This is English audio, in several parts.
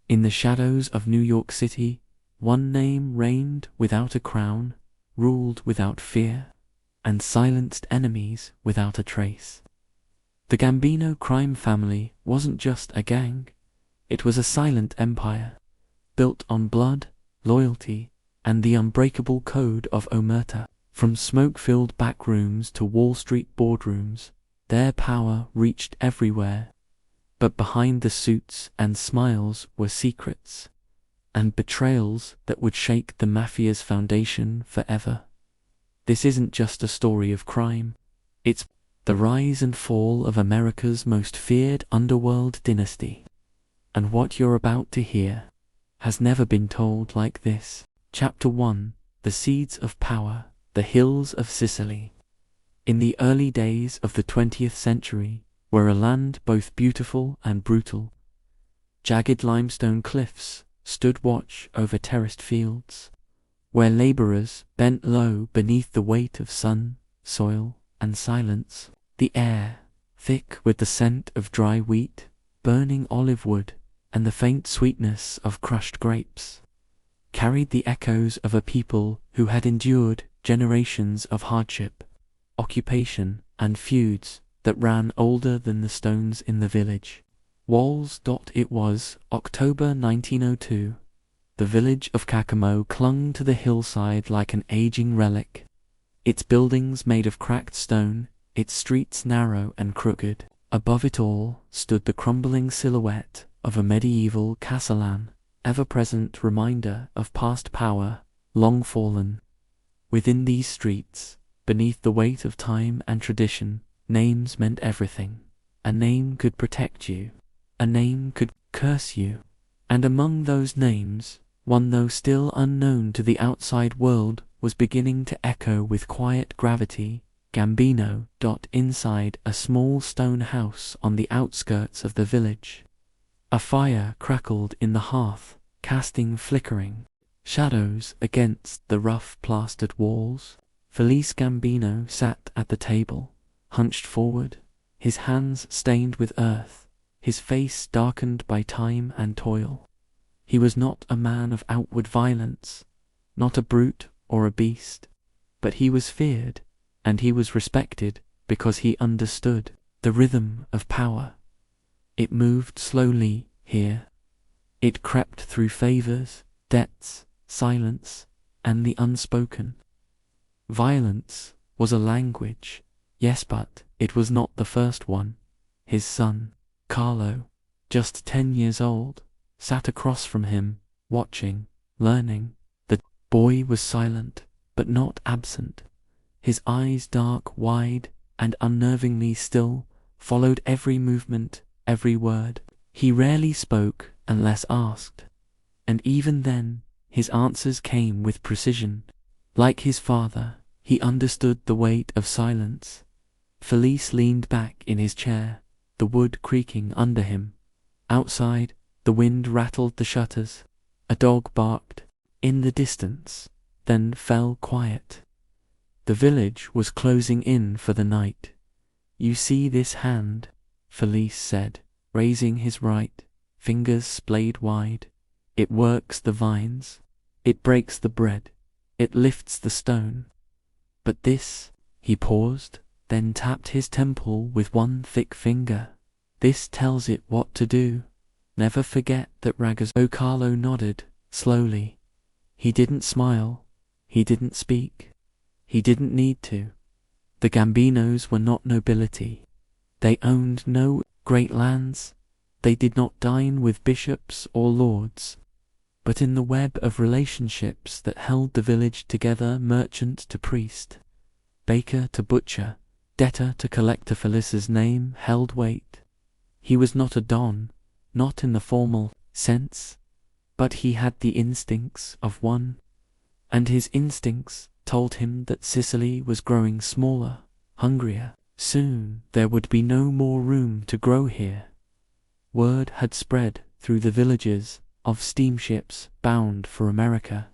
In the shadows of New York City, one name reigned without a crown, ruled without fear, and silenced enemies without a trace. The Gambino crime family wasn't just a gang, it was a silent empire, built on blood, loyalty, and the unbreakable code of Omertà. From smoke-filled back rooms to Wall Street boardrooms, their power reached everywhere. But behind the suits and smiles were secrets, and betrayals that would shake the Mafia's foundation forever. This isn't just a story of crime, it's the rise and fall of America's most feared underworld dynasty. And what you're about to hear has never been told like this. Chapter 1: The Seeds of Power, the Hills of Sicily. In the early days of the 20th century, were a land both beautiful and brutal. Jagged limestone cliffs stood watch over terraced fields, where laborers bent low beneath the weight of sun, soil, and silence. The air, thick with the scent of dry wheat, burning olive wood, and the faint sweetness of crushed grapes, carried the echoes of a people who had endured generations of hardship, occupation, and feuds that ran older than the stones in the village. Walls. It was October 1902. The village of Caccamo clung to the hillside like an aging relic, its buildings made of cracked stone, its streets narrow and crooked. Above it all stood the crumbling silhouette of a medieval Castellan, ever-present reminder of past power, long fallen. Within these streets, beneath the weight of time and tradition, names meant everything. A name could protect you, a name could curse you, and among those names, one though still unknown to the outside world was beginning to echo with quiet gravity: Gambino. Inside a small stone house on the outskirts of the village, a fire crackled in the hearth, casting flickering shadows against the rough plastered walls. Felice Gambino sat at the table, hunched forward, his hands stained with earth, his face darkened by time and toil. He was not a man of outward violence, not a brute or a beast, but he was feared, and he was respected because he understood the rhythm of power. It moved slowly here. It crept through favors, debts, silence, and the unspoken. Violence was a language, yes, but it was not the first one. His son, Carlo, just 10 years old, sat across from him, watching, learning. The boy was silent, but not absent. His eyes, dark, wide, and unnervingly still, followed every movement, every word. He rarely spoke unless asked, and even then, his answers came with precision. Like his father, he understood the weight of silence. Felice leaned back in his chair, the wood creaking under him. Outside, the wind rattled the shutters. A dog barked in the distance, then fell quiet. The village was closing in for the night. "You see this hand?" Felice said, raising his right, fingers splayed wide. "It works the vines. It breaks the bread. It lifts the stone. But this," he paused, then tapped his temple with one thick finger. "This tells it what to do. Never forget that Ragaz." Carlo nodded, slowly. He didn't smile. He didn't speak. He didn't need to. The Gambinos were not nobility. They owned no great lands. They did not dine with bishops or lords. But in the web of relationships that held the village together, merchant to priest, baker to butcher, debtor to collector, Felice's name held weight. He was not a don, not in the formal sense, but he had the instincts of one, and his instincts told him that Sicily was growing smaller, hungrier. Soon there would be no more room to grow here. Word had spread through the villages of steamships bound for America,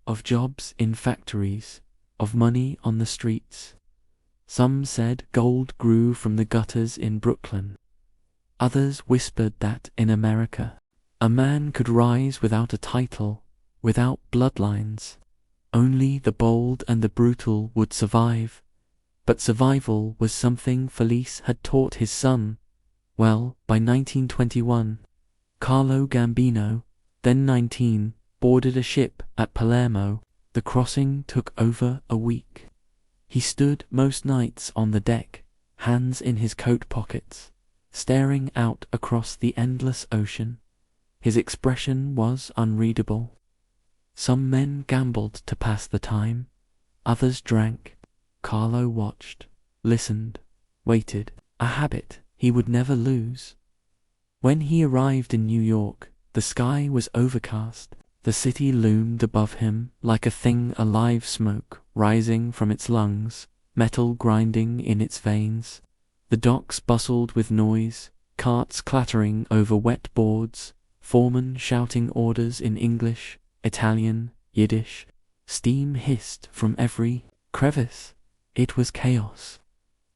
of jobs in factories, of money on the streets. Some said gold grew from the gutters in Brooklyn. Others whispered that in America, A man could rise without a title, without bloodlines. Only the bold and the brutal would survive. But survival was something Felice had taught his son. Well, by 1921, Carlo Gambino, then 19, boarded a ship at Palermo. The crossing took over a week. He stood most nights on the deck, hands in his coat pockets, staring out across the endless ocean. His expression was unreadable. Some men gambled to pass the time, others drank. Carlo watched, listened, waited, a habit he would never lose. When he arrived in New York, the sky was overcast. The city loomed above him like a thing alive, smoke rising from its lungs, metal grinding in its veins. The docks bustled with noise, carts clattering over wet boards, foremen shouting orders in English, Italian, Yiddish. Steam hissed from every crevice. It was chaos.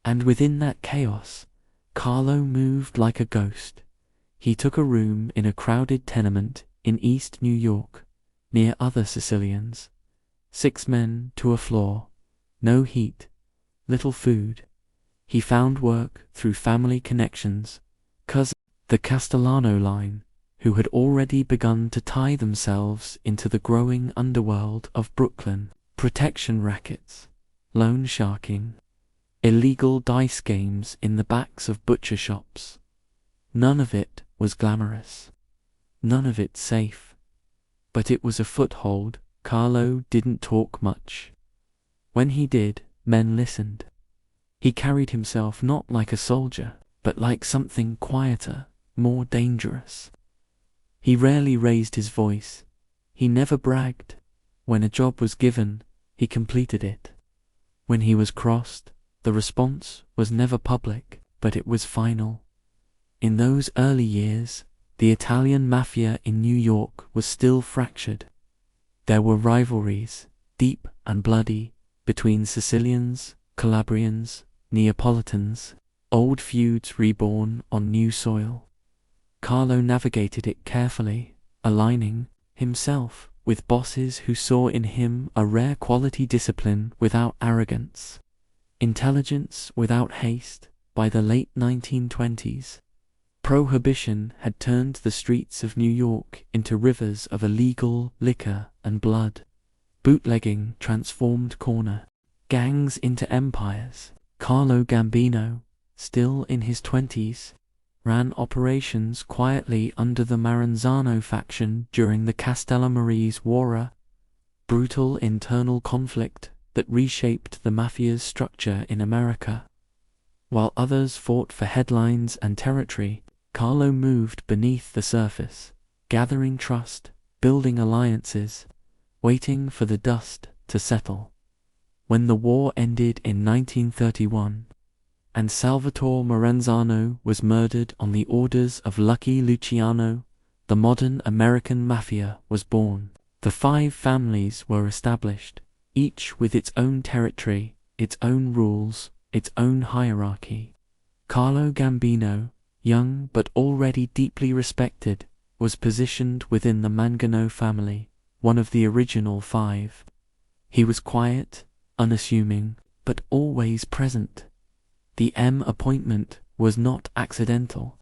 And within that chaos, Carlo moved like a ghost. He took a room in a crowded tenement in East New York, near other Sicilians. 6 men to a floor, no heat, little food. He found work through family connections, Cosa, the Castellano line, who had already begun to tie themselves into the growing underworld of Brooklyn. Protection rackets, loan sharking, illegal dice games in the backs of butcher shops. None of it was glamorous. None of it safe. But it was a foothold. Carlo didn't talk much. When he did, men listened. He carried himself not like a soldier, but like something quieter, more dangerous. He rarely raised his voice. He never bragged. When a job was given, he completed it. When he was crossed, the response was never public, but it was final. In those early years, the Italian Mafia in New York was still fractured. There were rivalries, deep and bloody, between Sicilians, Calabrians, Neapolitans, old feuds reborn on new soil. Carlo navigated it carefully, aligning himself with bosses who saw in him a rare quality: discipline without arrogance, intelligence without haste. By the late 1920s, prohibition had turned the streets of New York into rivers of illegal liquor and blood. Bootlegging transformed corner gangs into empires. Carlo Gambino, still in his 20s, ran operations quietly under the Maranzano faction during the Castellammarese war, brutal internal conflict that reshaped the Mafia's structure in America. While others fought for headlines and territory, Carlo moved beneath the surface, gathering trust, building alliances, waiting for the dust to settle. When the war ended in 1931, and Salvatore Maranzano was murdered on the orders of Lucky Luciano, the modern American Mafia was born. The 5 families were established, each with its own territory, its own rules, its own hierarchy. Carlo Gambino, young but already deeply respected, was positioned within the Mangano family, one of the original 5. He was quiet, unassuming, but always present. The M appointment was not accidental.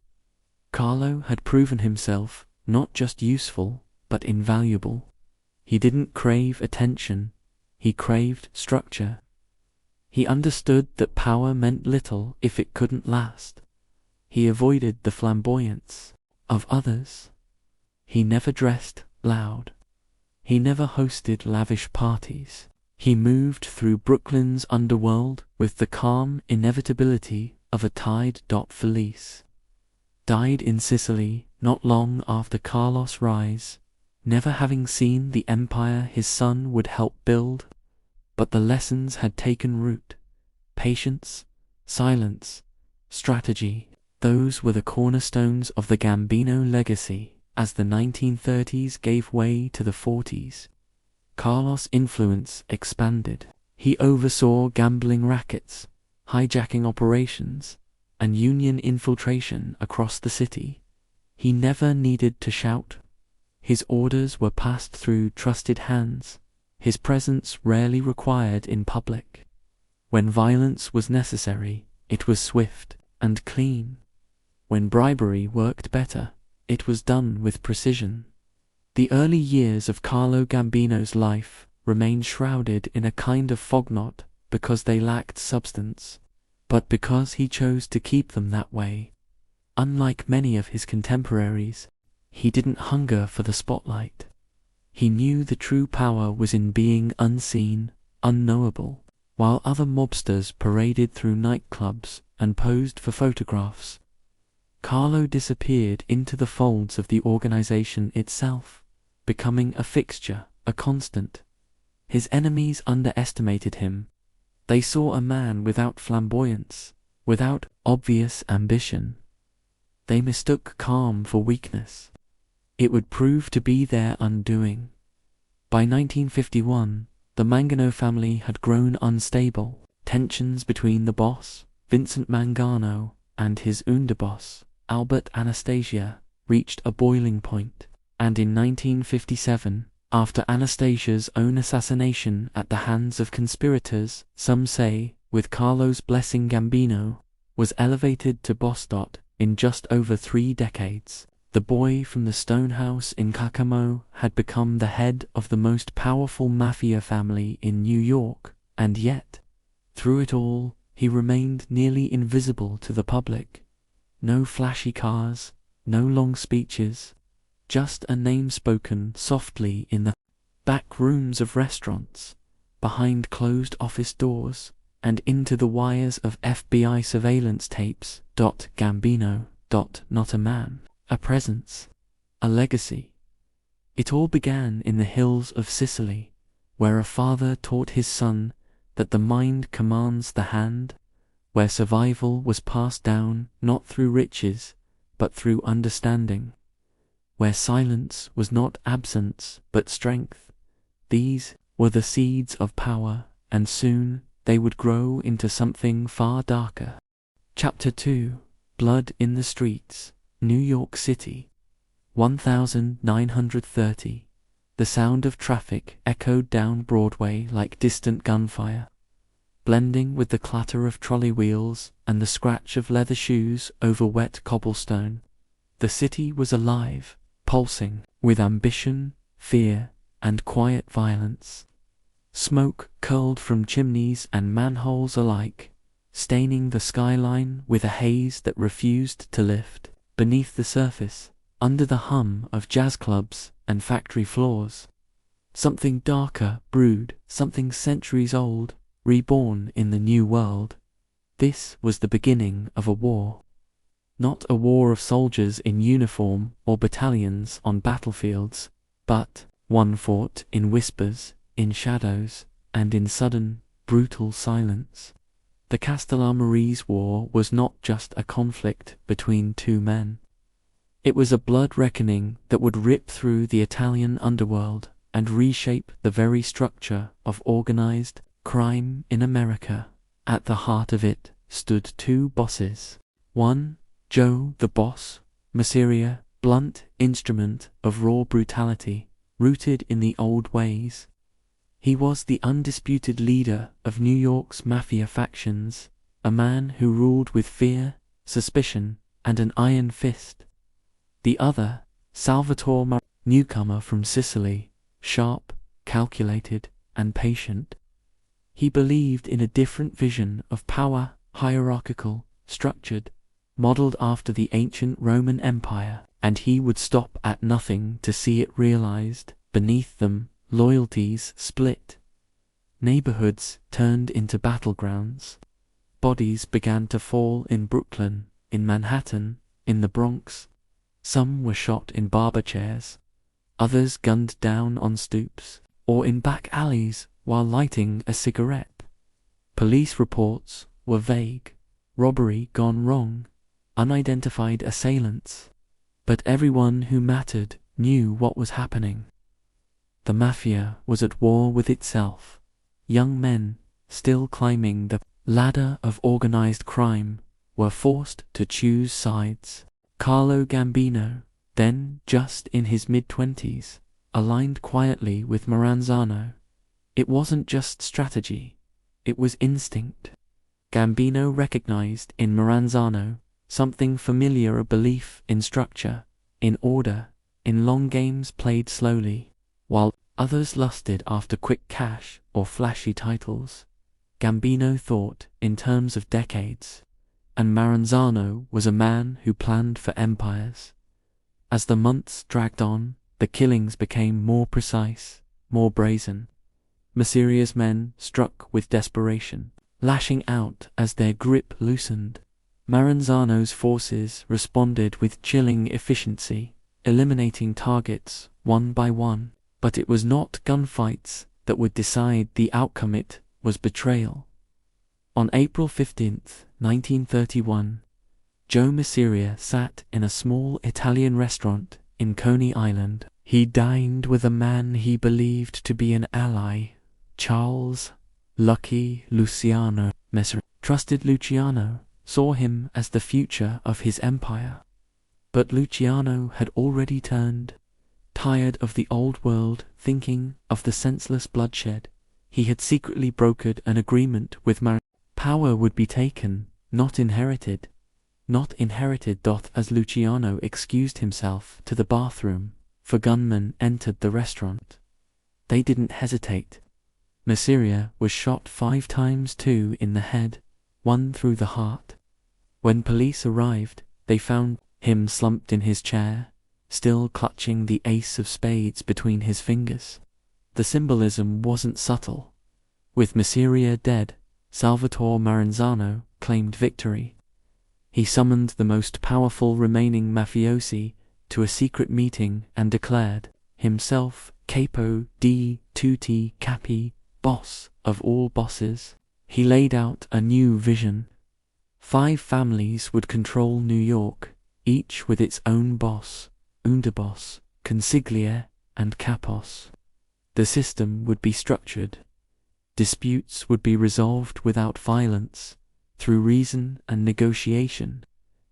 Carlo had proven himself not just useful, but invaluable. He didn't crave attention, he craved structure. He understood that power meant little if it couldn't last. He avoided the flamboyance of others. He never dressed loud. He never hosted lavish parties. He moved through Brooklyn's underworld with the calm inevitability of a tide. Felice died in Sicily not long after Carlos' rise, never having seen the empire his son would help build. But the lessons had taken root. Patience, silence, strategy. Those were the cornerstones of the Gambino legacy. As the 1930s gave way to the 40s, Carlos' influence expanded. He oversaw gambling rackets, hijacking operations, and union infiltration across the city. He never needed to shout. His orders were passed through trusted hands, his presence rarely required in public. When violence was necessary, it was swift and clean. When bribery worked better, it was done with precision. The early years of Carlo Gambino's life remained shrouded in a kind of fog knot because they lacked substance, but because he chose to keep them that way. Unlike many of his contemporaries, he didn't hunger for the spotlight. He knew the true power was in being unseen, unknowable. While other mobsters paraded through nightclubs and posed for photographs, Carlo disappeared into the folds of the organization itself, becoming a fixture, a constant. His enemies underestimated him. They saw a man without flamboyance, without obvious ambition. They mistook calm for weakness. It would prove to be their undoing. By 1951, the Mangano family had grown unstable. Tensions between the boss, Vincenzo Mangano, and his underboss, Albert Anastasia, reached a boiling point, and in 1957, after Anastasia's own assassination at the hands of conspirators, some say, with Carlo's blessing, Gambino was elevated to boss. In just over 3 decades, the boy from the stone house in Cacamo had become the head of the most powerful Mafia family in New York, and yet, through it all, he remained nearly invisible to the public. No flashy cars, no long speeches, just a name spoken softly in the back rooms of restaurants, behind closed office doors, and into the wires of FBI surveillance tapes. Gambino. Not a man, a presence, a legacy. It all began in the hills of Sicily, where a father taught his son that the mind commands the hand, where survival was passed down not through riches, but through understanding, where silence was not absence, but strength. These were the seeds of power, and soon they would grow into something far darker. Chapter 2: Blood in the Streets, New York City, 1930. The sound of traffic echoed down Broadway like distant gunfire, blending with the clatter of trolley wheels and the scratch of leather shoes over wet cobblestone. The city was alive, pulsing with ambition, fear, and quiet violence. Smoke curled from chimneys and manholes alike, staining the skyline with a haze that refused to lift. Beneath the surface, under the hum of jazz clubs and factory floors, something darker brewed, something centuries old, reborn in the new world. This was the beginning of a war. Not a war of soldiers in uniform or battalions on battlefields, but one fought in whispers, in shadows, and in sudden, brutal silence. The Castellammarese War was not just a conflict between two men. It was a blood reckoning that would rip through the Italian underworld and reshape the very structure of organized crime in America. At the heart of it stood two bosses. One, Joe the Boss, Mafia, blunt instrument of raw brutality, rooted in the old ways. He was the undisputed leader of New York's Mafia factions, a man who ruled with fear, suspicion, and an iron fist. The other, Salvatore, newcomer from Sicily, sharp, calculated, and patient. He believed in a different vision of power, hierarchical, structured, modeled after the ancient Roman Empire, and he would stop at nothing to see it realized. Beneath them, loyalties split. Neighborhoods turned into battlegrounds. Bodies began to fall in Brooklyn, in Manhattan, in the Bronx. Some were shot in barber chairs, others gunned down on stoops, or in back alleys while lighting a cigarette. Police reports were vague. Robbery gone wrong, unidentified assailants. But everyone who mattered knew what was happening. The Mafia was at war with itself. Young men, still climbing the ladder of organized crime, were forced to choose sides. Carlo Gambino, then just in his mid-20s, aligned quietly with Maranzano. It wasn't just strategy, it was instinct. Gambino recognized in Maranzano something familiar, a belief in structure, in order, in long games played slowly. While others lusted after quick cash or flashy titles, Gambino thought in terms of decades, and Maranzano was a man who planned for empires. As the months dragged on, the killings became more precise, more brazen. Maseria's men struck with desperation, lashing out as their grip loosened. Maranzano's forces responded with chilling efficiency, eliminating targets one by one. But it was not gunfights that would decide the outcome, it was betrayal. On April 15, 1931, Joe Maseria sat in a small Italian restaurant in Coney Island. He dined with a man he believed to be an ally, Charles "Lucky" Luciano Maseria. Trusted Luciano, saw him as the future of his empire. But Luciano had already turned. Tired of the old world, thinking of the senseless bloodshed, he had secretly brokered an agreement with Power would be taken, not inherited. Not inherited. As Luciano excused himself to the bathroom, for gunmen entered the restaurant. They didn't hesitate. Maseria was shot 5 times, 2 in the head, 1 through the heart. When police arrived, they found him slumped in his chair, still clutching the ace of spades between his fingers. The symbolism wasn't subtle. With Maseria dead, Salvatore Maranzano claimed victory. He summoned the most powerful remaining mafiosi to a secret meeting and declared himself capo di tutti capi, boss of all bosses. He laid out a new vision. 5 families would control New York, each with its own boss, Underboss, consigliere, and capos. The system would be structured. Disputes would be resolved without violence, through reason and negotiation.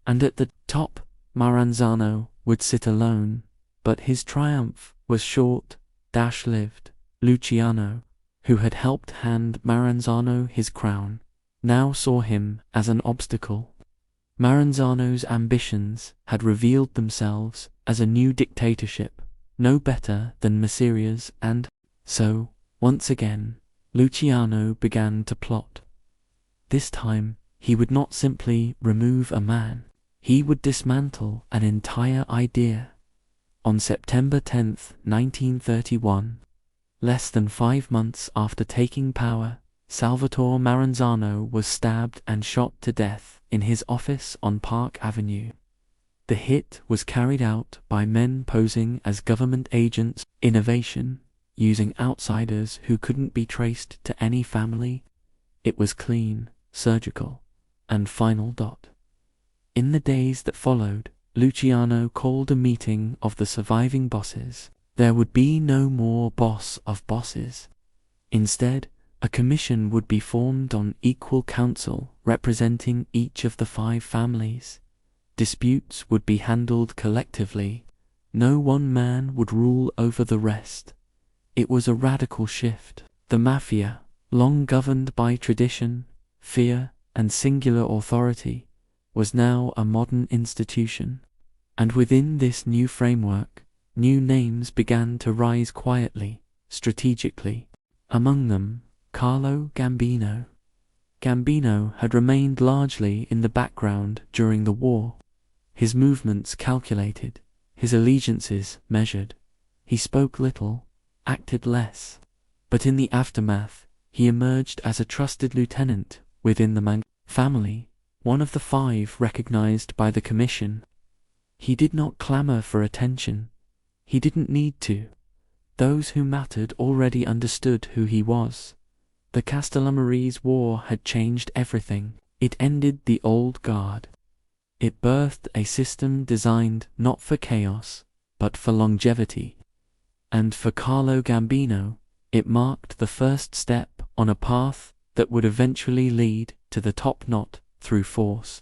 And at the top, Maranzano would sit alone, but his triumph was short-lived. Luciano, who had helped hand Maranzano his crown, now saw him as an obstacle. Maranzano's ambitions had revealed themselves as a new dictatorship, no better than Maseria's, and so, once again, Luciano began to plot. This time, he would not simply remove a man, he would dismantle an entire idea. On September 10, 1931, less than 5 months after taking power, Salvatore Maranzano was stabbed and shot to death in his office on Park Avenue. The hit was carried out by men posing as government agents. Innovation, using outsiders who couldn't be traced to any family. It was clean, surgical, and final. In the days that followed, Luciano called a meeting of the surviving bosses. There would be no more boss of bosses. Instead, a commission would be formed on equal counsel representing each of the 5 families. Disputes would be handled collectively. No one man would rule over the rest. It was a radical shift. The Mafia, long governed by tradition, fear, and singular authority, was now a modern institution. And within this new framework, new names began to rise quietly, strategically. Among them, Carlo Gambino. Gambino had remained largely in the background during the war. His movements calculated, his allegiances measured. He spoke little, acted less. But in the aftermath, he emerged as a trusted lieutenant within the Mangano family, one of the 5 recognized by the commission. He did not clamor for attention. He didn't need to. Those who mattered already understood who he was. The Castellammarese war had changed everything. It ended the old guard. It birthed a system designed not for chaos, but for longevity. And for Carlo Gambino, it marked the first step on a path that would eventually lead to the top, not through force,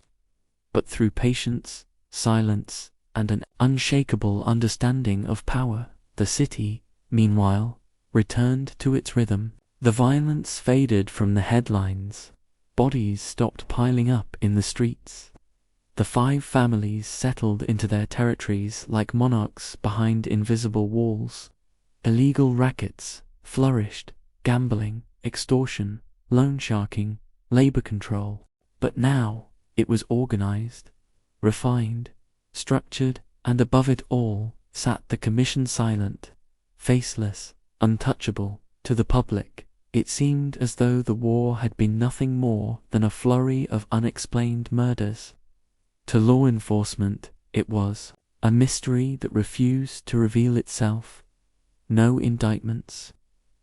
but through patience, silence, and an unshakable understanding of power. The city, meanwhile, returned to its rhythm. The violence faded from the headlines. Bodies stopped piling up in the streets. The 5 families settled into their territories like monarchs behind invisible walls. Illegal rackets flourished, gambling, extortion, loan sharking, labor control. But now it was organized, refined, structured, and above it all sat the commission, silent, faceless, untouchable. To the public, it seemed as though the war had been nothing more than a flurry of unexplained murders. To law enforcement, it was a mystery that refused to reveal itself. No indictments,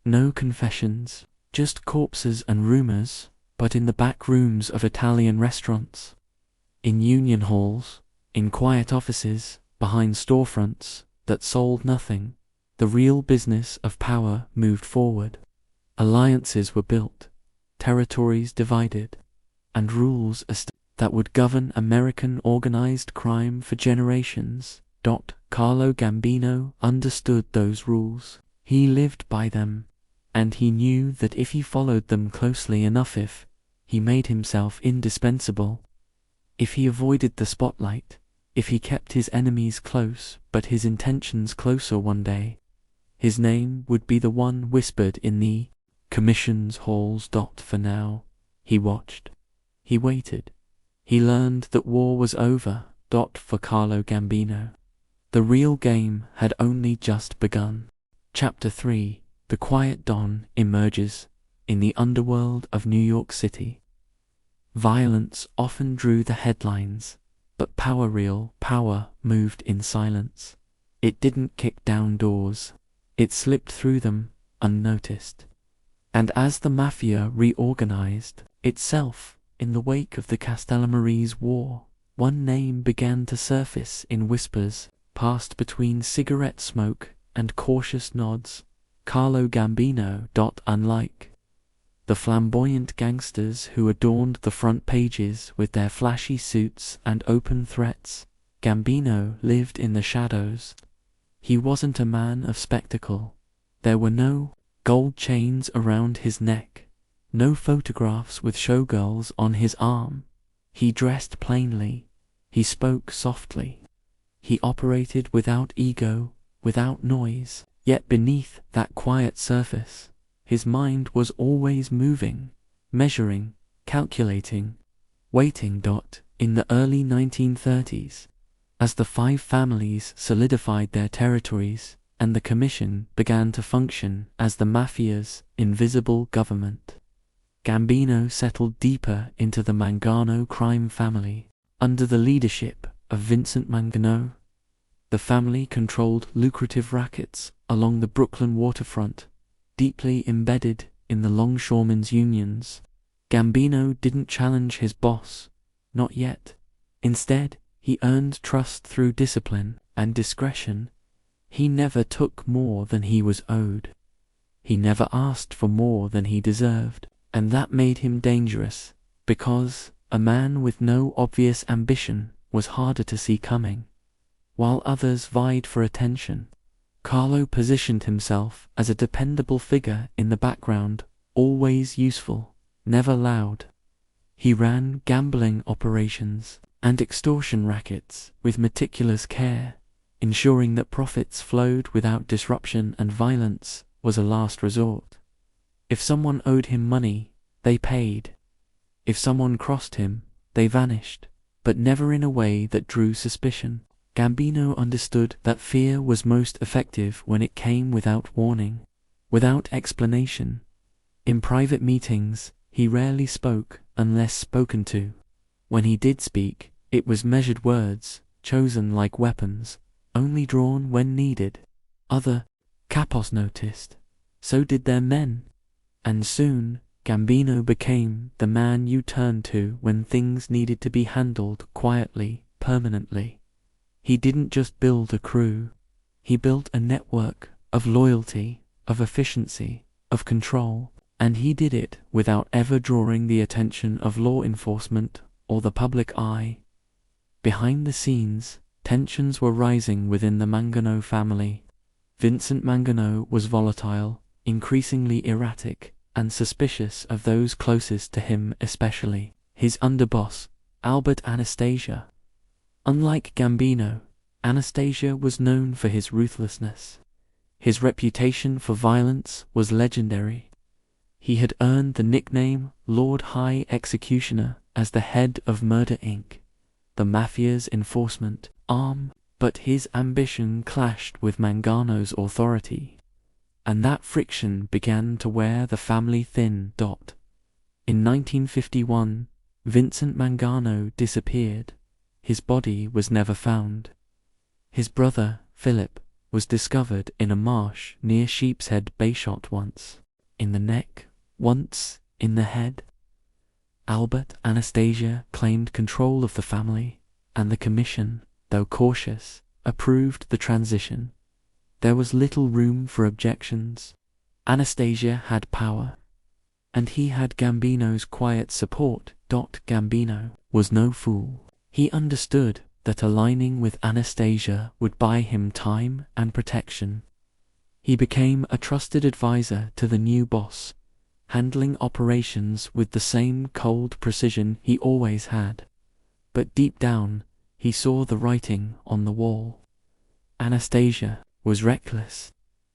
no confessions, just corpses and rumors, but in the back rooms of Italian restaurants, in union halls, in quiet offices, behind storefronts that sold nothing, the real business of power moved forward. Alliances were built, territories divided, and rules established that would govern American organized crime for generations. Carlo Gambino understood those rules. He lived by them, and he knew that if he followed them closely enough, if he made himself indispensable, if he avoided the spotlight, if he kept his enemies close but his intentions closer, one day his name would be the one whispered in the commission's halls. For now, he watched. He waited. He learned that war was over. For Carlo Gambino, the real game had only just begun. Chapter 3. The Quiet Don emerges in the underworld of New York City. Violence often drew the headlines, but real power moved in silence. It didn't kick down doors. It slipped through them, unnoticed. And as the Mafia reorganized itself in the wake of the Castellammarese war, one name began to surface in whispers, passed between cigarette smoke and cautious nods: Carlo Gambino. Unlike the flamboyant gangsters who adorned the front pages with their flashy suits and open threats, Gambino lived in the shadows. He wasn't a man of spectacle. There were no gold chains around his neck, no photographs with showgirls on his arm. He dressed plainly. He spoke softly. He operated without ego, without noise. Yet beneath that quiet surface, his mind was always moving, measuring, calculating, waiting. In the early 1930s, as the 5 families solidified their territories and the commission began to function as the Mafia's invisible government, Gambino settled deeper into the Mangano crime family. Under the leadership of Vincenzo Mangano, the family controlled lucrative rackets along the Brooklyn waterfront, deeply embedded in the longshoremen's unions. Gambino didn't challenge his boss, not yet. Instead, he earned trust through discipline and discretion. He never took more than he was owed. He never asked for more than he deserved, and that made him dangerous, because a man with no obvious ambition was harder to see coming. While others vied for attention, Carlo positioned himself as a dependable figure in the background, always useful, never loud. He ran gambling operations and extortion rackets with meticulous care, ensuring that profits flowed without disruption, and violence was a last resort. If someone owed him money, they paid. If someone crossed him, they vanished, but never in a way that drew suspicion. Gambino understood that fear was most effective when it came without warning, without explanation. In private meetings, he rarely spoke unless spoken to. When he did speak, it was measured words, chosen like weapons, only drawn when needed. Other capos noticed. So did their men. And soon, Gambino became the man you turned to when things needed to be handled quietly, permanently. He didn't just build a crew. He built a network of loyalty, of efficiency, of control, and he did it without ever drawing the attention of law enforcement or the public eye. Behind the scenes, Tensions were rising within the Mangano family. Vincent Mangano was volatile, increasingly erratic, and suspicious of those closest to him, especially his underboss, Albert Anastasia. Unlike Gambino, Anastasia was known for his ruthlessness. His reputation for violence was legendary. He had earned the nickname Lord High Executioner as the head of Murder Inc., the Mafia's enforcement arm, but his ambition clashed with Mangano's authority, and that friction began to wear the family thin. In 1951, Vincent Mangano disappeared. His body was never found. His brother, Philip, was discovered in a marsh near Sheepshead Bay, shot once in the neck, once in the head. Albert Anastasia claimed control of the family, and the commission, though cautious, approved the transition. There was little room for objections. Anastasia had power, and he had Gambino's quiet support. Gambino was no fool. He understood that aligning with Anastasia would buy him time and protection. He became a trusted advisor to the new boss, handling operations with the same cold precision he always had. But deep down, he saw the writing on the wall. Anastasia was reckless.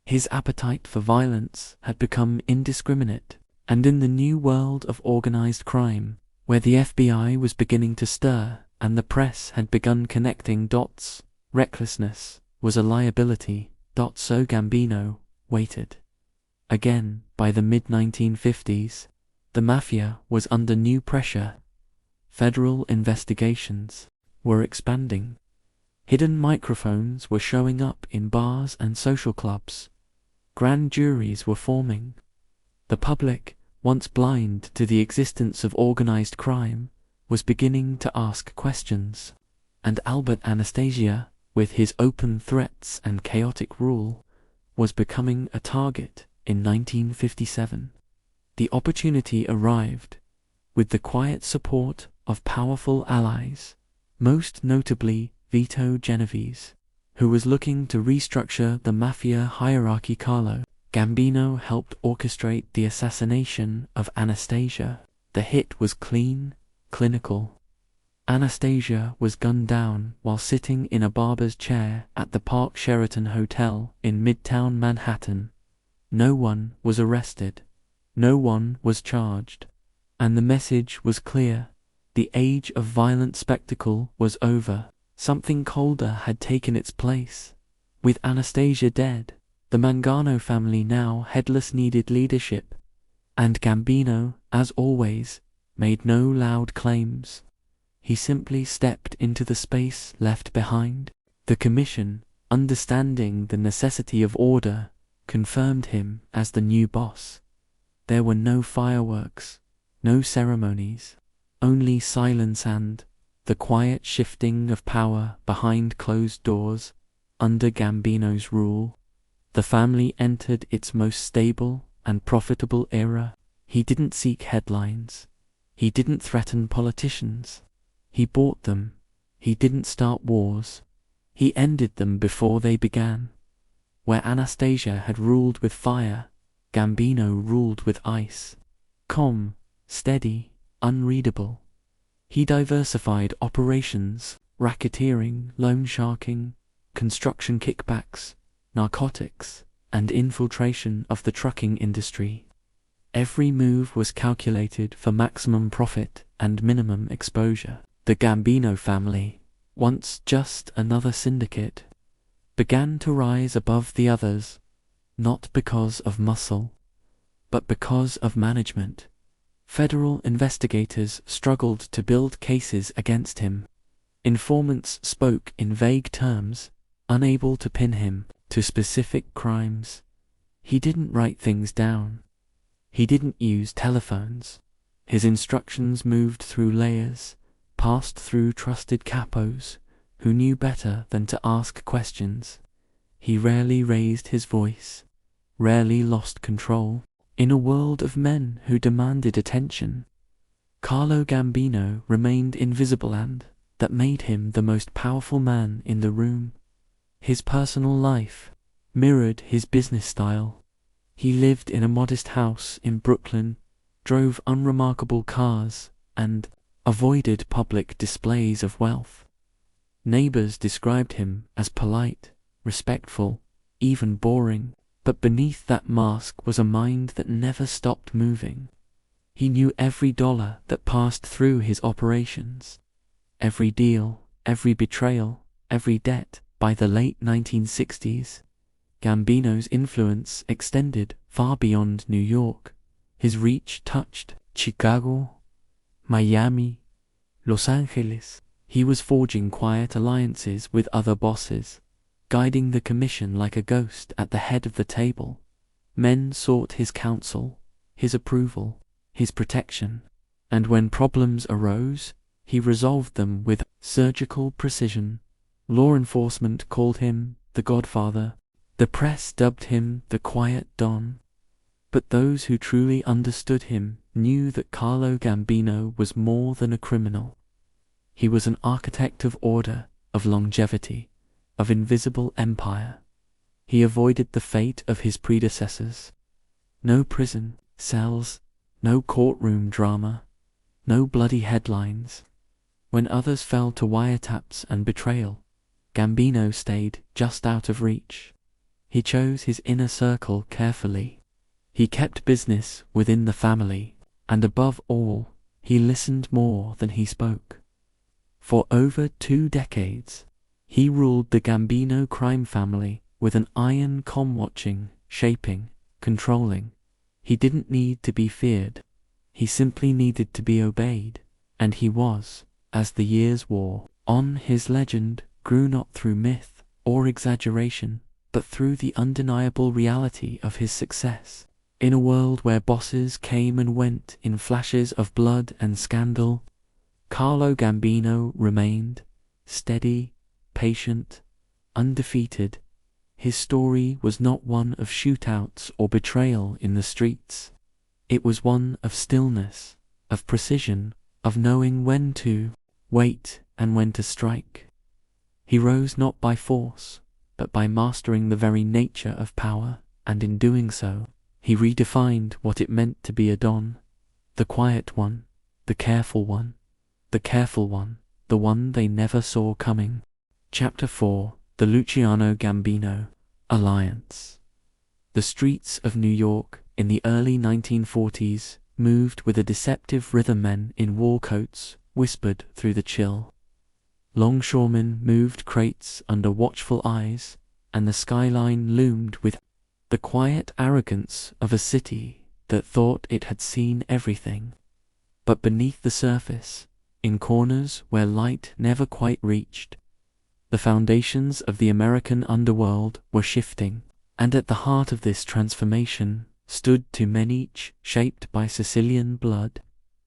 His appetite for violence had become indiscriminate, and in the new world of organized crime, where the FBI was beginning to stir and the press had begun connecting dots, recklessness was a liability. So Gambino waited. Again, by the mid-1950s, the Mafia was under new pressure. Federal investigations were expanding. Hidden microphones were showing up in bars and social clubs. Grand juries were forming. The public, once blind to the existence of organized crime, was beginning to ask questions. And Albert Anastasia, with his open threats and chaotic rule, was becoming a target. In 1957, the opportunity arrived, with the quiet support of powerful allies, most notably Vito Genovese, who was looking to restructure the Mafia hierarchy. Carlo Gambino helped orchestrate the assassination of Anastasia. The hit was clean, clinical. Anastasia was gunned down while sitting in a barber's chair at the Park Sheraton Hotel in Midtown Manhattan. No one was arrested. No one was charged. And the message was clear. The age of violent spectacle was over. Something colder had taken its place. With Anastasia dead, the Mangano family now headless needed leadership. And Gambino, as always, made no loud claims. He simply stepped into the space left behind. The commission, understanding the necessity of order, confirmed him as the new boss. There were no fireworks, no ceremonies, only silence and the quiet shifting of power behind closed doors. Under Gambino's rule, the family entered its most stable and profitable era. He didn't seek headlines. He didn't threaten politicians. He bought them. He didn't start wars. He ended them before they began. Where Anastasia had ruled with fire, Gambino ruled with ice. Calm, steady, unreadable. He diversified operations, racketeering, loan sharking, construction kickbacks, narcotics, and infiltration of the trucking industry. Every move was calculated for maximum profit and minimum exposure. The Gambino family, once just another syndicate, began to rise above the others, not because of muscle, but because of management. Federal investigators struggled to build cases against him. Informants spoke in vague terms, unable to pin him to specific crimes. He didn't write things down. He didn't use telephones. His instructions moved through layers, passed through trusted capos who knew better than to ask questions. He rarely raised his voice, rarely lost control. In a world of men who demanded attention, Carlo Gambino remained invisible and, that made him the most powerful man in the room. His personal life mirrored his business style. He lived in a modest house in Brooklyn, drove unremarkable cars, and avoided public displays of wealth. Neighbors described him as polite, respectful, even boring, but beneath that mask was a mind that never stopped moving. He knew every dollar that passed through his operations, every deal, every betrayal, every debt. By the late 1960s, Gambino's influence extended far beyond New York. His reach touched Chicago, Miami, Los Angeles. He was forging quiet alliances with other bosses, guiding the commission like a ghost at the head of the table. Men sought his counsel, his approval, his protection, and when problems arose, he resolved them with surgical precision. Law enforcement called him the Godfather. The press dubbed him the Quiet Don. But those who truly understood him knew that Carlo Gambino was more than a criminal. He was an architect of order, of longevity, of invisible empire. He avoided the fate of his predecessors. No prison cells, no courtroom drama, no bloody headlines. When others fell to wiretaps and betrayal, Gambino stayed just out of reach. He chose his inner circle carefully. He kept business within the family, and above all, he listened more than he spoke. For over 2 decades, he ruled the Gambino crime family with an iron watching, shaping, controlling. He didn't need to be feared. He simply needed to be obeyed, and he was, as the years wore on. His legend grew not through myth or exaggeration, but through the undeniable reality of his success. In a world where bosses came and went in flashes of blood and scandal, Carlo Gambino remained steady, patient, undefeated. His story was not one of shootouts or betrayal in the streets. It was one of stillness, of precision, of knowing when to wait and when to strike. He rose not by force, but by mastering the very nature of power, and in doing so, he redefined what it meant to be a Don, the quiet one, the careful one, the one they never saw coming. Chapter 4: The Luciano-Gambino Alliance. The streets of New York in the early 1940s moved with a deceptive rhythm. Men in war coats whispered through the chill. Longshoremen moved crates under watchful eyes, and the skyline loomed with the quiet arrogance of a city that thought it had seen everything. But beneath the surface, in corners where light never quite reached, the foundations of the American underworld were shifting, and at the heart of this transformation stood 2 men, each shaped by Sicilian blood,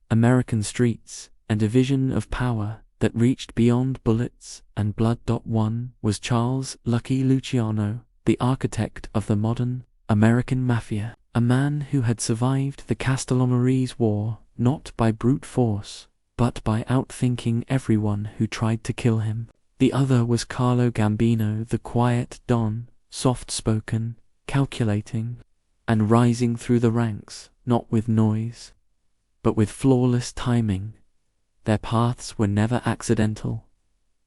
American streets, and a vision of power that reached beyond bullets and blood. One was Charles "Lucky" Luciano, the architect of the modern American Mafia, a man who had survived the Castellammarese war not by brute force, but by outthinking everyone who tried to kill him. The other was Carlo Gambino, the quiet Don, soft-spoken, calculating, and rising through the ranks, not with noise, but with flawless timing. Their paths were never accidental.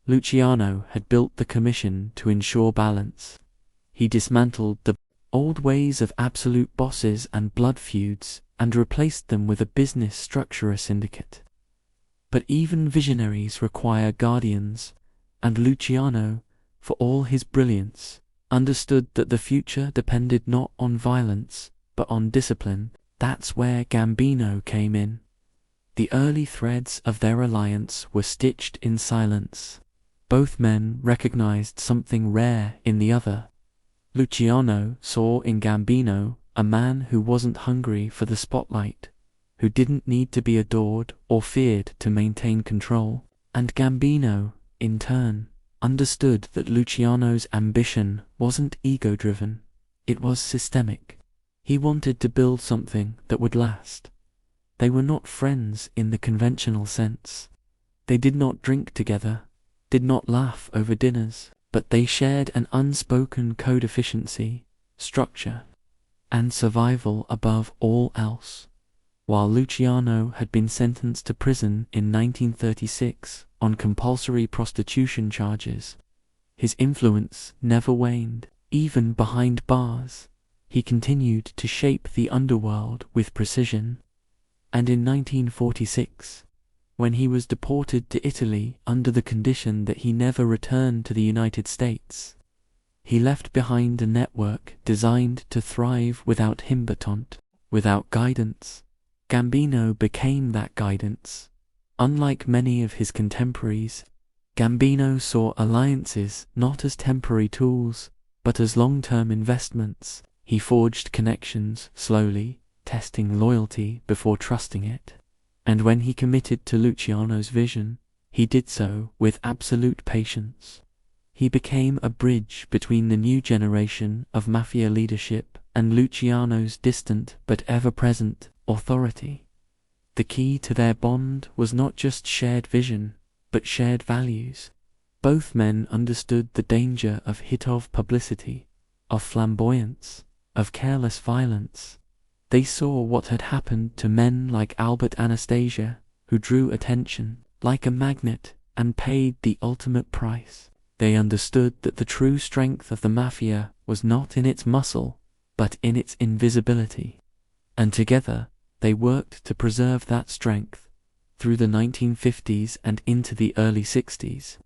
Luciano had built the commission to ensure balance. He dismantled the old ways of absolute bosses and blood feuds and replaced them with a business structure, a syndicate. But even visionaries require guardians, and Luciano, for all his brilliance, understood that the future depended not on violence, but on discipline. That's where Gambino came in. The early threads of their alliance were stitched in silence. Both men recognized something rare in the other. Luciano saw in Gambino a man who wasn't hungry for the spotlight, who didn't need to be adored or feared to maintain control. And Gambino, in turn, understood that Luciano's ambition wasn't ego-driven, it was systemic. He wanted to build something that would last. They were not friends in the conventional sense. They did not drink together, did not laugh over dinners, but they shared an unspoken code efficiency, structure, and survival above all else. While Luciano had been sentenced to prison in 1936 on compulsory prostitution charges, his influence never waned. Even behind bars, he continued to shape the underworld with precision. And in 1946, when he was deported to Italy under the condition that he never returned to the United States, he left behind a network designed to thrive without himbatant, without guidance. Gambino became that guidance. Unlike many of his contemporaries, Gambino saw alliances not as temporary tools, but as long-term investments. He forged connections slowly, testing loyalty before trusting it. And when he committed to Luciano's vision, he did so with absolute patience. He became a bridge between the new generation of Mafia leadership and Luciano's distant but ever-present authority. The key to their bond was not just shared vision, but shared values. Both men understood the danger of hit-of publicity, of flamboyance, of careless violence. They saw what had happened to men like Albert Anastasia, who drew attention like a magnet and paid the ultimate price. They understood that the true strength of the Mafia was not in its muscle, but in its invisibility. And together, they worked to preserve that strength through the 1950s and into the early 60s.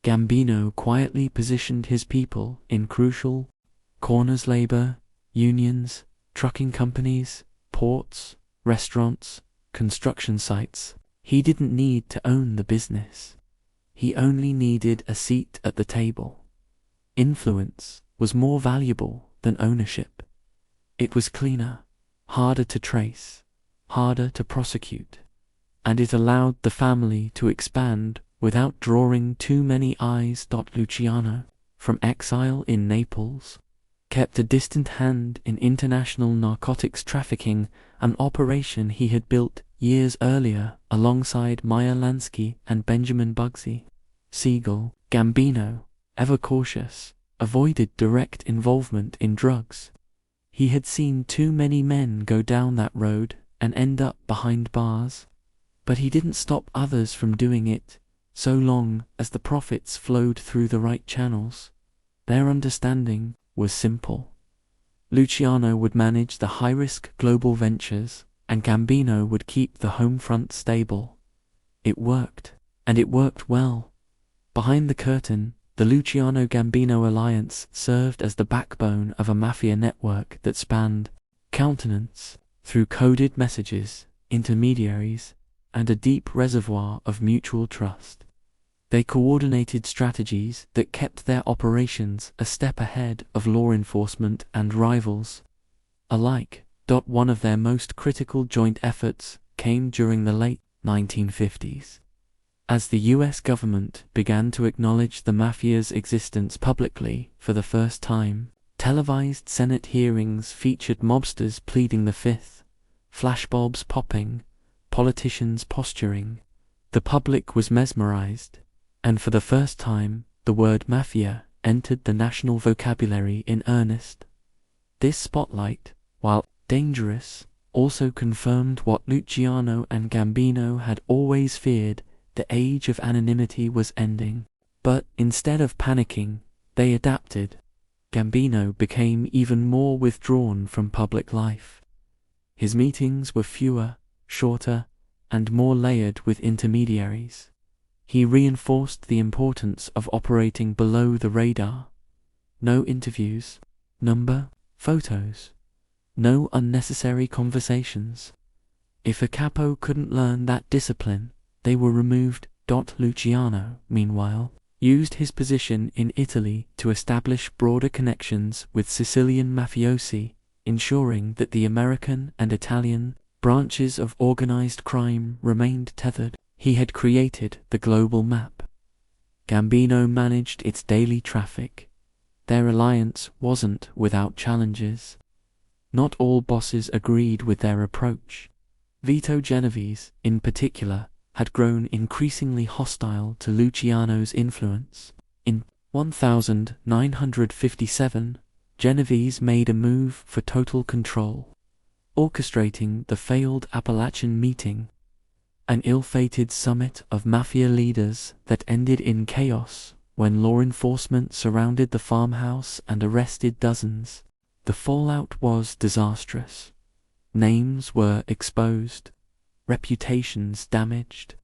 Gambino quietly positioned his people in crucial corners: labor, unions, trucking companies, ports, restaurants, construction sites. He didn't need to own the business. He only needed a seat at the table. Influence was more valuable than ownership. It was cleaner, harder to trace, harder to prosecute, and it allowed the family to expand without drawing too many eyes. Luciano, from exile in Naples, kept a distant hand in international narcotics trafficking, an operation he had built years earlier alongside Meyer Lansky and Benjamin Bugsy Siegel. Gambino, ever cautious, avoided direct involvement in drugs. He had seen too many men go down that road and end up behind bars, but he didn't stop others from doing it, so long as the profits flowed through the right channels. Their understanding was simple. Luciano would manage the high-risk global ventures, and Gambino would keep the home front stable. It worked, and it worked well. Behind the curtain, the Luciano-Gambino Alliance served as the backbone of a Mafia network that spanned continents through coded messages, intermediaries, and a deep reservoir of mutual trust. They coordinated strategies that kept their operations a step ahead of law enforcement and rivals alike. One of their most critical joint efforts came during the late 1950s. As the US government began to acknowledge the Mafia's existence publicly for the first time, televised Senate hearings featured mobsters pleading the fifth, flashbulbs popping, politicians posturing. The public was mesmerized, and for the first time, the word Mafia entered the national vocabulary in earnest. This spotlight, while dangerous, also confirmed what Luciano and Gambino had always feared: the age of anonymity was ending. But instead of panicking, they adapted. Gambino became even more withdrawn from public life. His meetings were fewer, shorter, and more layered with intermediaries. He reinforced the importance of operating below the radar. No interviews, number, photos. No unnecessary conversations. If a capo couldn't learn that discipline, they were removed. Luciano, meanwhile, used his position in Italy to establish broader connections with Sicilian mafiosi, ensuring that the American and Italian branches of organized crime remained tethered. He had created the global map. Gambino managed its daily traffic. Their alliance wasn't without challenges. Not all bosses agreed with their approach. Vito Genovese, in particular, had grown increasingly hostile to Luciano's influence. In 1957, Genovese made a move for total control, orchestrating the failed Appalachian meeting, an ill-fated summit of Mafia leaders that ended in chaos when law enforcement surrounded the farmhouse and arrested dozens. The fallout was disastrous. Names were exposed, reputations damaged,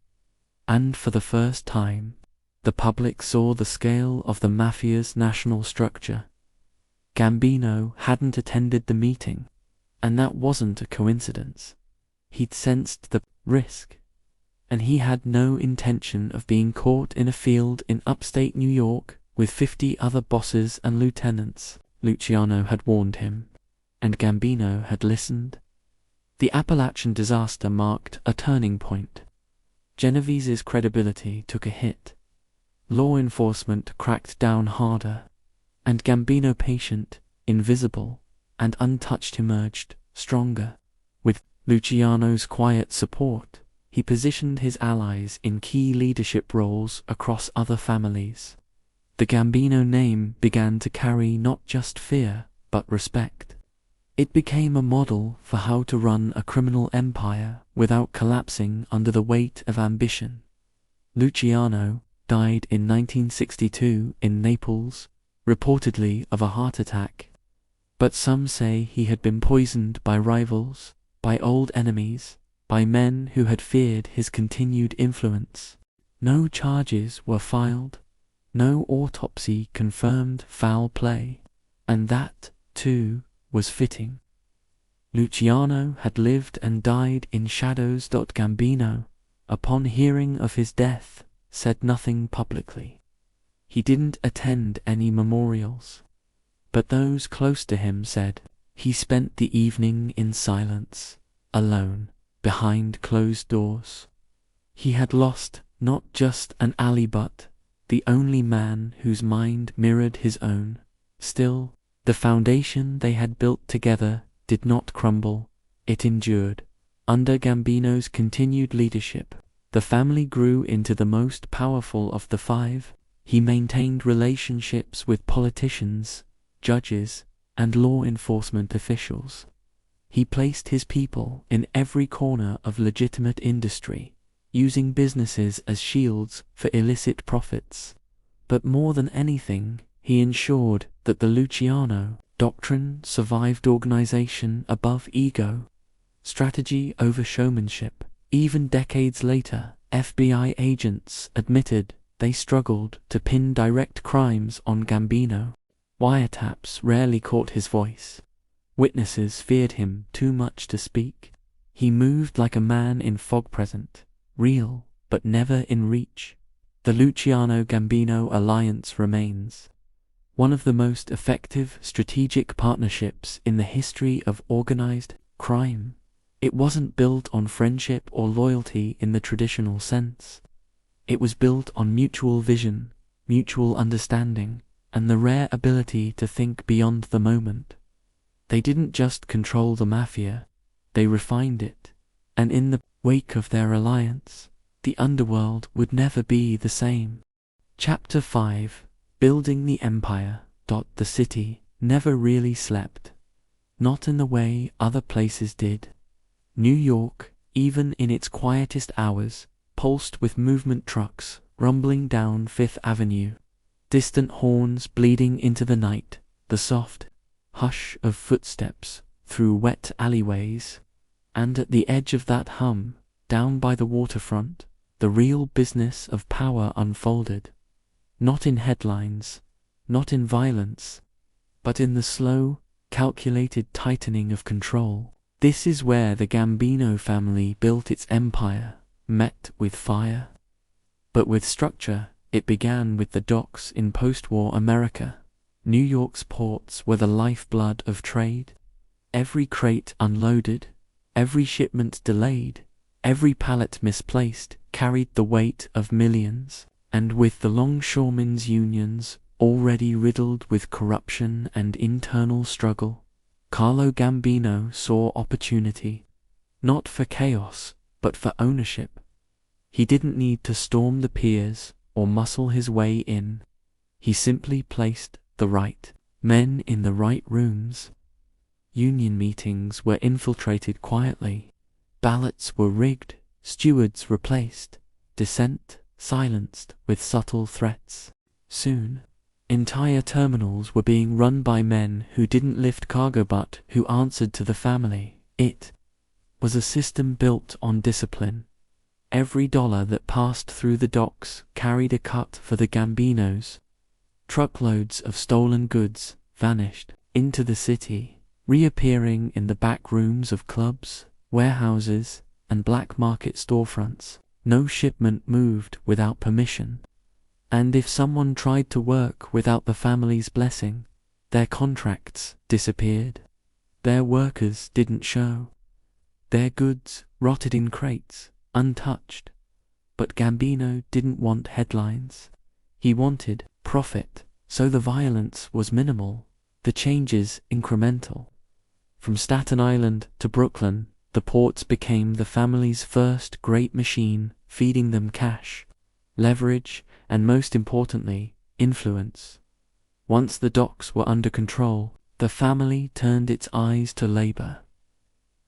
and for the first time, the public saw the scale of the Mafia's national structure. Gambino hadn't attended the meeting, and that wasn't a coincidence. He'd sensed the risk, and he had no intention of being caught in a field in upstate New York with 50 other bosses and lieutenants. Luciano had warned him, and Gambino had listened. The Appalachian disaster marked a turning point. Genovese's credibility took a hit. Law enforcement cracked down harder, and Gambino, patient, invisible, and untouched, emerged stronger. With Luciano's quiet support, he positioned his allies in key leadership roles across other families. The Gambino name began to carry not just fear, but respect. It became a model for how to run a criminal empire without collapsing under the weight of ambition. Luciano died in 1962 in Naples, reportedly of a heart attack. But some say he had been poisoned by rivals, by old enemies, by men who had feared his continued influence. No charges were filed, no autopsy confirmed foul play, and that, too, was fitting. Luciano had lived and died in shadows. Gambino, upon hearing of his death, said nothing publicly. He didn't attend any memorials, but those close to him said he spent the evening in silence, alone, behind closed doors. He had lost not just an ally but the only man whose mind mirrored his own. Still, the foundation they had built together did not crumble, it endured. Under Gambino's continued leadership, the family grew into the most powerful of the five. He maintained relationships with politicians, judges, and law enforcement officials. He placed his people in every corner of legitimate industry, using businesses as shields for illicit profits. But more than anything, he ensured that the Luciano doctrine survived: organization above ego, strategy over showmanship. Even decades later, FBI agents admitted they struggled to pin direct crimes on Gambino. Wiretaps rarely caught his voice. Witnesses feared him too much to speak. He moved like a man in fog, present, real, but never in reach. The Luciano-Gambino Alliance remains one of the most effective strategic partnerships in the history of organized crime. It wasn't built on friendship or loyalty in the traditional sense. It was built on mutual vision, mutual understanding, and the rare ability to think beyond the moment. They didn't just control the Mafia, they refined it, and in the wake of their alliance, the underworld would never be the same. Chapter 5: Building the Empire. The city never really slept. Not in the way other places did. New York, even in its quietest hours, pulsed with movement: trucks rumbling down Fifth Avenue, distant horns bleeding into the night, the soft hush of footsteps through wet alleyways. And at the edge of that hum, down by the waterfront, the real business of power unfolded. Not in headlines, not in violence, but in the slow, calculated tightening of control. This is where the Gambino family built its empire, met with fire, but with structure. It began with the docks in post-war America. New York's ports were the lifeblood of trade. Every crate unloaded, every shipment delayed, every pallet misplaced carried the weight of millions. And with the longshoremen's unions already riddled with corruption and internal struggle, Carlo Gambino saw opportunity, not for chaos, but for ownership. He didn't need to storm the piers or muscle his way in. He simply placed the right men in the right rooms. Union meetings were infiltrated quietly. Ballots were rigged, stewards replaced, dissent silenced with subtle threats. Soon, entire terminals were being run by men who didn't lift cargo but who answered to the family. It was a system built on discipline. Every dollar that passed through the docks carried a cut for the Gambinos. Truckloads of stolen goods vanished into the city, reappearing in the back rooms of clubs, warehouses, and black market storefronts. No shipment moved without permission. And if someone tried to work without the family's blessing, their contracts disappeared. Their workers didn't show. Their goods rotted in crates, untouched. But Gambino didn't want headlines. He wanted profit, so the violence was minimal, the changes incremental. From Staten Island to Brooklyn, the ports became the family's first great machine, feeding them cash, leverage, and most importantly, influence. Once the docks were under control, the family turned its eyes to labor.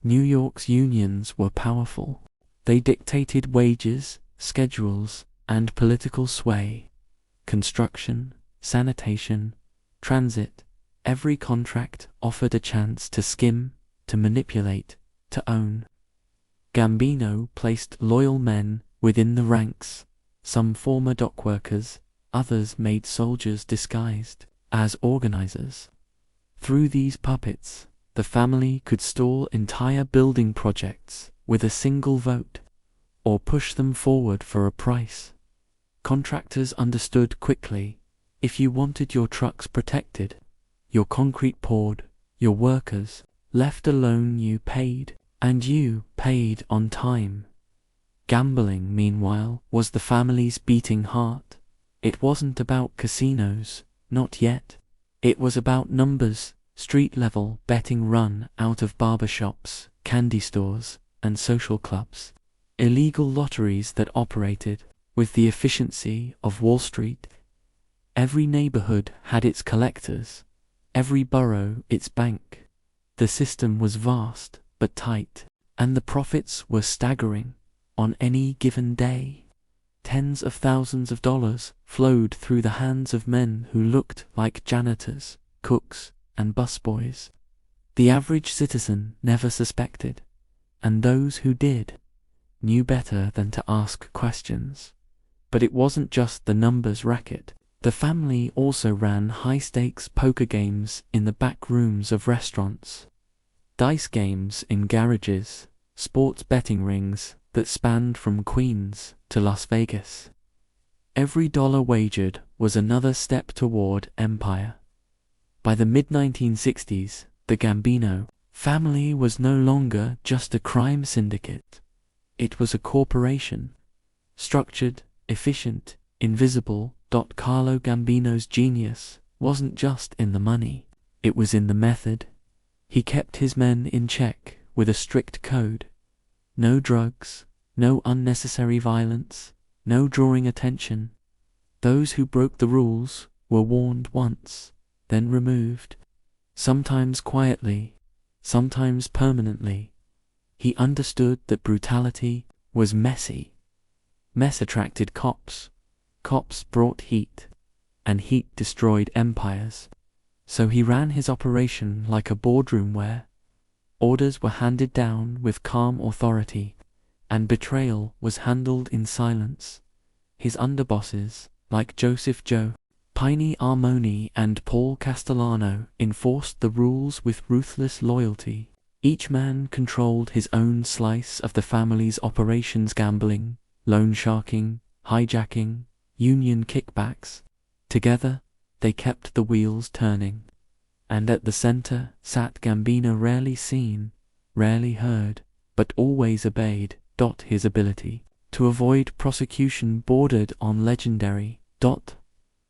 New York's unions were powerful. They dictated wages, schedules, and political sway. Construction, sanitation, transit, every contract offered a chance to skim, to manipulate, to own. Gambino placed loyal men within the ranks, some former dock workers, others made soldiers disguised as organizers. Through these puppets, the family could stall entire building projects with a single vote, or push them forward for a price. Contractors understood quickly, if you wanted your trucks protected, your concrete poured, your workers left alone, you paid, and you paid on time. Gambling, meanwhile, was the family's beating heart. It wasn't about casinos, not yet. It was about numbers, street-level betting run out of barbershops, candy stores, and social clubs. Illegal lotteries that operated with the efficiency of Wall Street. Every neighborhood had its collectors, every borough its bank. The system was vast but tight, and the profits were staggering. On any given day, tens of thousands of dollars flowed through the hands of men who looked like janitors, cooks, and busboys. The average citizen never suspected, and those who did knew better than to ask questions. But it wasn't just the numbers racket. The family also ran high-stakes poker games in the back rooms of restaurants, dice games in garages, sports betting rings that spanned from Queens to Las Vegas. Every dollar wagered was another step toward empire. By the mid-1960s, the Gambino family was no longer just a crime syndicate. It was a corporation, structured, efficient, invisible. Carlo Gambino's genius wasn't just in the money, it was in the method. He kept his men in check with a strict code. No drugs, no unnecessary violence, no drawing attention. Those who broke the rules were warned once, then removed, sometimes quietly, sometimes permanently. He understood that brutality was messy. Mess attracted cops. Cops brought heat, and heat destroyed empires. So he ran his operation like a boardroom where orders were handed down with calm authority, and betrayal was handled in silence. His underbosses, like Joseph Joe, Piney Armoni, and Paul Castellano, enforced the rules with ruthless loyalty. Each man controlled his own slice of the family's operations: gambling, loan sharking, hijacking, union kickbacks. Together, they kept the wheels turning. And at the center sat Gambino, rarely seen, rarely heard, but always obeyed. His ability to avoid prosecution bordered on legendary.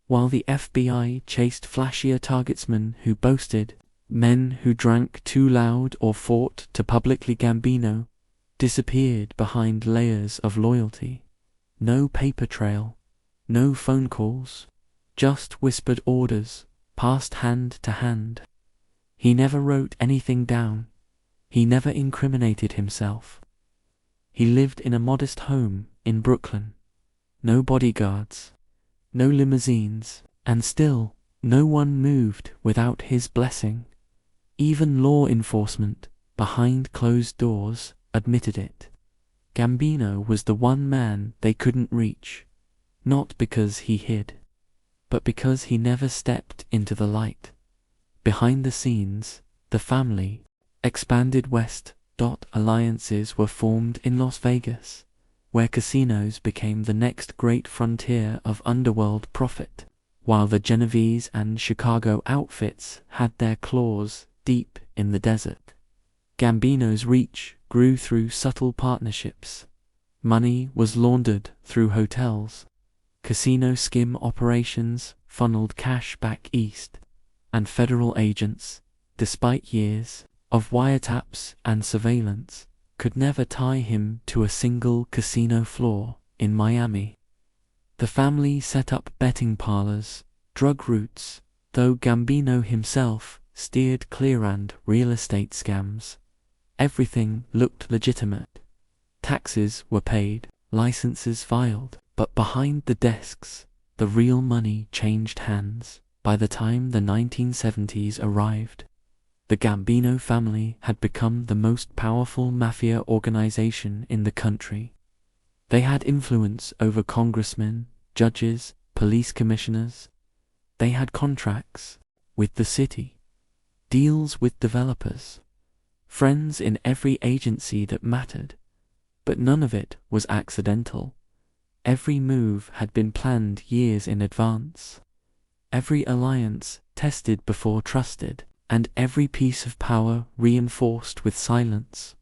While the FBI chased flashier targetsmen who boasted, men who drank too loud or fought to publicly, Gambino disappeared behind layers of loyalty. No paper trail, no phone calls, just whispered orders, passed hand to hand. He never wrote anything down. He never incriminated himself. He lived in a modest home in Brooklyn. No bodyguards, no limousines, and still no one moved without his blessing. Even law enforcement, behind closed doors, admitted it. Gambino was the one man they couldn't reach, not because he hid, but because he never stepped into the light. Behind the scenes, the family expanded west. Alliances were formed in Las Vegas, where casinos became the next great frontier of underworld profit, while the Genovese and Chicago outfits had their claws deep in the desert. Gambino's reach grew through subtle partnerships. Money was laundered through hotels. Casino skim operations funneled cash back east, and federal agents, despite years of wiretaps and surveillance, could never tie him to a single casino floor in Miami. The family set up betting parlors, drug routes, though Gambino himself steered clear, and real estate scams. Everything looked legitimate. Taxes were paid, licenses filed, but behind the desks, the real money changed hands. By the time the 1970s arrived, the Gambino family had become the most powerful mafia organization in the country. They had influence over congressmen, judges, police commissioners. They had contracts with the city, deals with developers, friends in every agency that mattered. But none of it was accidental. Every move had been planned years in advance. Every alliance tested before trusted, and every piece of power reinforced with silence.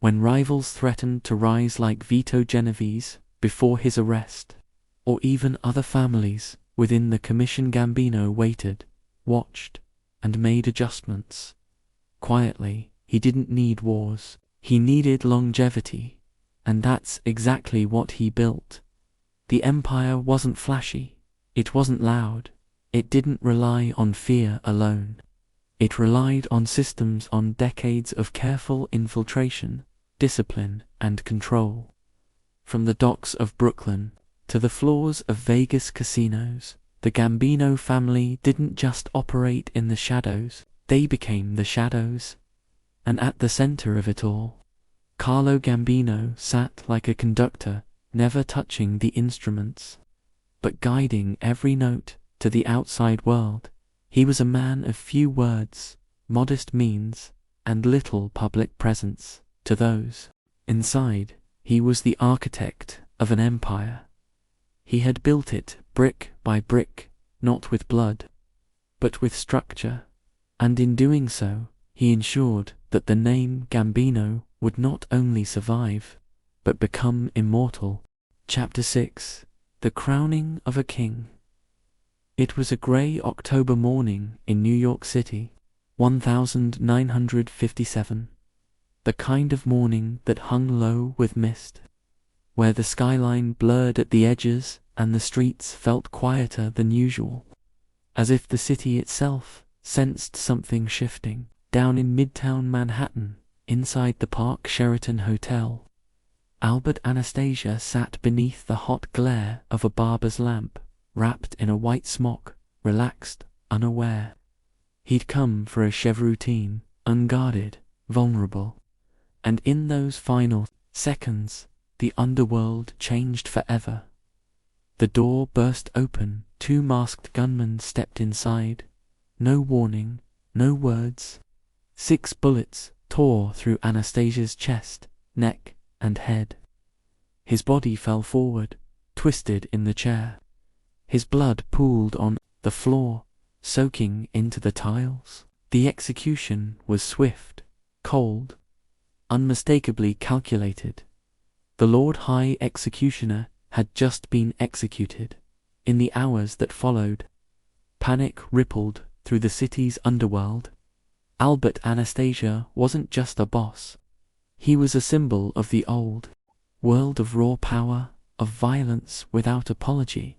When rivals threatened to rise like Vito Genovese before his arrest, or even other families within the commission, Gambino waited, watched, and made adjustments. Quietly, he didn't need wars. He needed longevity, and that's exactly what he built. The empire wasn't flashy. It wasn't loud. It didn't rely on fear alone. It relied on systems, on decades of careful infiltration, discipline, and control. From the docks of Brooklyn to the floors of Vegas casinos, the Gambino family didn't just operate in the shadows, they became the shadows. And at the center of it all, Carlo Gambino sat like a conductor, never touching the instruments, but guiding every note to the outside world. He was a man of few words, modest means, and little public presence. To those inside, he was the architect of an empire. He had built it brick by brick, not with blood, but with structure, and in doing so, he ensured that the name Gambino would not only survive, but become immortal. Chapter 6: The Crowning of a King. It was a grey October morning in New York City, 1957. The kind of morning that hung low with mist, where the skyline blurred at the edges and the streets felt quieter than usual, as if the city itself sensed something shifting. Down in Midtown Manhattan, inside the Park Sheraton Hotel, Albert Anastasia sat beneath the hot glare of a barber's lamp, wrapped in a white smock, relaxed, unaware. He'd come for a chevroutine, unguarded, vulnerable. And in those final seconds, the underworld changed forever. The door burst open, 2 masked gunmen stepped inside. No warning, no words. 6 bullets tore through Anastasia's chest, neck, and head. His body fell forward, twisted in the chair. His blood pooled on the floor, soaking into the tiles. The execution was swift, cold, unmistakably calculated. The Lord High Executioner had just been executed. In the hours that followed, panic rippled through the city's underworld. Albert Anastasia wasn't just a boss. He was a symbol of the old world of raw power, of violence without apology.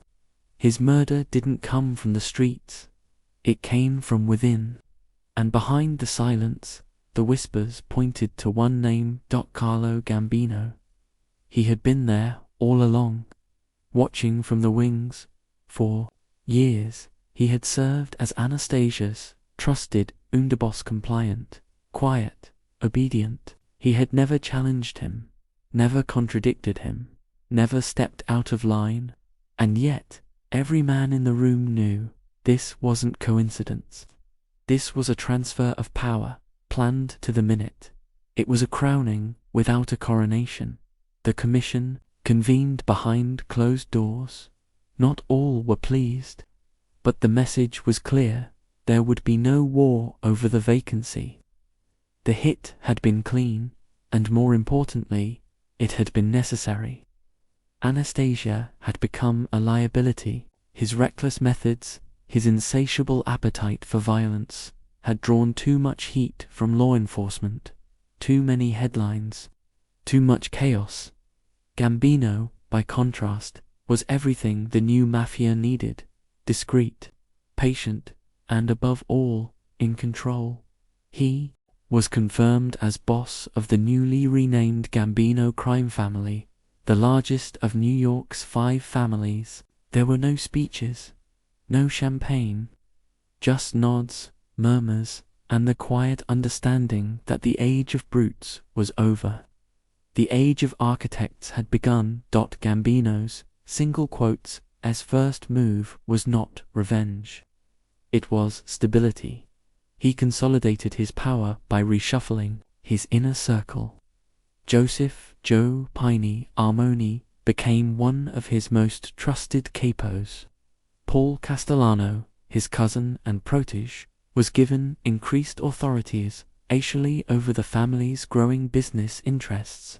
His murder didn't come from the streets, it came from within. And behind the silence, the whispers pointed to one name: Carlo Gambino. He had been there all along, watching from the wings. For years, he had served as Anastasia's trusted Underboss, compliant, quiet, obedient. He had never challenged him, never contradicted him, never stepped out of line. And yet, every man in the room knew this wasn't coincidence. This was a transfer of power, planned to the minute. It was a crowning without a coronation. The commission convened behind closed doors. Not all were pleased, but the message was clear: there would be no war over the vacancy. The hit had been clean, and more importantly, it had been necessary. Anastasia had become a liability. His reckless methods, his insatiable appetite for violence, had drawn too much heat from law enforcement, too many headlines, too much chaos. Gambino, by contrast, was everything the new Mafia needed: discreet, patient, and above all, in control. He was confirmed as boss of the newly renamed Gambino crime family, the largest of New York's 5 families. There were no speeches, no champagne, just nods, murmurs, and the quiet understanding that the age of brutes was over. The age of architects had begun. Gambino's single quotes as first move was not revenge. It was stability. He consolidated his power by reshuffling his inner circle. Joseph Joe Piney Armoni became one of his most trusted capos. Paul Castellano, his cousin and protege, was given increased authorities actually over the family's growing business interests.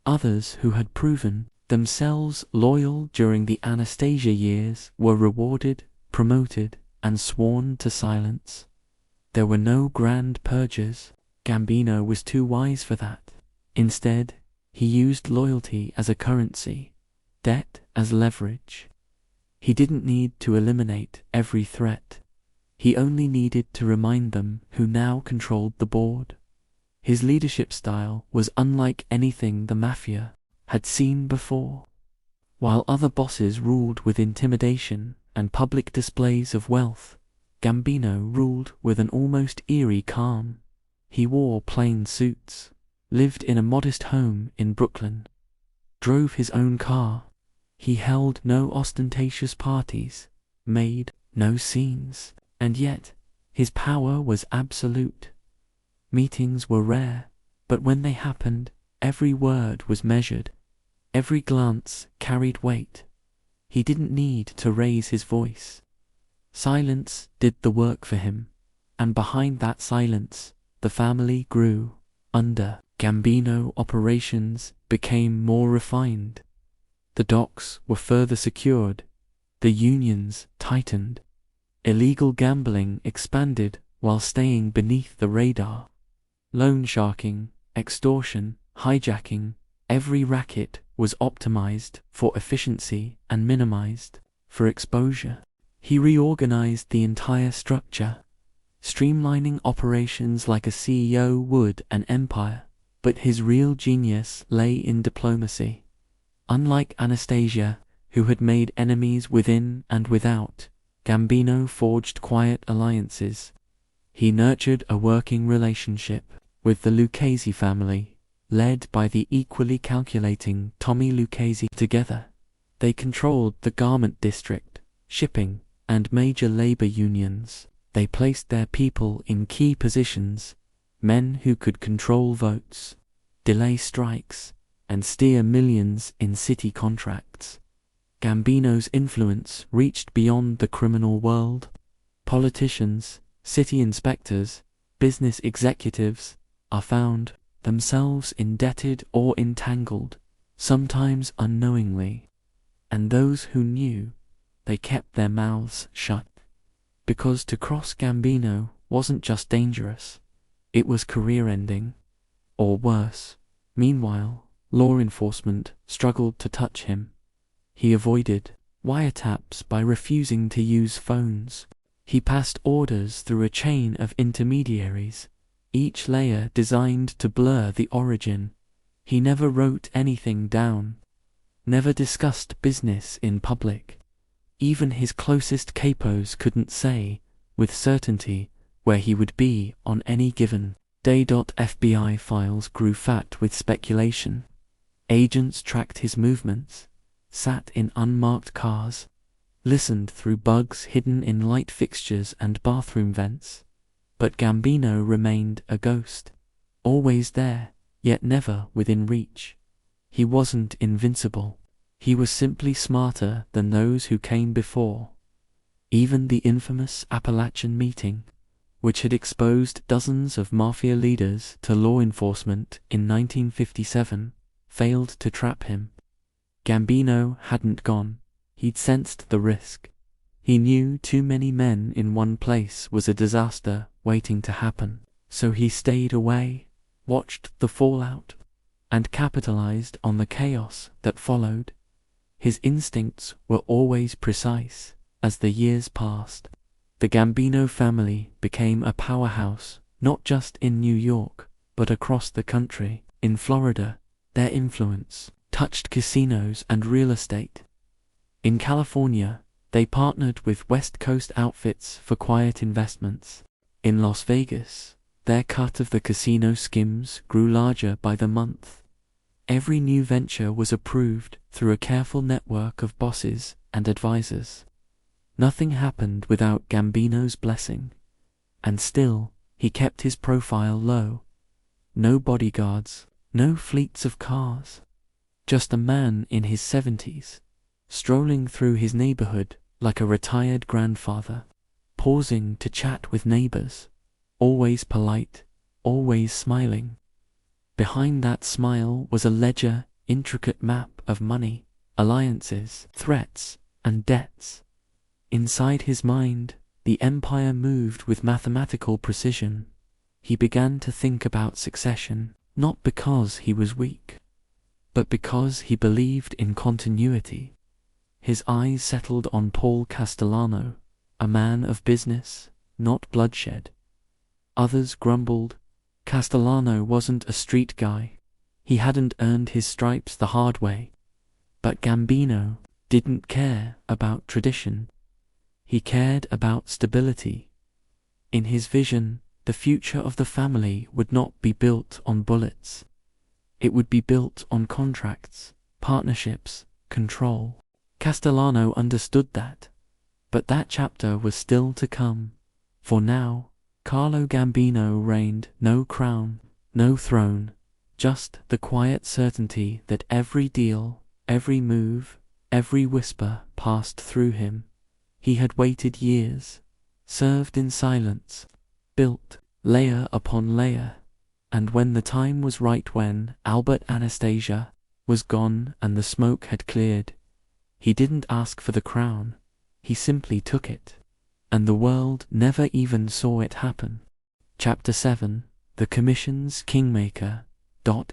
Others who had proven themselves loyal during the Anastasia years were rewarded, promoted, and sworn to silence. There were no grand purges. Gambino was too wise for that. Instead, he used loyalty as a currency, debt as leverage. He didn't need to eliminate every threat. He only needed to remind them who now controlled the board. His leadership style was unlike anything the Mafia had seen before. While other bosses ruled with intimidation and public displays of wealth, Gambino ruled with an almost eerie calm. He wore plain suits, lived in a modest home in Brooklyn, drove his own car. He held no ostentatious parties, made no scenes, and yet his power was absolute. Meetings were rare, but when they happened, every word was measured. Every glance carried weight. He didn't need to raise his voice. Silence did the work for him, and behind that silence, the family grew. Under Gambino, operations became more refined. The docks were further secured. The unions tightened. Illegal gambling expanded while staying beneath the radar. Loan sharking, extortion, hijacking, every racket was optimized for efficiency and minimized for exposure. He reorganized the entire structure, streamlining operations like a CEO would an empire, but his real genius lay in diplomacy. Unlike Anastasia, who had made enemies within and without, Gambino forged quiet alliances. He nurtured a working relationship with the Lucchese family, led by the equally calculating Tommy Lucchese. Together, they controlled the garment district, shipping, and major labor unions. They placed their people in key positions, men who could control votes, delay strikes, and steer millions in city contracts. Gambino's influence reached beyond the criminal world. Politicians, city inspectors, business executives are found themselves indebted or entangled, sometimes unknowingly. And those who knew, they kept their mouths shut. Because to cross Gambino wasn't just dangerous, it was career-ending, or worse. Meanwhile, law enforcement struggled to touch him. He avoided wiretaps by refusing to use phones. He passed orders through a chain of intermediaries, each layer designed to blur the origin. He never wrote anything down, never discussed business in public. Even his closest capos couldn't say, with certainty, where he would be on any given day. FBI files grew fat with speculation. Agents tracked his movements, sat in unmarked cars, listened through bugs hidden in light fixtures and bathroom vents. But Gambino remained a ghost, always there, yet never within reach. He wasn't invincible. He was simply smarter than those who came before. Even the infamous Appalachian meeting, which had exposed dozens of Mafia leaders to law enforcement in 1957, failed to trap him. Gambino hadn't gone. He'd sensed the risk. He knew too many men in one place was a disaster waiting to happen. So he stayed away, watched the fallout, and capitalized on the chaos that followed. His instincts were always precise. As the years passed, the Gambino family became a powerhouse, not just in New York, but across the country. In Florida, their influence touched casinos and real estate. In California, they partnered with West Coast outfits for quiet investments. In Las Vegas, their cut of the casino skims grew larger by the month. Every new venture was approved through a careful network of bosses and advisors. Nothing happened without Gambino's blessing, and still he kept his profile low. No bodyguards, no fleets of cars, just a man in his 70s, strolling through his neighborhood like a retired grandfather, pausing to chat with neighbors, always polite, always smiling. Behind that smile was a ledger, intricate map of money, alliances, threats, and debts. Inside his mind, the empire moved with mathematical precision. He began to think about succession, not because he was weak, but because he believed in continuity. His eyes settled on Paul Castellano, a man of business, not bloodshed. Others grumbled. Castellano wasn't a street guy. He hadn't earned his stripes the hard way. But Gambino didn't care about tradition. He cared about stability. In his vision, the future of the family would not be built on bullets. It would be built on contracts, partnerships, control. Castellano understood that. But that chapter was still to come. For now, Carlo Gambino reigned, no crown, no throne, just the quiet certainty that every deal, every move, every whisper passed through him. He had waited years, served in silence, built layer upon layer, and when the time was right, when Albert Anastasia was gone and the smoke had cleared, he didn't ask for the crown, he simply took it. And the world never even saw it happen. Chapter 7, The Commission's Kingmaker.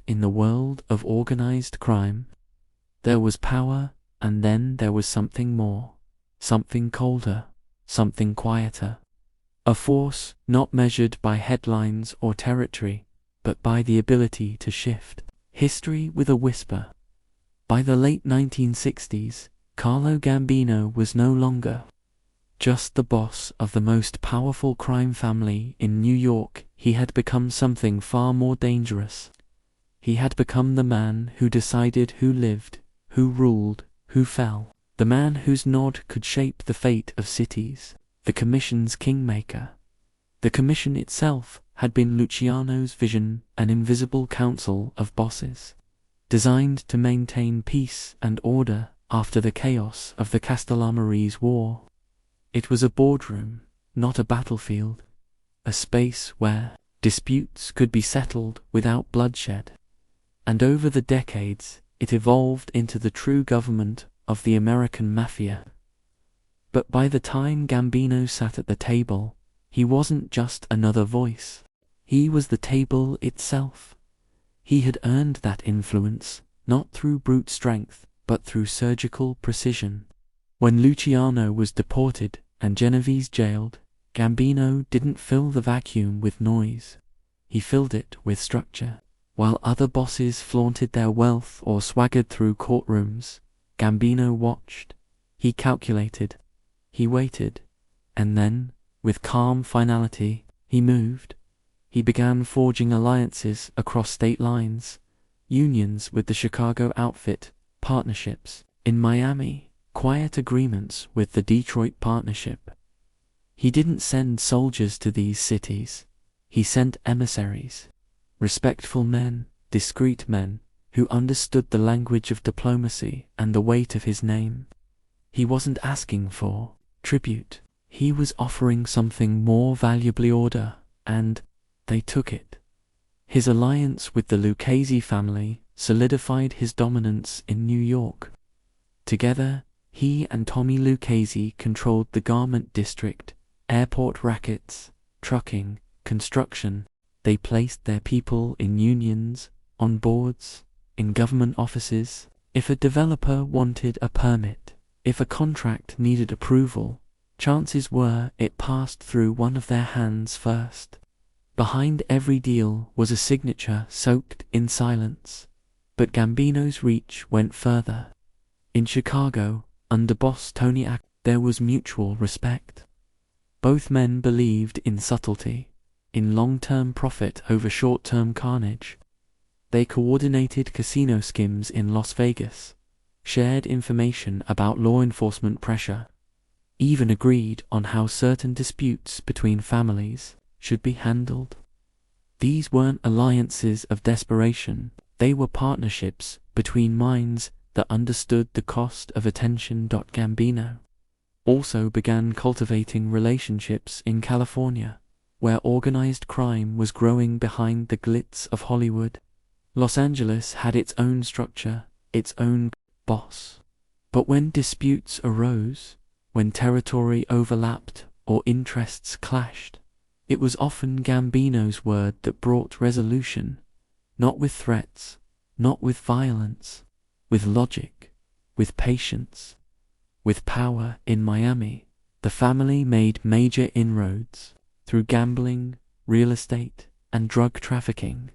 In the world of organized crime, there was power, and then there was something more, something colder, something quieter. A force not measured by headlines or territory, but by the ability to shift history with a whisper. By the late 1960s, Carlo Gambino was no longer just the boss of the most powerful crime family in New York. He had become something far more dangerous. He had become the man who decided who lived, who ruled, who fell. The man whose nod could shape the fate of cities. The Commission's Kingmaker. The Commission itself had been Luciano's vision, an invisible council of bosses, designed to maintain peace and order after the chaos of the Castellammarese war. It was a boardroom, not a battlefield, a space where disputes could be settled without bloodshed. And over the decades, it evolved into the true government of the American Mafia. But by the time Gambino sat at the table, he wasn't just another voice. He was the table itself. He had earned that influence, not through brute strength, but through surgical precision. When Luciano was deported and Genovese jailed, Gambino didn't fill the vacuum with noise. He filled it with structure. While other bosses flaunted their wealth or swaggered through courtrooms, Gambino watched. He calculated. He waited. And then, with calm finality, he moved. He began forging alliances across state lines, unions with the Chicago outfit, partnerships in Miami, quiet agreements with the Detroit partnership. He didn't send soldiers to these cities. He sent emissaries. Respectful men, discreet men, who understood the language of diplomacy and the weight of his name. He wasn't asking for tribute. He was offering something more valuably order, and they took it. His alliance with the Lucchese family solidified his dominance in New York. Together, he and Tommy Lucchese controlled the garment district, airport rackets, trucking, construction. They placed their people in unions, on boards, in government offices. If a developer wanted a permit, if a contract needed approval, chances were it passed through one of their hands first. Behind every deal was a signature soaked in silence. But Gambino's reach went further. In Chicago, under boss Tony there was mutual respect. Both men believed in subtlety, in long-term profit over short-term carnage. They coordinated casino schemes in Las Vegas, shared information about law enforcement pressure, even agreed on how certain disputes between families should be handled. These weren't alliances of desperation, they were partnerships between minds that understood the cost of attention. Gambino also began cultivating relationships in California, where organized crime was growing behind the glitz of Hollywood. Los Angeles had its own structure, its own boss. But when disputes arose, when territory overlapped or interests clashed, it was often Gambino's word that brought resolution, not with threats, not with violence, with logic, with patience. With power in Miami, the family made major inroads through gambling, real estate, and drug trafficking.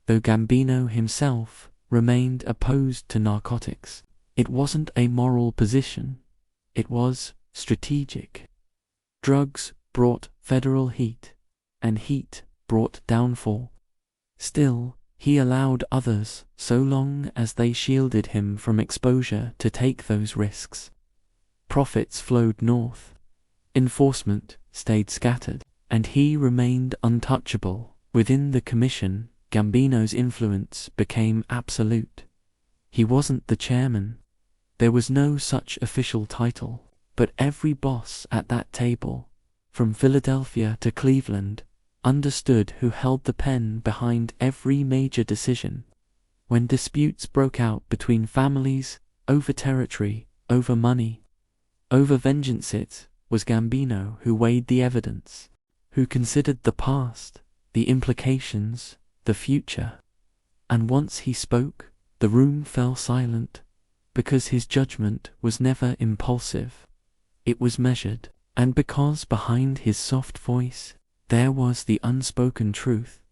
Though Gambino himself remained opposed to narcotics, it wasn't a moral position. It was strategic. Drugs brought federal heat, and heat brought downfall. Still, he allowed others, so long as they shielded him from exposure, to take those risks. Profits flowed north. Enforcement stayed scattered, and he remained untouchable. Within the commission, Gambino's influence became absolute. He wasn't the chairman. There was no such official title, but every boss at that table, from Philadelphia to Cleveland, understood who held the pen behind every major decision. When disputes broke out between families, over territory, over money, over vengeance, it was Gambino who weighed the evidence, who considered the past, the implications, the future. And once he spoke, the room fell silent, because his judgment was never impulsive. It was measured, and because behind his soft voice there was the unspoken truth.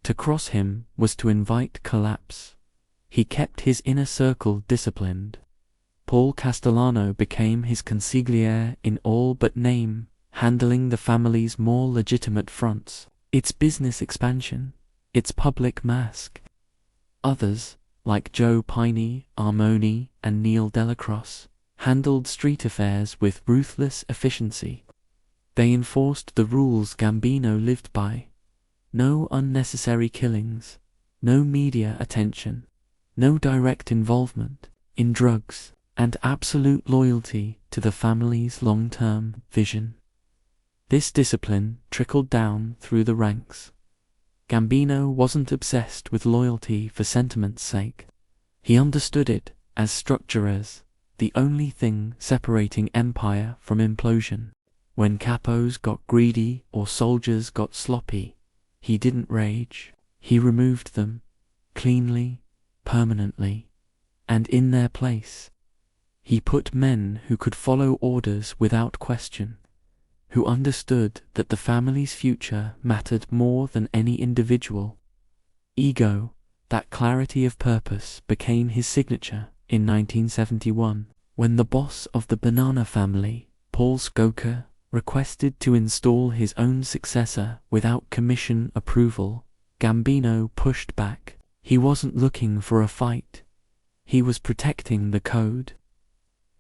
To cross him was to invite collapse. He kept his inner circle disciplined. Paul Castellano became his consigliere in all but name, handling the family's more legitimate fronts, its business expansion, its public mask. Others, like Joe Piney, Armoni, and Neil Delacrosse, handled street affairs with ruthless efficiency. They enforced the rules Gambino lived by. No unnecessary killings, no media attention, no direct involvement in drugs, and absolute loyalty to the family's long-term vision. This discipline trickled down through the ranks. Gambino wasn't obsessed with loyalty for sentiment's sake. He understood it as structure, as the only thing separating empire from implosion. When capos got greedy or soldiers got sloppy, he didn't rage. He removed them, cleanly, permanently. and in their place, he put men who could follow orders without question, who understood that the family's future mattered more than any individual ego. That clarity of purpose became his signature in 1971, when the boss of the Banana family, Post-Gotti, requested to install his own successor without commission approval. Gambino pushed back. He wasn't looking for a fight. He was protecting the code.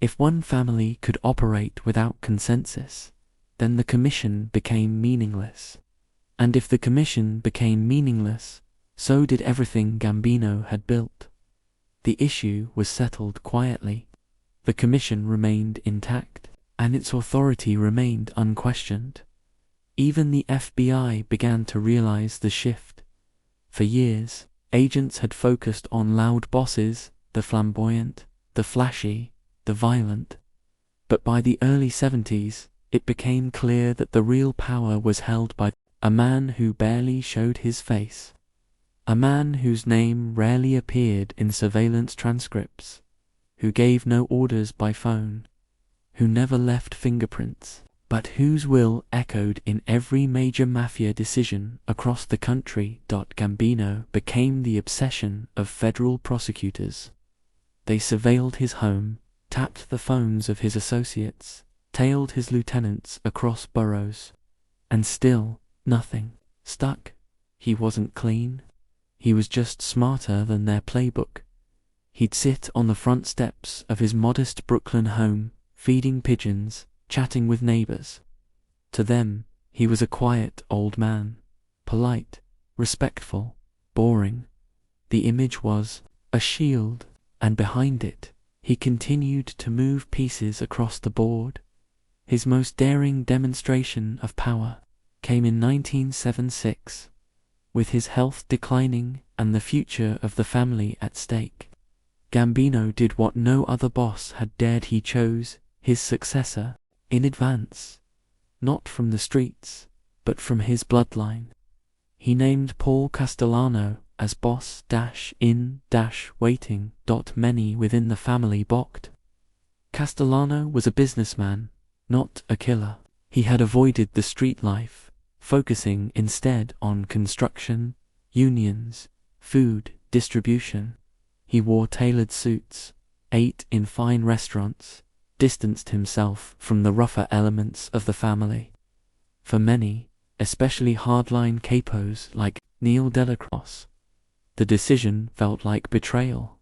If one family could operate without consensus, then the commission became meaningless. And if the commission became meaningless, so did everything Gambino had built. The issue was settled quietly. The commission remained intact, and its authority remained unquestioned. Even the FBI began to realize the shift. For years, agents had focused on loud bosses, the flamboyant, the flashy, the violent. But by the early 70s, it became clear that the real power was held by a man who barely showed his face. A man whose name rarely appeared in surveillance transcripts, who gave no orders by phone, who never left fingerprints, but whose will echoed in every major mafia decision across the country. Gambino became the obsession of federal prosecutors. They surveilled his home, tapped the phones of his associates, tailed his lieutenants across boroughs, and still nothing stuck. He wasn't clean. He was just smarter than their playbook. He'd sit on the front steps of his modest Brooklyn home, feeding pigeons, chatting with neighbors. To them, he was a quiet old man, polite, respectful, boring. The image was a shield, and behind it, he continued to move pieces across the board. His most daring demonstration of power came in 1976. With his health declining and the future of the family at stake, Gambino did what no other boss had dared. He chose his successor in advance, not from the streets, but from his bloodline. He named Paul Castellano as boss-in-waiting. Many within the family balked. Castellano was a businessman, not a killer. He had avoided the street life, focusing instead on construction, unions, food distribution. He wore tailored suits, ate in fine restaurants, distanced himself from the rougher elements of the family. For many, especially hardline capos like Neil Delacroix, the decision felt like betrayal.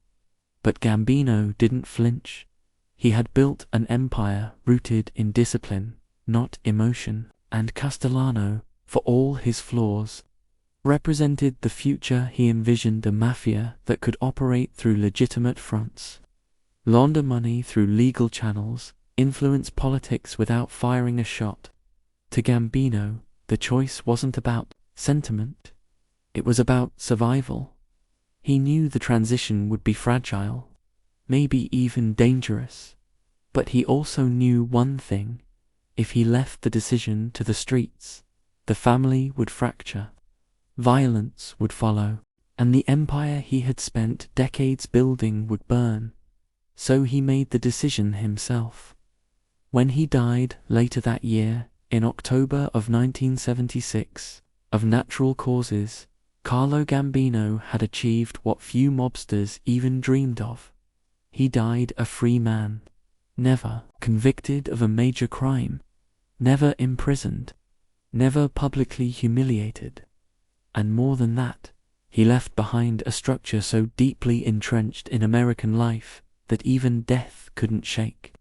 But Gambino didn't flinch. He had built an empire rooted in discipline, not emotion, and Castellano, for all his flaws, represented the future. He envisioned a mafia that could operate through legitimate fronts, launder money through legal channels, influence politics without firing a shot. To Gambino, the choice wasn't about sentiment. It was about survival. He knew the transition would be fragile, maybe even dangerous. But he also knew one thing: if he left the decision to the streets, the family would fracture. Violence would follow, and the empire he had spent decades building would burn. So he made the decision himself. When he died later that year, in October of 1976, of natural causes, Carlo Gambino had achieved what few mobsters even dreamed of. He died a free man, never convicted of a major crime, never imprisoned, never publicly humiliated. And more than that, he left behind a structure so deeply entrenched in American life that even death couldn't shake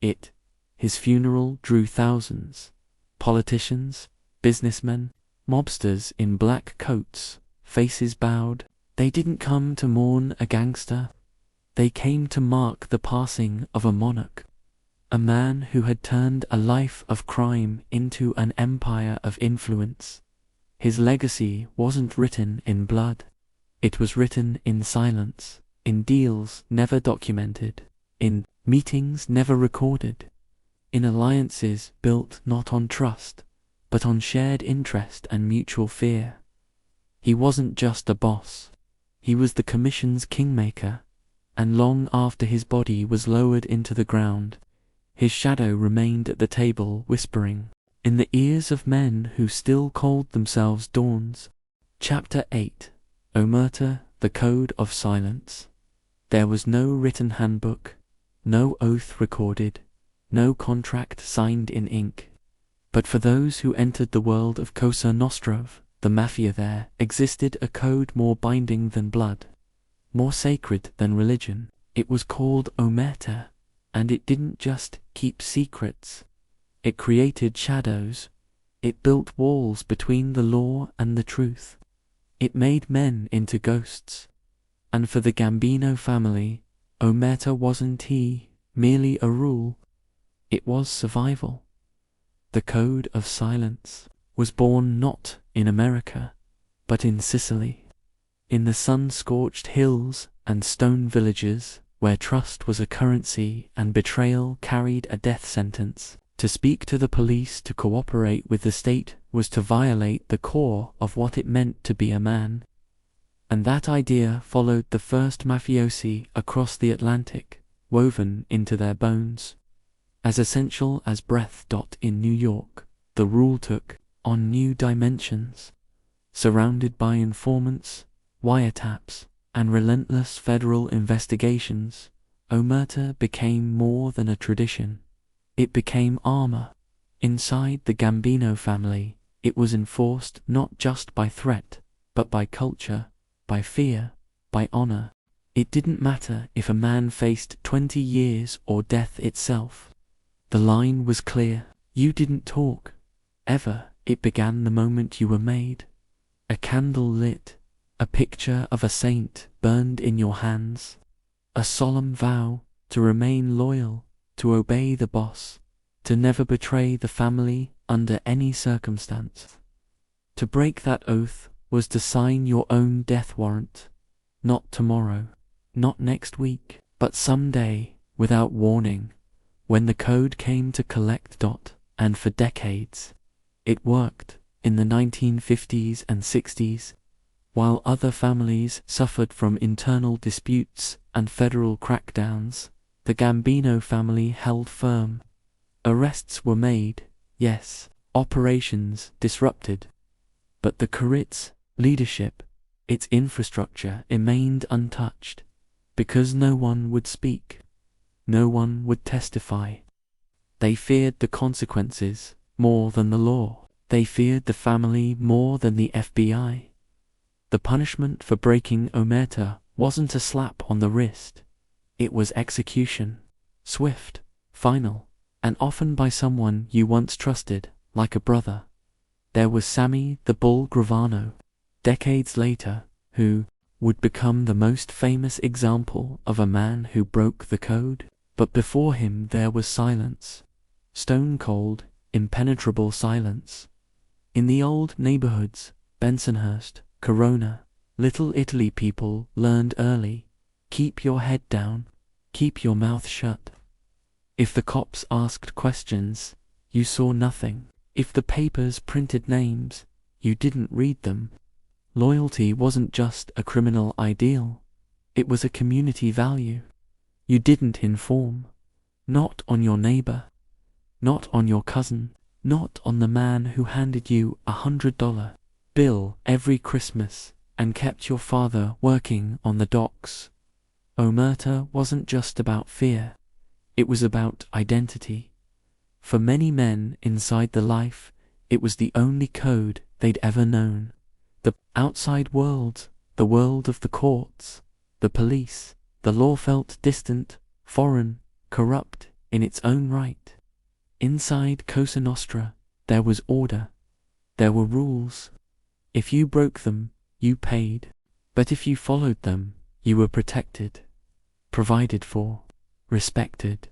it. His funeral drew thousands: politicians, businessmen, mobsters in black coats, faces bowed. They didn't come to mourn a gangster. They came to mark the passing of a monarch, a man who had turned a life of crime into an empire of influence. His legacy wasn't written in blood. It was written in silence, in deals never documented, in meetings never recorded, in alliances built not on trust, but on shared interest and mutual fear. He wasn't just a boss. He was the commission's kingmaker. and long after his body was lowered into the ground, his shadow remained at the table whispering in the ears of men who still called themselves Dawns. Chapter 8. Omertà, the Code of Silence. There was no written handbook, no oath recorded, no contract signed in ink. But for those who entered the world of Cosa Nostra, the Mafia, there existed a code more binding than blood, more sacred than religion. It was called Omertà, and it didn't just keep secrets. It created shadows. It built walls between the law and the truth. It made men into ghosts. And for the Gambino family, Omertà wasn't merely a rule. It was survival. The Code of Silence was born not in America, but in Sicily, in the sun-scorched hills and stone villages where trust was a currency and betrayal carried a death sentence. To speak to the police, to cooperate with the state, was to violate the core of what it meant to be a man. And that idea followed the first mafiosi across the Atlantic, woven into their bones. As essential as breath. In New York, the rule took on new dimensions. Surrounded by informants, wiretaps, and relentless federal investigations, Omertà became more than a tradition. It became armor. Inside the Gambino family, it was enforced not just by threat, but by culture, by fear, by honor. It didn't matter if a man faced 20 years or death itself. The line was clear. You didn't talk, ever. It began the moment you were made. A candle lit, a picture of a saint burned in your hands, a solemn vow to remain loyal, to obey the boss, to never betray the family under any circumstance. To break that oath was to sign your own death warrant. Not tomorrow, not next week, but someday, without warning, when the code came to collect. And for decades, it worked. In the 1950s and 60s, while other families suffered from internal disputes and federal crackdowns, the Gambino family held firm. Arrests were made, yes, operations disrupted, but the Carit's leadership, its infrastructure, remained untouched, because no one would speak, no one would testify. They feared the consequences more than the law. They feared the family more than the FBI. The punishment for breaking Omertà wasn't a slap on the wrist. It was execution, swift, final, and often by someone you once trusted, like a brother. There was Sammy the Bull Gravano, decades later, who would become the most famous example of a man who broke the code. But before him there was silence, stone-cold, impenetrable silence. In the old neighborhoods, Bensonhurst, Corona, Little Italy, people learned early, keep your head down, keep your mouth shut. If the cops asked questions, you saw nothing. If the papers printed names, you didn't read them. Loyalty wasn't just a criminal ideal, it was a community value. You didn't inform, not on your neighbor, not on your cousin, not on the man who handed you $100 bill every Christmas and kept your father working on the docks. Omertà wasn't just about fear, it was about identity. For many men inside the life, it was the only code they'd ever known. The outside world, the world of the courts, the police, the law felt distant, foreign, corrupt in its own right. Inside Cosa Nostra, there was order. There were rules. If you broke them, you paid. But if you followed them, you were protected, provided for, respected.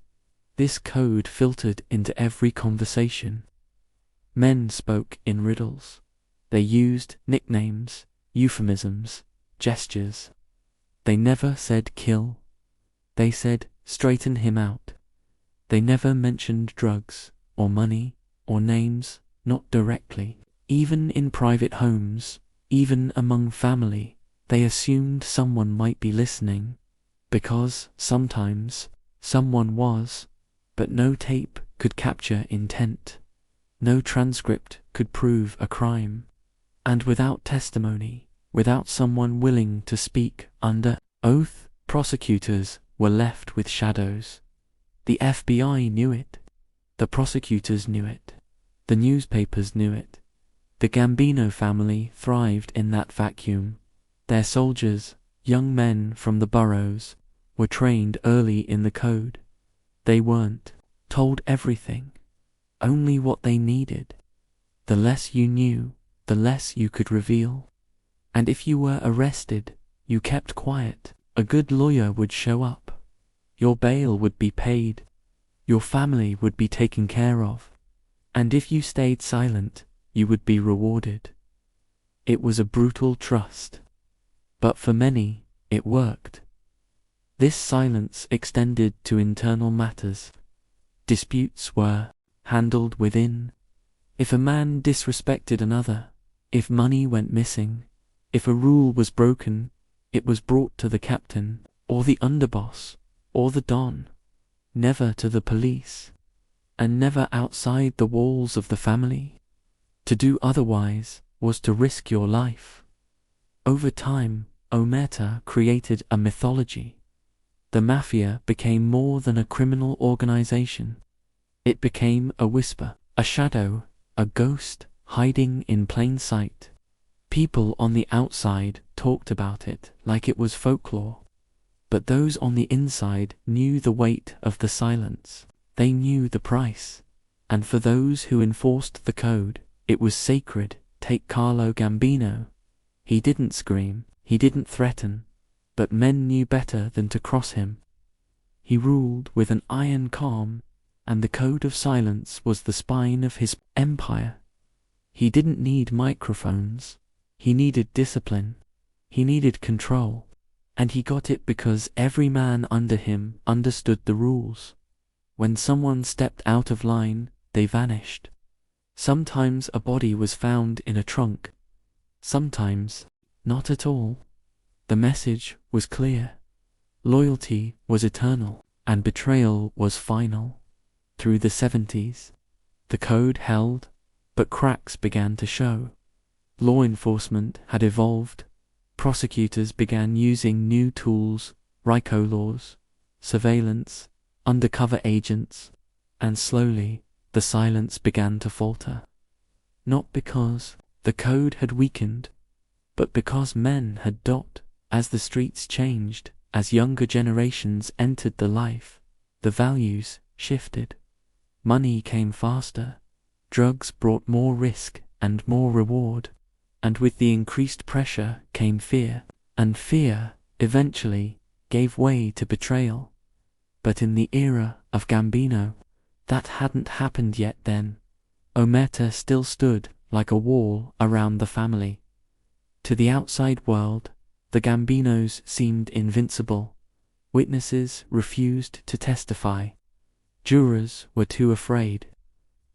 This code filtered into every conversation. Men spoke in riddles. They used nicknames, euphemisms, gestures. They never said kill. They said straighten him out. They never mentioned drugs, or money, or names, not directly. Even in private homes, even among family, they assumed someone might be listening. Because, sometimes, someone was, but no tape could capture intent. No transcript could prove a crime. And without testimony, without someone willing to speak under oath, prosecutors were left with shadows. The FBI knew it. The prosecutors knew it. The newspapers knew it. The Gambino family thrived in that vacuum. Their soldiers, young men from the boroughs, were trained early in the code. They weren't told everything, only what they needed. The less you knew, the less you could reveal. And if you were arrested, you kept quiet. A good lawyer would show up. Your bail would be paid. Your family would be taken care of. And if you stayed silent, you would be rewarded. It was a brutal trust. But for many, it worked. This silence extended to internal matters. Disputes were handled within. If a man disrespected another, if money went missing, if a rule was broken, it was brought to the captain, or the underboss, or the don, never to the police, and never outside the walls of the family. To do otherwise was to risk your life. Over time, Omertà created a mythology. The Mafia became more than a criminal organization. It became a whisper, a shadow, a ghost hiding in plain sight. People on the outside talked about it like it was folklore. But those on the inside knew the weight of the silence. They knew the price. And for those who enforced the code, it was sacred. Take Carlo Gambino. He didn't scream, he didn't threaten, but men knew better than to cross him. He ruled with an iron calm, and the code of silence was the spine of his empire. He didn't need microphones. He needed discipline. He needed control. And he got it because every man under him understood the rules. When someone stepped out of line, they vanished. Sometimes a body was found in a trunk. Sometimes, not at all. The message was clear. Loyalty was eternal, and betrayal was final. Through the 70s, the code held, but cracks began to show. Law enforcement had evolved. Prosecutors began using new tools, RICO laws, surveillance, undercover agents, and slowly the silence began to falter. Not because the code had weakened, but because men had died. As the streets changed, as younger generations entered the life, the values shifted. Money came faster. Drugs brought more risk and more reward. And with the increased pressure came fear, and fear, eventually, gave way to betrayal. But in the era of Gambino, that hadn't happened yet then. Omertà still stood like a wall around the family. To the outside world, the Gambinos seemed invincible. Witnesses refused to testify. Jurors were too afraid.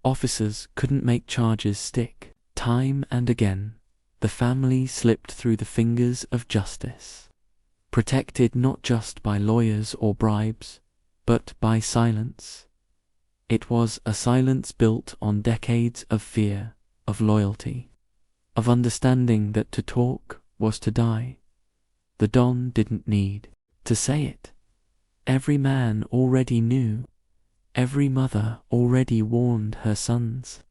Officers couldn't make charges stick. Time and again, the family slipped through the fingers of justice. Protected not just by lawyers or bribes, but by silence. It was a silence built on decades of fear, of loyalty, of understanding that to talk was to die. The Don didn't need to say it. Every man already knew. Every mother already warned her sons.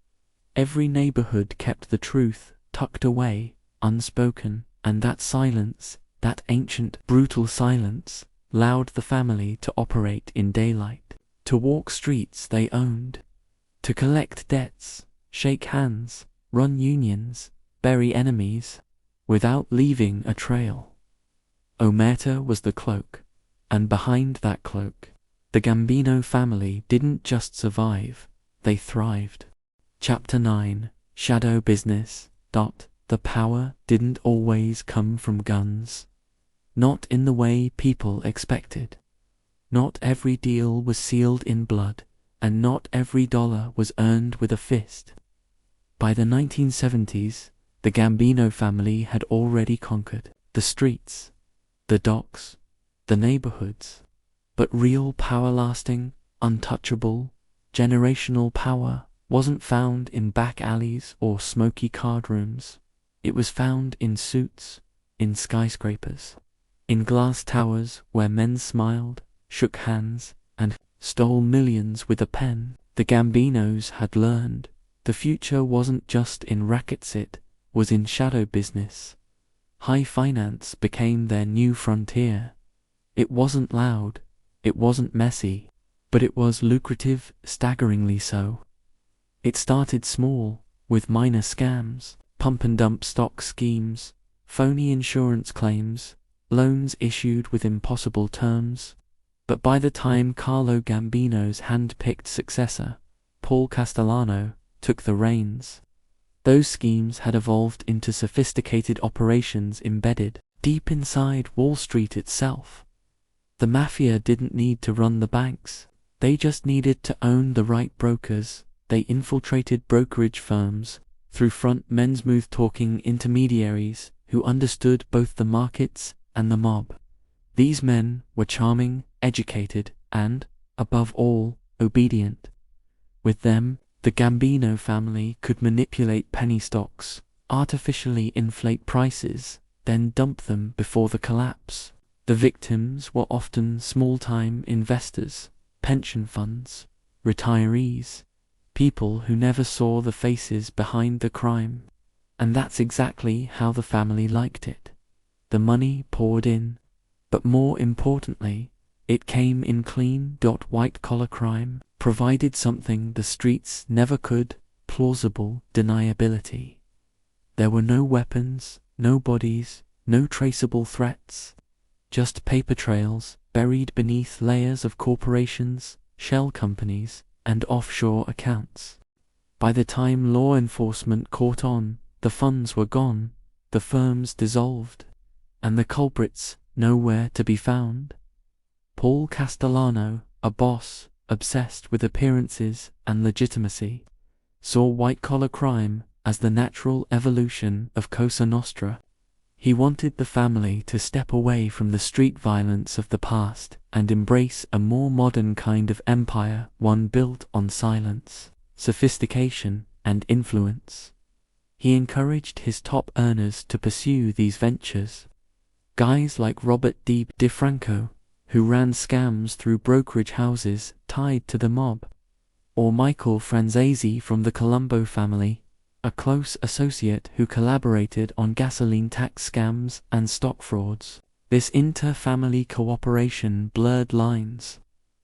Every neighborhood kept the truth tucked away, unspoken, and that silence, that ancient, brutal silence, allowed the family to operate in daylight, to walk streets they owned, to collect debts, shake hands, run unions, bury enemies, without leaving a trail. Omertà was the cloak, and behind that cloak, the Gambino family didn't just survive, they thrived. Chapter 9, Shadow Business. The power didn't always come from guns. Not in the way people expected. Not every deal was sealed in blood, and not every dollar was earned with a fist. By the 1970s, the Gambino family had already conquered the streets, the docks, the the neighborhoods. But real power-lasting, untouchable, generational power wasn't found in back alleys or smoky card rooms. It was found in suits, in skyscrapers, in glass towers where men smiled, shook hands, and stole millions with a pen. The Gambinos had learned the future wasn't just in rackets, it was in shadow business. High finance became their new frontier. It wasn't loud, it wasn't messy, but it was lucrative, staggeringly so. It started small, with minor scams, pump-and-dump stock schemes, phony insurance claims, loans issued with impossible terms. But by the time Carlo Gambino's hand-picked successor, Paul Castellano, took the reins, those schemes had evolved into sophisticated operations embedded deep inside Wall Street itself. The Mafia didn't need to run the banks, they just needed to own the right brokers. They infiltrated brokerage firms through front men, smooth-talking intermediaries who understood both the markets and the mob. These men were charming, educated, and, above all, obedient. With them, the Gambino family could manipulate penny stocks, artificially inflate prices, then dump them before the collapse. The victims were often small-time investors, pension funds, retirees, people who never saw the faces behind the crime. And that's exactly how the family liked it. The money poured in, but more importantly, it came in clean, white-collar crime, provided something the streets never could, plausible deniability. There were no weapons, no bodies, no traceable threats, just paper trails buried beneath layers of corporations, shell companies, and offshore accounts. By the time law enforcement caught on, the funds were gone, the firms dissolved, and the culprits nowhere to be found. Paul Castellano, a boss obsessed with appearances and legitimacy, saw white-collar crime as the natural evolution of Cosa Nostra. He wanted the family to step away from the street violence of the past and embrace a more modern kind of empire, one built on silence, sophistication, and influence. He encouraged his top earners to pursue these ventures. Guys like Robert DeFranco, who ran scams through brokerage houses tied to the mob, or Michael Franzese from the Colombo family, a close associate who collaborated on gasoline tax scams and stock frauds. This inter-family cooperation blurred lines,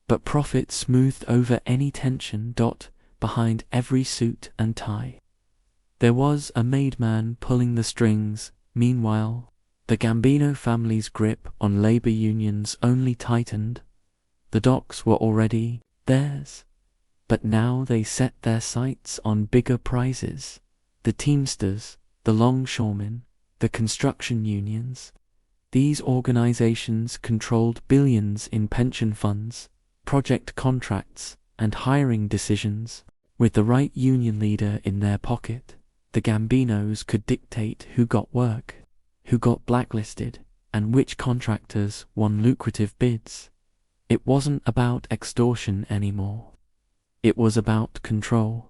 but profit smoothed over any tension. Behind every suit and tie, there was a made man pulling the strings. Meanwhile, the Gambino family's grip on labor unions only tightened. The docks were already theirs, but now they set their sights on bigger prizes. The Teamsters, the longshoremen, the construction unions. These organizations controlled billions in pension funds, project contracts, and hiring decisions. With the right union leader in their pocket, the Gambinos could dictate who got work, who got blacklisted, and which contractors won lucrative bids. It wasn't about extortion anymore. It was about control.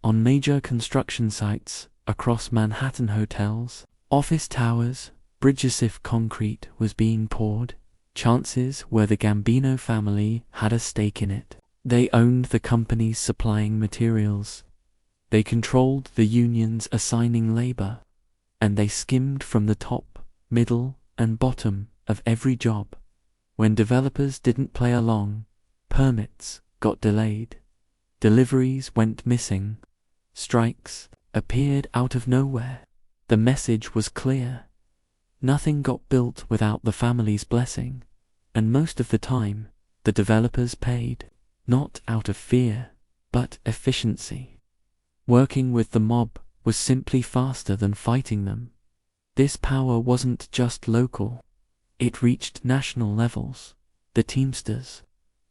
On major construction sites, across Manhattan hotels, office towers, bridges, if concrete was being poured, chances were the Gambino family had a stake in it. They owned the companies supplying materials. They controlled the unions assigning labor, and they skimmed from the top, middle, and bottom of every job. When developers didn't play along, permits got delayed, deliveries went missing, strikes appeared out of nowhere. The message was clear. Nothing got built without the family's blessing, and most of the time, the developers paid, not out of fear, but efficiency. Working with the mob was simply faster than fighting them. This power wasn't just local. It reached national levels. The Teamsters,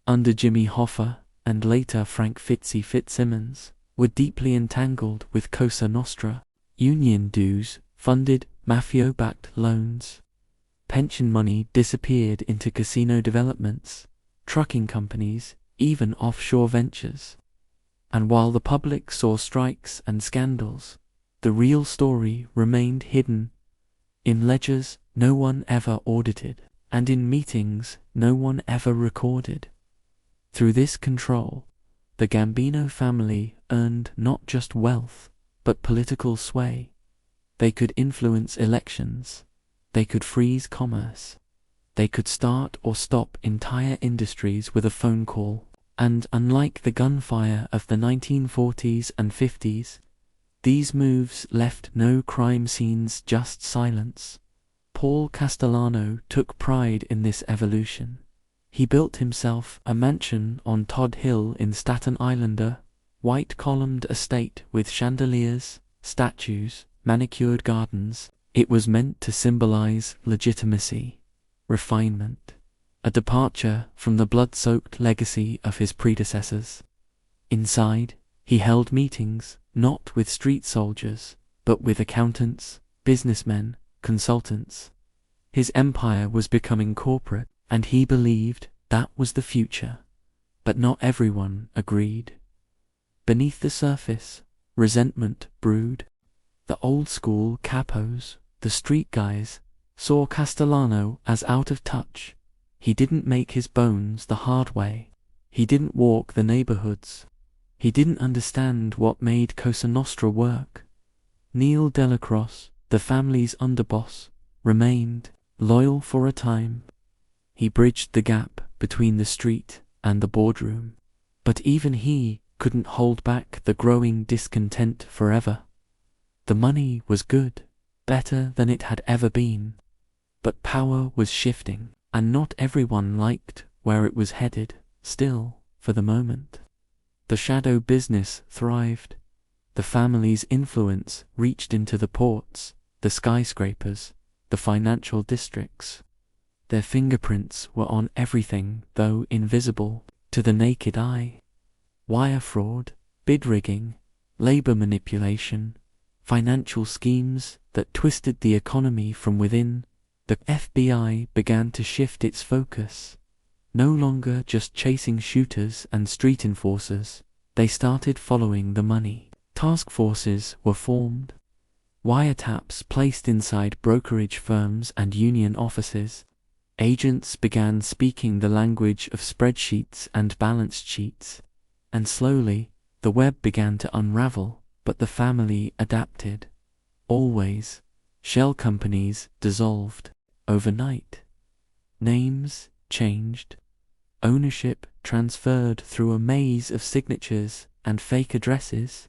under Jimmy Hoffa and later Frank Fitzy Fitzsimmons, were deeply entangled with Cosa Nostra. Union dues funded Mafia-backed loans. pension money disappeared into casino developments, trucking companies, even offshore ventures. And while the public saw strikes and scandals, the real story remained hidden in ledgers no one ever audited, and in meetings no one ever recorded. Through this control, the Gambino family earned not just wealth, but political sway. They could influence elections, they could freeze commerce, they could start or stop entire industries with a phone call, and unlike the gunfire of the 1940s and 50s, these moves left no crime scenes, just silence. Paul Castellano took pride in this evolution. He built himself a mansion on Todd Hill in Staten Island, white-columned estate with chandeliers, statues, manicured gardens. It was meant to symbolize legitimacy, refinement, a departure from the blood-soaked legacy of his predecessors. Inside, he held meetings, not with street soldiers, but with accountants, businessmen, consultants. His empire was becoming corporate, and he believed that was the future. But not everyone agreed. Beneath the surface, resentment brewed. The old-school capos, the street guys, saw Castellano as out of touch. He didn't make his bones the hard way. He didn't walk the neighborhoods. He didn't understand what made Cosa Nostra work. Neil Delacroix, the family's underboss, remained loyal for a time. He bridged the gap between the street and the boardroom. But even he couldn't hold back the growing discontent forever. The money was good, better than it had ever been. But power was shifting, and not everyone liked where it was headed, still, for the moment. The shadow business thrived. The family's influence reached into the ports, the skyscrapers, the financial districts. Their fingerprints were on everything, though invisible to the naked eye. Wire fraud, bid rigging, labor manipulation, financial schemes that twisted the economy from within. The FBI began to shift its focus. No longer just chasing shooters and street enforcers, they started following the money. Task forces were formed. Wiretaps placed inside brokerage firms and union offices. Agents began speaking the language of spreadsheets and balance sheets. And slowly, the web began to unravel, but the family adapted. Always, shell companies dissolved overnight. Names changed. Ownership transferred through a maze of signatures and fake addresses.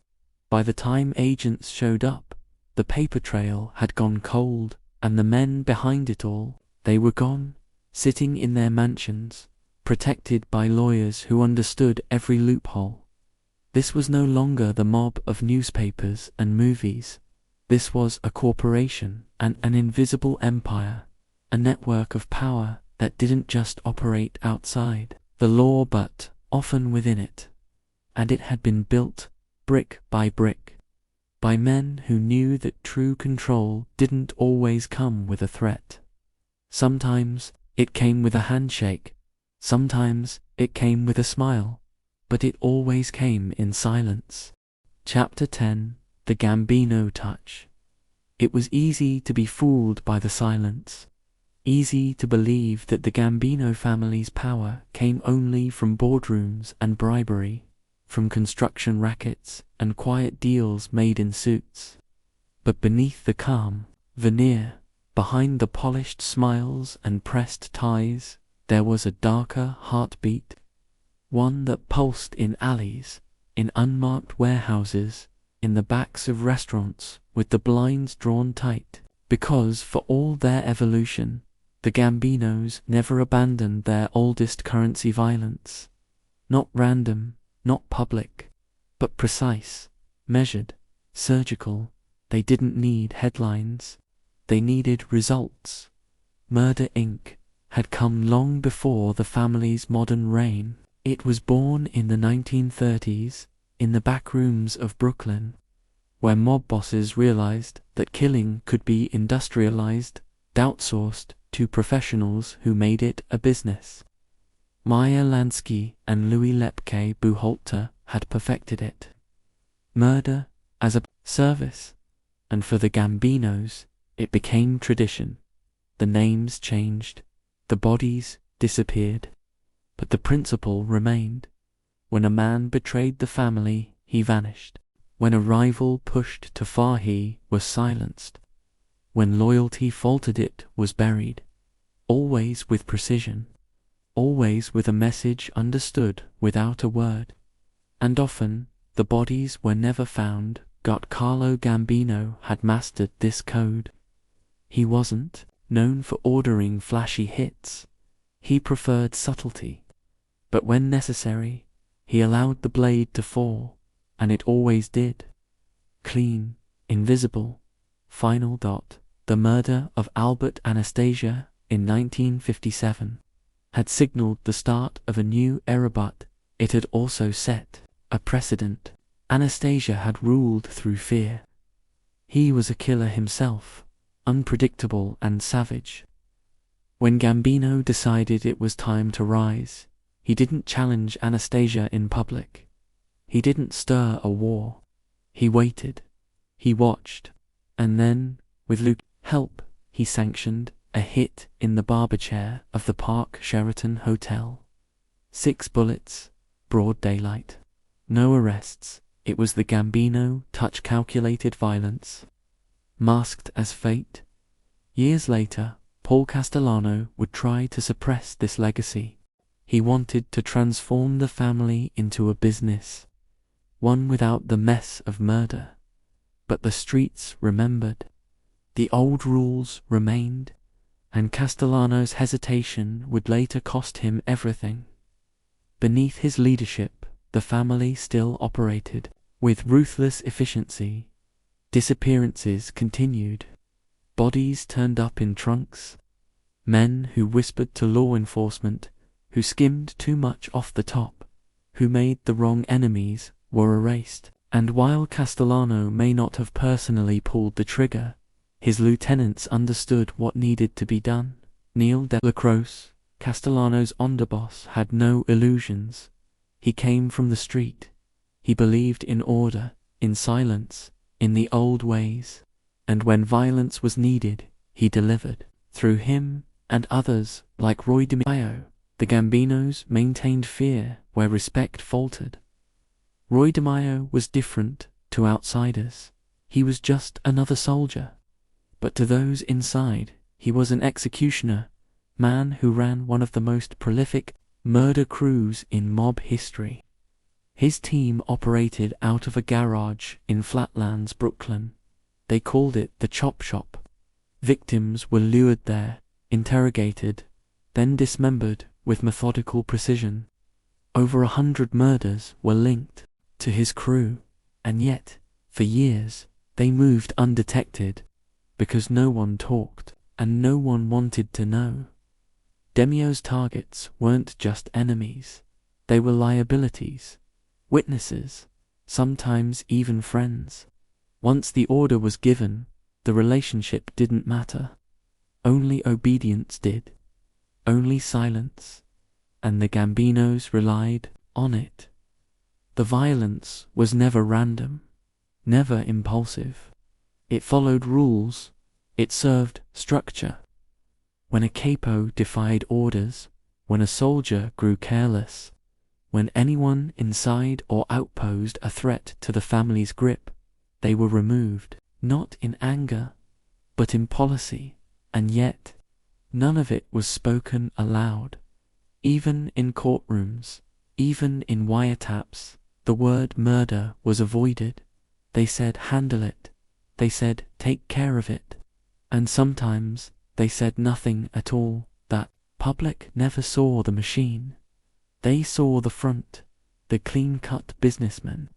By the time agents showed up, the paper trail had gone cold, and the men behind it all, they were gone, sitting in their mansions, protected by lawyers who understood every loophole. This was no longer the mob of newspapers and movies. This was a corporation and an invisible empire, a network of power that didn't just operate outside the law but often within it. And it had been built, brick by brick, by men who knew that true control didn't always come with a threat. Sometimes it came with a handshake, sometimes it came with a smile, but it always came in silence. Chapter 10: The Gambino Touch. It was easy to be fooled by the silence. Easy to believe that the Gambino family's power came only from boardrooms and bribery, from construction rackets and quiet deals made in suits. But beneath the calm veneer, behind the polished smiles and pressed ties, there was a darker heartbeat, one that pulsed in alleys, in unmarked warehouses, in the backs of restaurants with the blinds drawn tight, because for all their evolution, the Gambinos never abandoned their oldest currency: violence. Not random, not public, but precise, measured, surgical. They didn't need headlines. They needed results. Murder Inc. had come long before the family's modern reign. It was born in the 1930s, in the back rooms of Brooklyn, where mob bosses realized that killing could be industrialized, outsourced to professionals who made it a business. Meyer Lansky and Louis Lepke Buchalter had perfected it. Murder as a service, and for the Gambinos, it became tradition. The names changed, the bodies disappeared, but the principle remained. When a man betrayed the family, he vanished. When a rival pushed too far, he was silenced. When loyalty faltered, it was buried, always with precision, always with a message understood without a word. And often, the bodies were never found. Carlo Gambino had mastered this code. He wasn't known for ordering flashy hits. He preferred subtlety. But when necessary, he allowed the blade to fall, and it always did. Clean, invisible, final dot. The murder of Albert Anastasia in 1957 had signaled the start of a new era, but it had also set a precedent. Anastasia had ruled through fear. He was a killer himself, unpredictable and savage. When Gambino decided it was time to rise, he didn't challenge Anastasia in public. He didn't stir a war. He waited. He watched. And then, with Luke's help, he sanctioned a hit in the barber chair of the Park Sheraton Hotel. 6 bullets, broad daylight. No arrests. It was the Gambino touch, calculated violence, masked as fate. Years later, Paul Castellano would try to suppress this legacy. He wanted to transform the family into a business, one without the mess of murder. But the streets remembered. The old rules remained, and Castellano's hesitation would later cost him everything. Beneath his leadership, the family still operated with ruthless efficiency. Disappearances continued. Bodies turned up in trunks. Men who whispered to law enforcement, who skimmed too much off the top, who made the wrong enemies, were erased. And while Castellano may not have personally pulled the trigger, his lieutenants understood what needed to be done. Neil de la Croce, Castellano's underboss, had no illusions. He came from the street. He believed in order, in silence, in the old ways. And when violence was needed, he delivered. Through him and others like Roy DiMaio, the Gambinos maintained fear where respect faltered. Roy DiMaio was different to outsiders. He was just another soldier. But to those inside, he was an executioner, man who ran one of the most prolific murder crews in mob history. His team operated out of a garage in Flatlands, Brooklyn. They called it the Chop Shop. Victims were lured there, interrogated, then dismembered with methodical precision. Over 100 murders were linked to his crew, and yet, for years, they moved undetected, because no one talked, and no one wanted to know. Demio's targets weren't just enemies. They were liabilities, witnesses, sometimes even friends. Once the order was given, the relationship didn't matter. Only obedience did. Only silence. And the Gambinos relied on it. The violence was never random, never impulsive. It followed rules. It served structure. When a capo defied orders, when a soldier grew careless, when anyone inside or out posed a threat to the family's grip, they were removed, not in anger, but in policy. And yet, none of it was spoken aloud. Even in courtrooms, even in wiretaps, the word murder was avoided. They said handle it. They said take care of it. And sometimes they said nothing at all. That public never saw the machine. They saw the front, the clean-cut businessmen,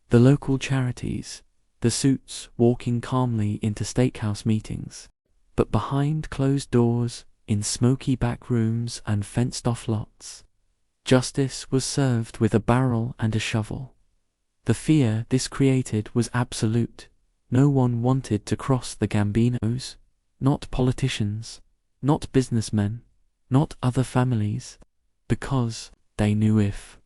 the local charities, the suits walking calmly into steakhouse meetings. But behind closed doors, in smoky back rooms and fenced-off lots, justice was served with a barrel and a shovel. The fear this created was absolute. No one wanted to cross the Gambinos, not politicians, not businessmen, not other families, because they knew if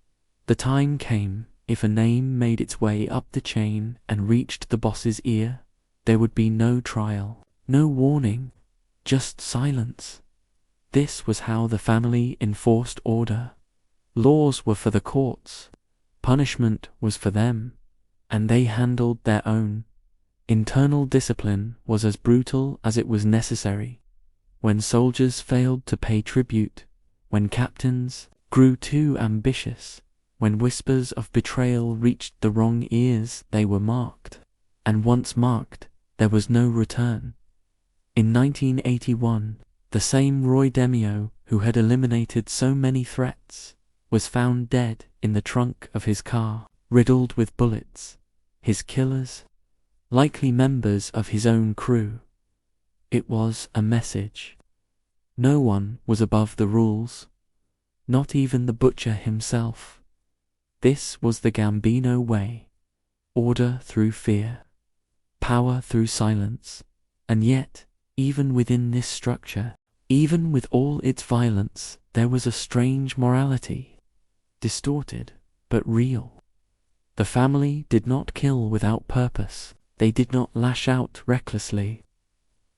the time came, if a name made its way up the chain and reached the boss's ear, there would be no trial, no warning, just silence. This was how the family enforced order. Laws were for the courts, punishment was for them, and they handled their own. Internal discipline was as brutal as it was necessary. When soldiers failed to pay tribute, when captains grew too ambitious, when whispers of betrayal reached the wrong ears, they were marked. And once marked, there was no return. In 1981, the same Roy Demio who had eliminated so many threats was found dead in the trunk of his car, riddled with bullets. His killers, likely members of his own crew. It was a message. No one was above the rules, not even the butcher himself. This was the Gambino way. Order through fear, power through silence, and yet, even within this structure, even with all its violence, there was a strange morality, distorted but real. The family did not kill without purpose. They did not lash out recklessly.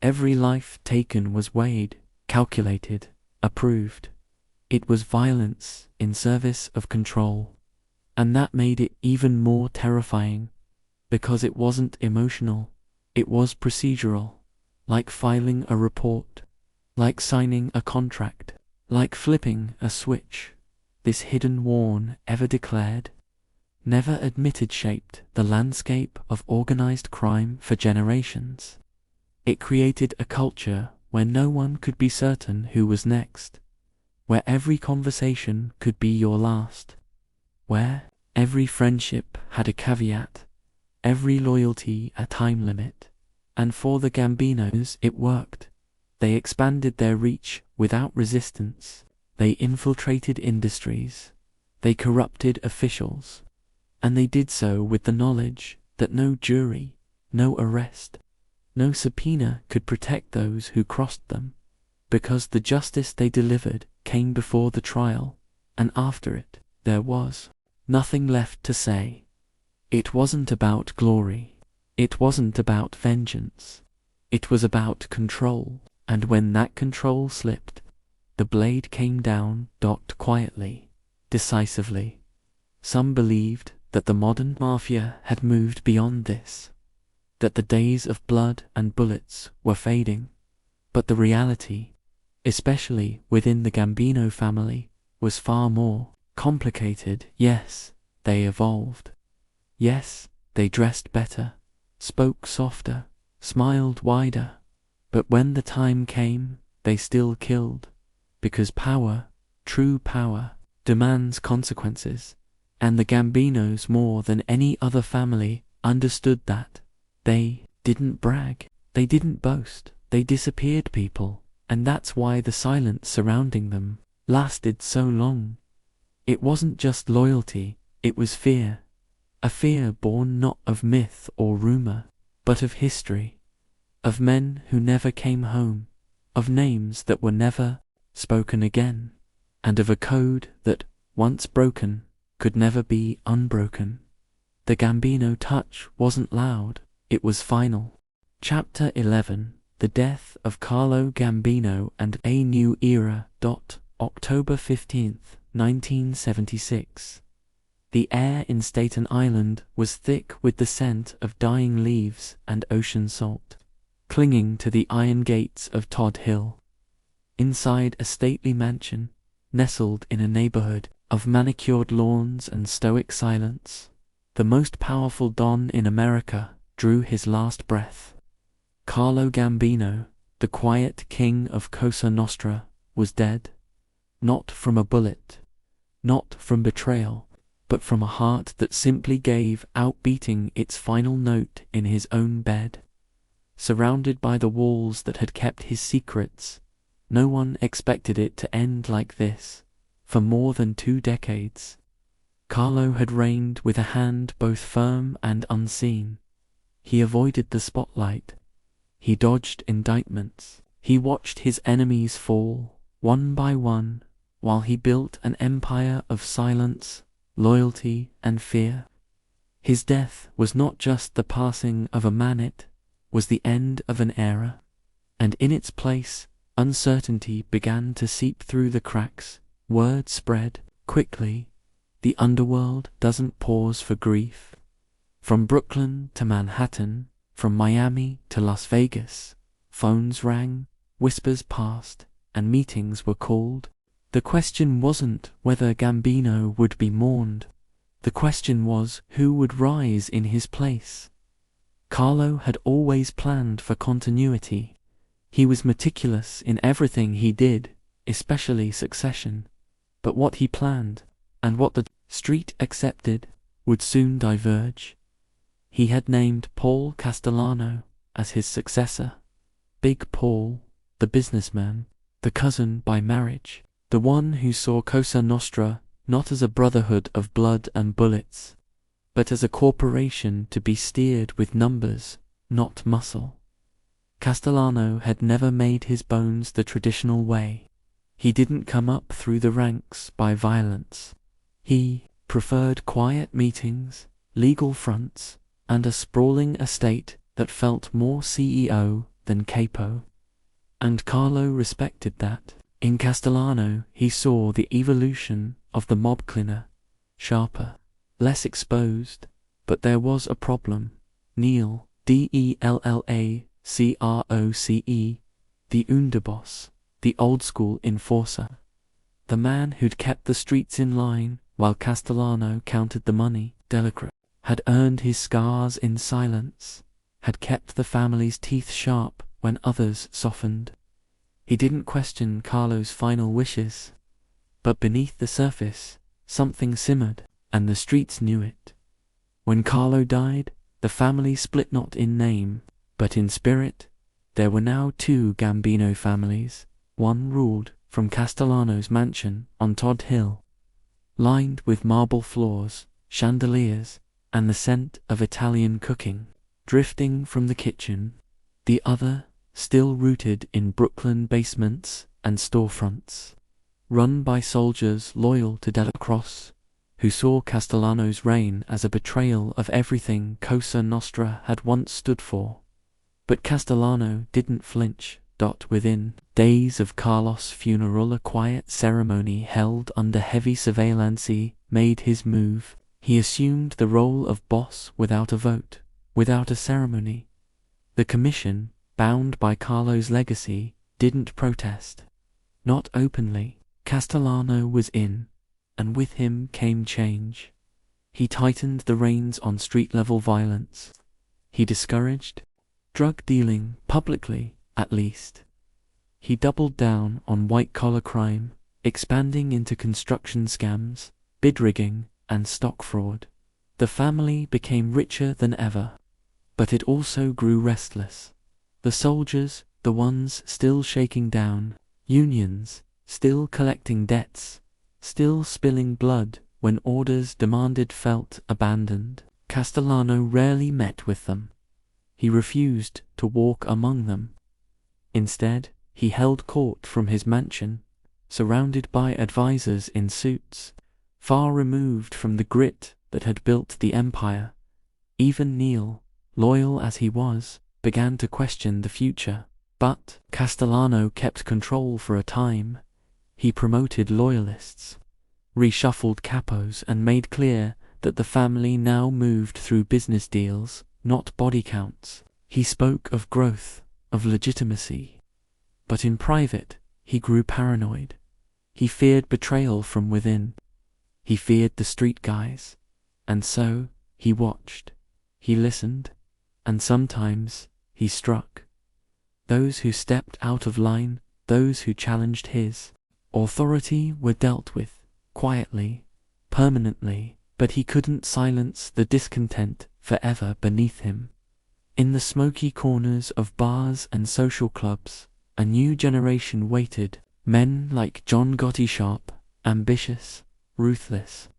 Every life taken was weighed, calculated, approved. It was violence in service of control. And that made it even more terrifying, because it wasn't emotional, it was procedural, like filing a report, like signing a contract, like flipping a switch. This hidden warn, ever declared, never admitted, shaped the landscape of organized crime for generations. It created a culture where no one could be certain who was next, where every conversation could be your last, where every friendship had a caveat, every loyalty a time limit. And for the Gambinos it worked. They expanded their reach without resistance. They infiltrated industries. They corrupted officials. And they did so with the knowledge that no jury, no arrest, no subpoena could protect those who crossed them, because the justice they delivered came before the trial, and after it, there was nothing left to say. It wasn't about glory. It wasn't about vengeance. It was about control, and when that control slipped, the blade came down, docked quietly, decisively. Some believed that the modern mafia had moved beyond this, that the days of blood and bullets were fading, but the reality, especially within the Gambino family, was far more complicated. Yes, they evolved. Yes, they dressed better, spoke softer, smiled wider, but when the time came, they still killed, because power, true power, demands consequences. And the Gambinos, more than any other family, understood that. They didn't brag, they didn't boast, they disappeared people, and that's why the silence surrounding them lasted so long. It wasn't just loyalty, it was fear. A fear born not of myth or rumor, but of history, of men who never came home, of names that were never spoken again, and of a code that, once broken, could never be unbroken. The Gambino touch wasn't loud, it was final. Chapter 11, The Death of Carlo Gambino and a New Era. October 15th, 1976. The air in Staten Island was thick with the scent of dying leaves and ocean salt, clinging to the iron gates of Todd Hill. Inside a stately mansion, nestled in a neighborhood of manicured lawns and stoic silence, the most powerful don in America drew his last breath. Carlo Gambino, the quiet king of Cosa Nostra, was dead, not from a bullet, not from betrayal, but from a heart that simply gave out, beating its final note in his own bed. Surrounded by the walls that had kept his secrets, no one expected it to end like this. For more than 2 decades, Carlo had reigned with a hand both firm and unseen. He avoided the spotlight. He dodged indictments. He watched his enemies fall, one by one, while he built an empire of silence, loyalty, and fear. His death was not just the passing of a man, it was the end of an era. And in its place, uncertainty began to seep through the cracks. Word spread quickly. The underworld doesn't pause for grief. From Brooklyn to Manhattan, from Miami to Las Vegas, phones rang, whispers passed, and meetings were called. The question wasn't whether Gambino would be mourned. The question was who would rise in his place. Carlo had always planned for continuity. He was meticulous in everything he did, especially succession. But what he planned, and what the street accepted, would soon diverge. He had named Paul Castellano as his successor. Big Paul, the businessman, the cousin by marriage, the one who saw Cosa Nostra not as a brotherhood of blood and bullets, but as a corporation to be steered with numbers, not muscle. Castellano had never made his bones the traditional way. He didn't come up through the ranks by violence. He preferred quiet meetings, legal fronts, and a sprawling estate that felt more CEO than capo. And Carlo respected that. In Castellano, he saw the evolution of the mob cleaner, sharper, less exposed, but there was a problem. Neil, Dellacroce, the Underboss, the old-school enforcer, the man who'd kept the streets in line while Castellano counted the money. Dellacroce had earned his scars in silence, had kept the family's teeth sharp when others softened. He didn't question Carlo's final wishes, but beneath the surface, something simmered, and the streets knew it. When Carlo died, the family split not in name, but in spirit. There were now two Gambino families. One ruled from Castellano's mansion on Todd Hill, lined with marble floors, chandeliers, and the scent of Italian cooking drifting from the kitchen. The other, still rooted in Brooklyn basements and storefronts, run by soldiers loyal to Dellacroce, who saw Castellano's reign as a betrayal of everything Cosa Nostra had once stood for. But Castellano didn't flinch. Within days of Carlos' funeral, a quiet ceremony held under heavy surveillance made his move. He assumed the role of boss without a vote, without a ceremony. The commission, bound by Carlo's legacy, didn't protest. Not openly. Castellano was in, and with him came change. He tightened the reins on street-level violence. He discouraged drug dealing publicly, at least. He doubled down on white-collar crime, expanding into construction scams, bid rigging, and stock fraud. The family became richer than ever, but it also grew restless. The soldiers, the ones still shaking down, unions, still collecting debts, still spilling blood when orders demanded, felt abandoned. Castellano rarely met with them. He refused to walk among them. Instead, he held court from his mansion, surrounded by advisors in suits, far removed from the grit that had built the empire. Even Neil, loyal as he was, began to question the future. But Castellano kept control for a time. He promoted loyalists, reshuffled capos, and made clear that the family now moved through business deals, not body counts. He spoke of growth, of legitimacy. But in private, he grew paranoid. He feared betrayal from within. He feared the street guys. And so, he watched. He listened. And sometimes, he struck. Those who stepped out of line, those who challenged his authority, were dealt with, quietly, permanently, but he couldn't silence the discontent forever beneath him. In the smoky corners of bars and social clubs, a new generation waited, men like John Gotti, sharp, ambitious, ruthless.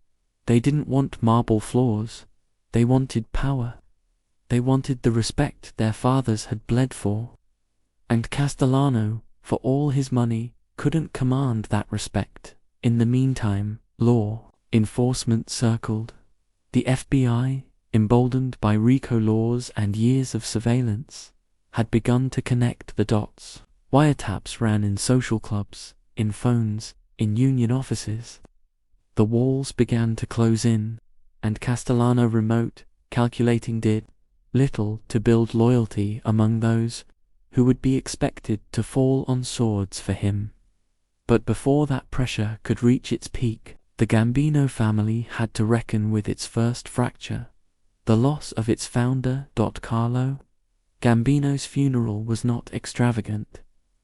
They didn't want marble floors, they wanted power. They wanted the respect their fathers had bled for. And Castellano, for all his money, couldn't command that respect. In the meantime, law enforcement circled. The FBI, emboldened by RICO laws and years of surveillance, had begun to connect the dots. Wiretaps ran in social clubs, in phones, in union offices. The walls began to close in, and Castellano remote calculating did little to build loyalty among those who would be expected to fall on swords for him. But before that pressure could reach its peak, the Gambino family had to reckon with its first fracture, the loss of its founder. Carlo Gambino's funeral was not extravagant.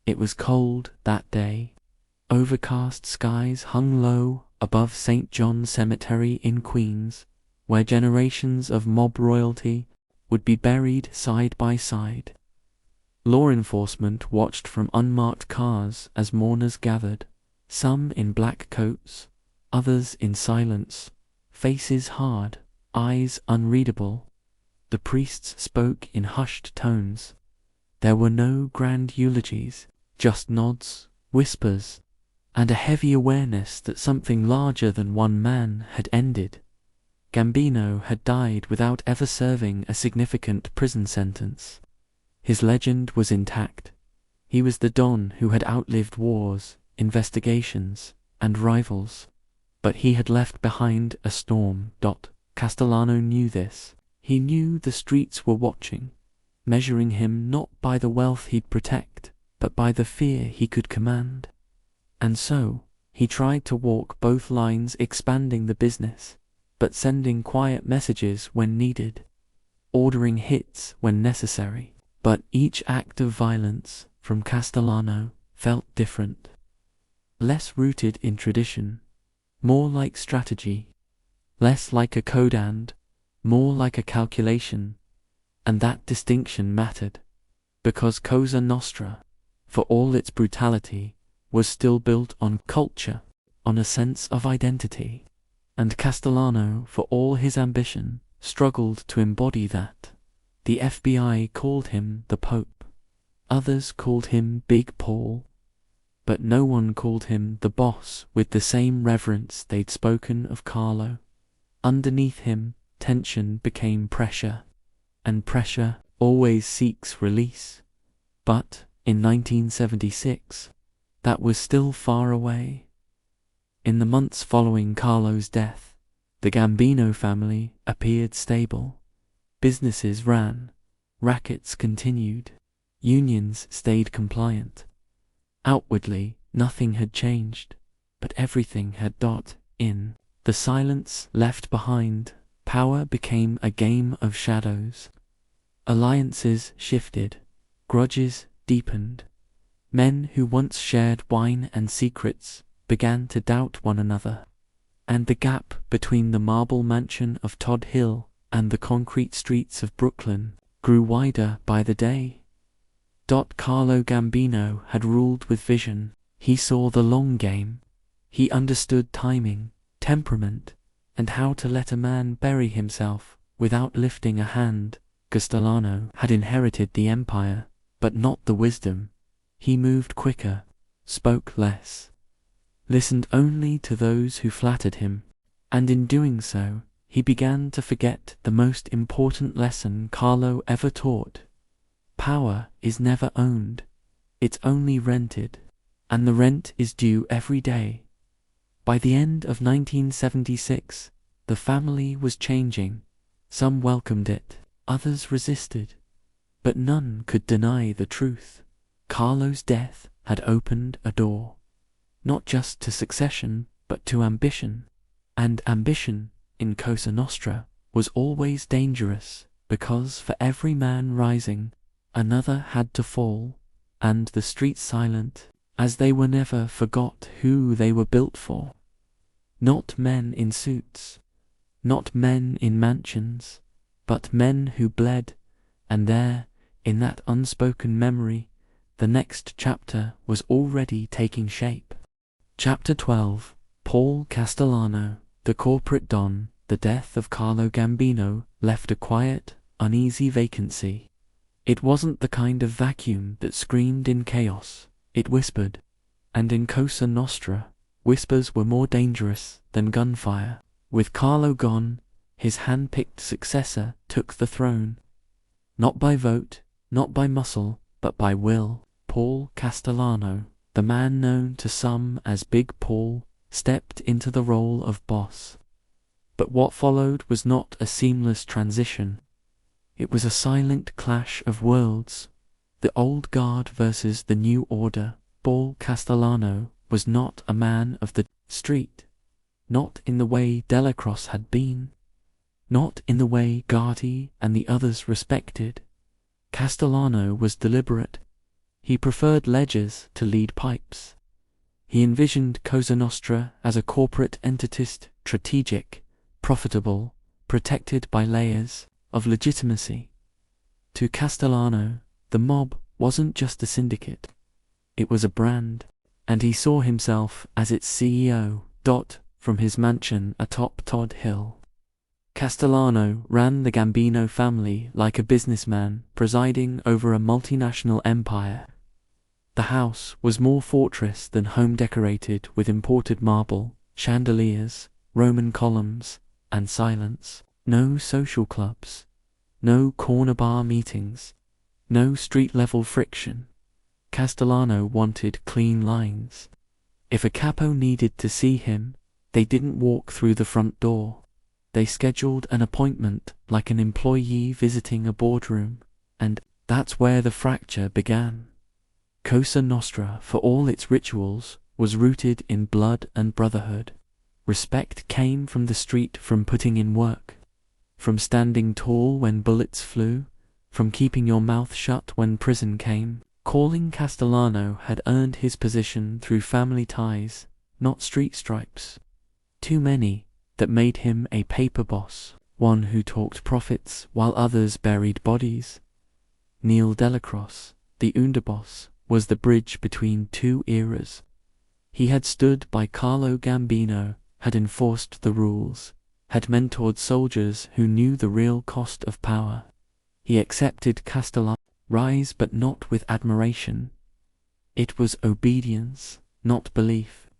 It was cold that day. Overcast skies hung low above St. John's Cemetery in Queens, where generations of mob royalty would be buried side by side. Law enforcement watched from unmarked cars as mourners gathered, some in black coats, others in silence, faces hard, eyes unreadable. The priests spoke in hushed tones. There were no grand eulogies, just nods, whispers, and a heavy awareness that something larger than one man had ended. Gambino had died without ever serving a significant prison sentence. His legend was intact. He was the Don who had outlived wars, investigations, and rivals. But he had left behind a storm. Castellano knew this. He knew the streets were watching, measuring him not by the wealth he'd protect, but by the fear he could command. And so, he tried to walk both lines, expanding the business, but sending quiet messages when needed, ordering hits when necessary. But each act of violence from Castellano felt different. Less rooted in tradition, more like strategy, less like a code and more like a calculation. And that distinction mattered, because Cosa Nostra, for all its brutality, was still built on culture, on a sense of identity. And Castellano, for all his ambition, struggled to embody that. The FBI called him the Pope. Others called him Big Paul. But no one called him the boss with the same reverence they'd spoken of Carlo. Underneath him, tension became pressure, and pressure always seeks release. But in 1976, that was still far away. In the months following Carlo's death, the Gambino family appeared stable. Businesses ran, rackets continued, unions stayed compliant. Outwardly, nothing had changed, but everything had. In the silence left behind, power became a game of shadows. Alliances shifted, grudges deepened. Men who once shared wine and secrets began to doubt one another, and the gap between the marble mansion of Todd Hill and the concrete streets of Brooklyn grew wider by the day. Carlo Gambino had ruled with vision. He saw the long game. He understood timing, temperament, and how to let a man bury himself without lifting a hand. Castellano had inherited the empire, but not the wisdom. He moved quicker, spoke less, listened only to those who flattered him, and in doing so, he began to forget the most important lesson Carlo ever taught. Power is never owned, it's only rented, and the rent is due every day. By the end of 1976, the family was changing. Some welcomed it, others resisted, but none could deny the truth. Carlo's death had opened a door, not just to succession, but to ambition. And ambition, in Cosa Nostra, was always dangerous, because for every man rising, another had to fall, and the streets silent, as they were never forgot who they were built for. Not men in suits, not men in mansions, but men who bled, and there, in that unspoken memory, the next chapter was already taking shape. Chapter 12. Paul Castellano, the corporate don. The death of Carlo Gambino left a quiet, uneasy vacancy. It wasn't the kind of vacuum that screamed in chaos, it whispered. And in Cosa Nostra, whispers were more dangerous than gunfire. With Carlo gone, his hand-picked successor took the throne. Not by vote, not by muscle, but by will. Paul Castellano, the man known to some as Big Paul, stepped into the role of boss. But what followed was not a seamless transition. It was a silent clash of worlds. The old guard versus the new order. Paul Castellano was not a man of the street. Not in the way Delacroix had been. Not in the way Gotti and the others respected. Castellano was deliberate. He preferred ledgers to lead pipes. He envisioned Cosa Nostra as a corporate entitist, strategic, profitable, protected by layers of legitimacy. To Castellano, the mob wasn't just a syndicate. It was a brand, and he saw himself as its CEO, from his mansion atop Todd Hill. Castellano ran the Gambino family like a businessman presiding over a multinational empire. The house was more fortress than home, decorated with imported marble, chandeliers, Roman columns, and silence. No social clubs, no corner bar meetings, no street-level friction. Castellano wanted clean lines. If a capo needed to see him, they didn't walk through the front door. They scheduled an appointment like an employee visiting a boardroom, and that's where the fracture began. Cosa Nostra, for all its rituals, was rooted in blood and brotherhood. Respect came from the street, from putting in work, from standing tall when bullets flew, from keeping your mouth shut when prison came. Calling Castellano had earned his position through family ties, not street stripes. Too many that made him a paper boss, one who talked profits while others buried bodies. Neil Delacroix, the Underboss, was the bridge between two eras. He had stood by Carlo Gambino, had enforced the rules, had mentored soldiers who knew the real cost of power. He accepted Castellano's rise, but not with admiration. It was obedience, not belief.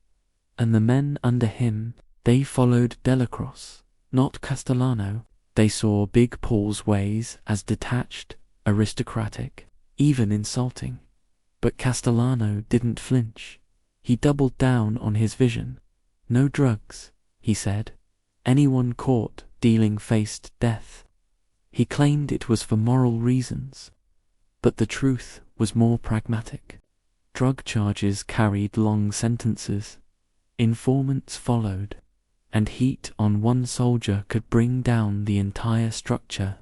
And the men under him, they followed Delacroix, not Castellano. They saw Big Paul's ways as detached, aristocratic, even insulting. But Castellano didn't flinch. He doubled down on his vision. No drugs, he said. Anyone caught dealing faced death. He claimed it was for moral reasons. But the truth was more pragmatic. Drug charges carried long sentences. Informants followed. And heat on one soldier could bring down the entire structure.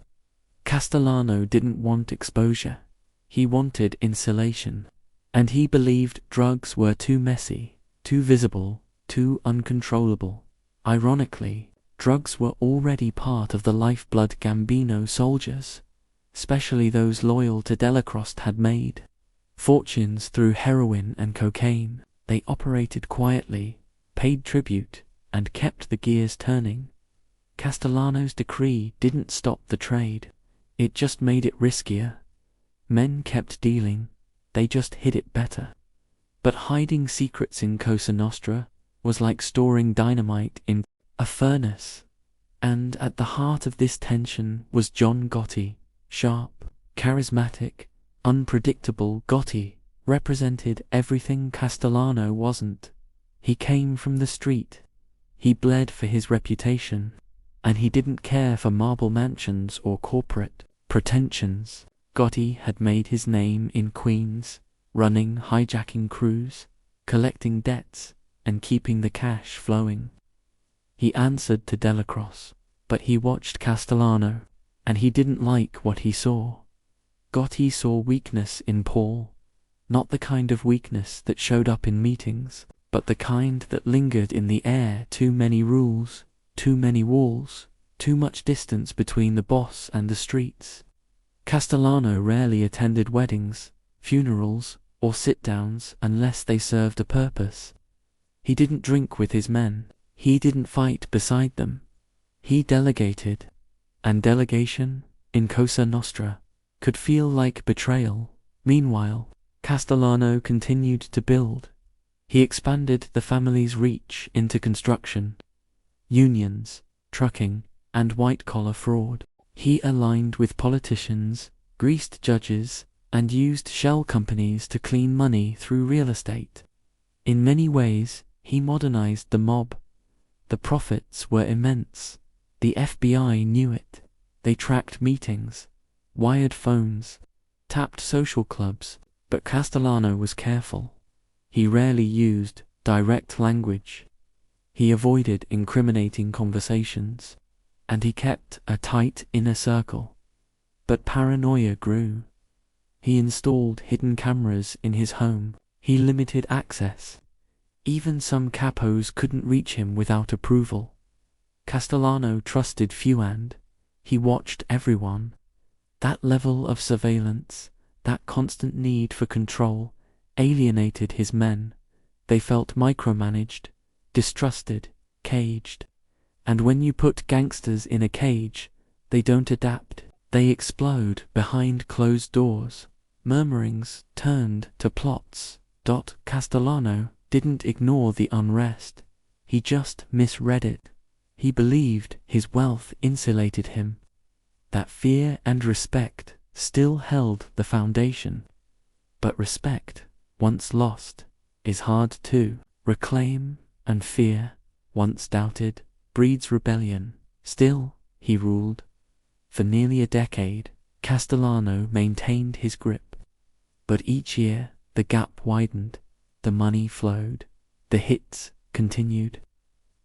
Castellano didn't want exposure. He wanted insulation. And he believed drugs were too messy, too visible, too uncontrollable. Ironically, drugs were already part of the lifeblood Gambino soldiers, especially those loyal to Delacroix had made fortunes through heroin and cocaine. They operated quietly, paid tribute, and kept the gears turning. Castellano's decree didn't stop the trade. It just made it riskier. Men kept dealing. They just hid it better. But hiding secrets in Cosa Nostra was like storing dynamite in a furnace. And at the heart of this tension was John Gotti. Sharp, charismatic, unpredictable. Gotti represented everything Castellano wasn't. He came from the street. He bled for his reputation. And he didn't care for marble mansions or corporate pretensions. Gotti had made his name in Queens, running hijacking crews, collecting debts, and keeping the cash flowing. He answered to Delacroix, but he watched Castellano, and he didn't like what he saw. Gotti saw weakness in Paul, not the kind of weakness that showed up in meetings, but the kind that lingered in the air. Too many rules, too many walls, too much distance between the boss and the streets. Castellano rarely attended weddings, funerals, or sit-downs unless they served a purpose. He didn't drink with his men. He didn't fight beside them. He delegated. And delegation, in Cosa Nostra, could feel like betrayal. Meanwhile, Castellano continued to build. He expanded the family's reach into construction, unions, trucking, and white-collar fraud. He aligned with politicians, greased judges, and used shell companies to clean money through real estate. In many ways, he modernized the mob. The profits were immense. The FBI knew it. They tracked meetings, wired phones, tapped social clubs, but Castellano was careful. He rarely used direct language. He avoided incriminating conversations, and he kept a tight inner circle. But paranoia grew. He installed hidden cameras in his home. He limited access. Even some capos couldn't reach him without approval. Castellano trusted few and he watched everyone. That level of surveillance, that constant need for control, alienated his men. They felt micromanaged, distrusted, caged. And when you put gangsters in a cage, they don't adapt. They explode behind closed doors. Murmurings turned to plots. Castellano didn't ignore the unrest. He just misread it. He believed his wealth insulated him. That fear and respect still held the foundation. But respect, once lost, is hard to reclaim, and fear, once doubted, breeds rebellion. Still, he ruled. For nearly a decade, Castellano maintained his grip. But each year, the gap widened, the money flowed, the hits continued.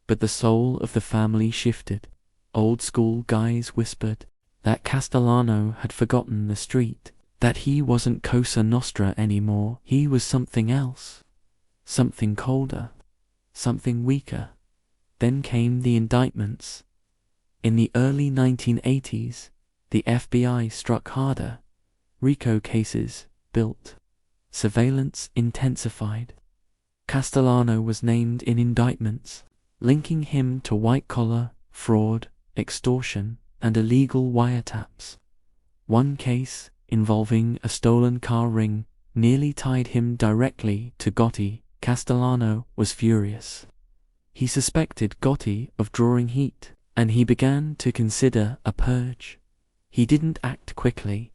But the soul of the family shifted. Old school guys whispered that Castellano had forgotten the street, that he wasn't Cosa Nostra anymore. He was something else, something colder, something weaker. Then came the indictments. In the early 1980s, the FBI struck harder. RICO cases built. Surveillance intensified. Castellano was named in indictments, linking him to white-collar, fraud, extortion, and illegal wiretaps. One case, involving a stolen car ring, nearly tied him directly to Gotti. Castellano was furious. He suspected Gotti of drawing heat, and he began to consider a purge. He didn't act quickly.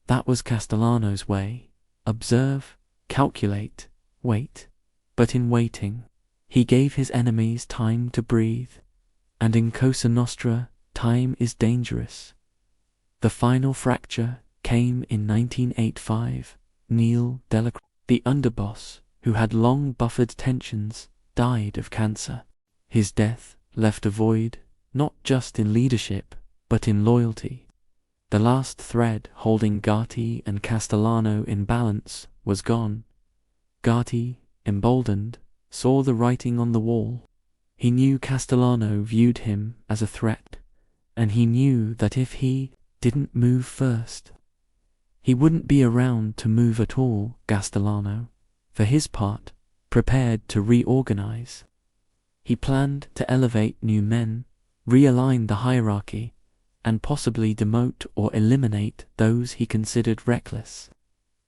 That was Castellano's way. Observe, calculate, wait. But in waiting, he gave his enemies time to breathe. And in Cosa Nostra, time is dangerous. The final fracture came in 1985. Neil Delacroix, the underboss, who had long buffered tensions, died of cancer. His death left a void, not just in leadership, but in loyalty. The last thread holding Gotti and Castellano in balance was gone. Gotti, emboldened, saw the writing on the wall. He knew Castellano viewed him as a threat, and he knew that if he didn't move first, he wouldn't be around to move at all. Castellano, for his part, prepared to reorganize. He planned to elevate new men, realign the hierarchy, and possibly demote or eliminate those he considered reckless.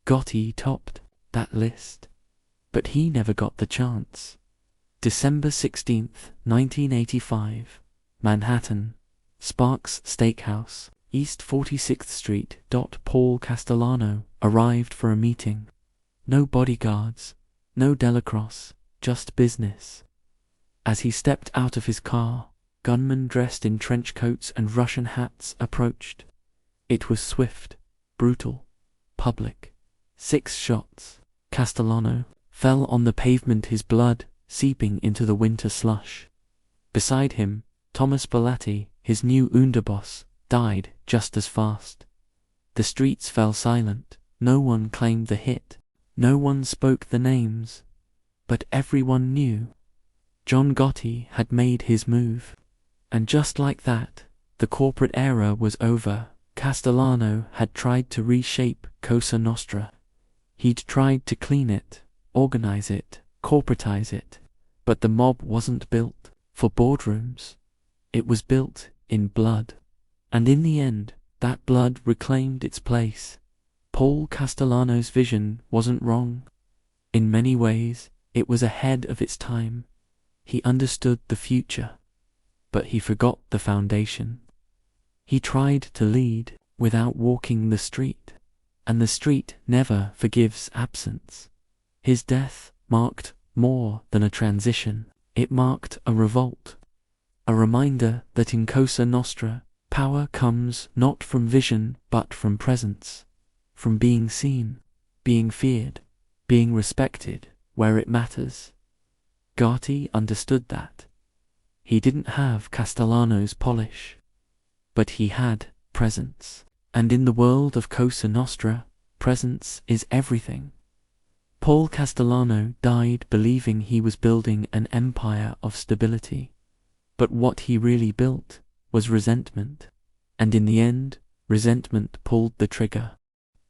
Gotti topped that list, but he never got the chance. December 16th, 1985, Manhattan, Sparks Steakhouse, East 46th Street. Paul Castellano arrived for a meeting. No bodyguards, no Delacroix, just business. As he stepped out of his car, gunmen dressed in trench coats and Russian hats approached. It was swift, brutal, public. 6 shots. Castellano fell on the pavement, his blood seeping into the winter slush. Beside him, Thomas Belatti, his new underboss, died just as fast. The streets fell silent. No one claimed the hit. No one spoke the names. But everyone knew. John Gotti had made his move. And just like that, the corporate era was over. Castellano had tried to reshape Cosa Nostra. He'd tried to clean it, organize it, corporatize it. But the mob wasn't built for boardrooms. It was built in blood. And in the end, that blood reclaimed its place Paul Castellano's vision wasn't wrong. In many ways, it was ahead of its time. He understood the future, but he forgot the foundation. He tried to lead without walking the street, and the street never forgives absence. His death marked more than a transition. It marked a revolt, a reminder that in Cosa Nostra, power comes not from vision but from presence, from being seen, being feared, being respected where it matters. Gotti understood that. He didn't have Castellano's polish, but he had presence. And in the world of Cosa Nostra, presence is everything. Paul Castellano died believing he was building an empire of stability, but what he really built was resentment, and in the end, resentment pulled the trigger.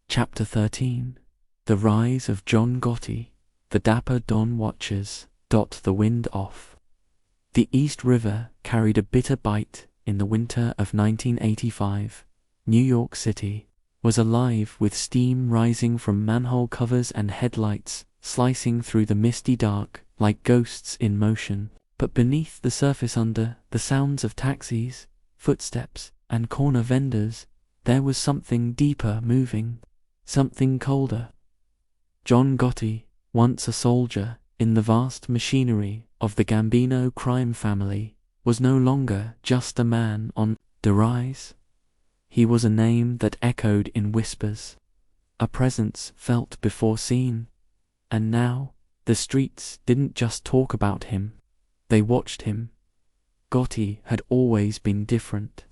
Chapter 13. The Rise of John Gotti, the Dapper Don Watchers. The wind off. The East River carried a bitter bite in the winter of 1985. New York City was alive with steam rising from manhole covers and headlights, slicing through the misty dark like ghosts in motion. But beneath the surface, under the sounds of taxis, footsteps, and corner vendors, there was something deeper moving, something colder. John Gotti, once a soldier in the vast machinery of the Gambino crime family, was no longer just a man on the rise. He was a name that echoed in whispers, a presence felt before seen, and now the streets didn't just talk about him, they watched him. Gotti had always been different,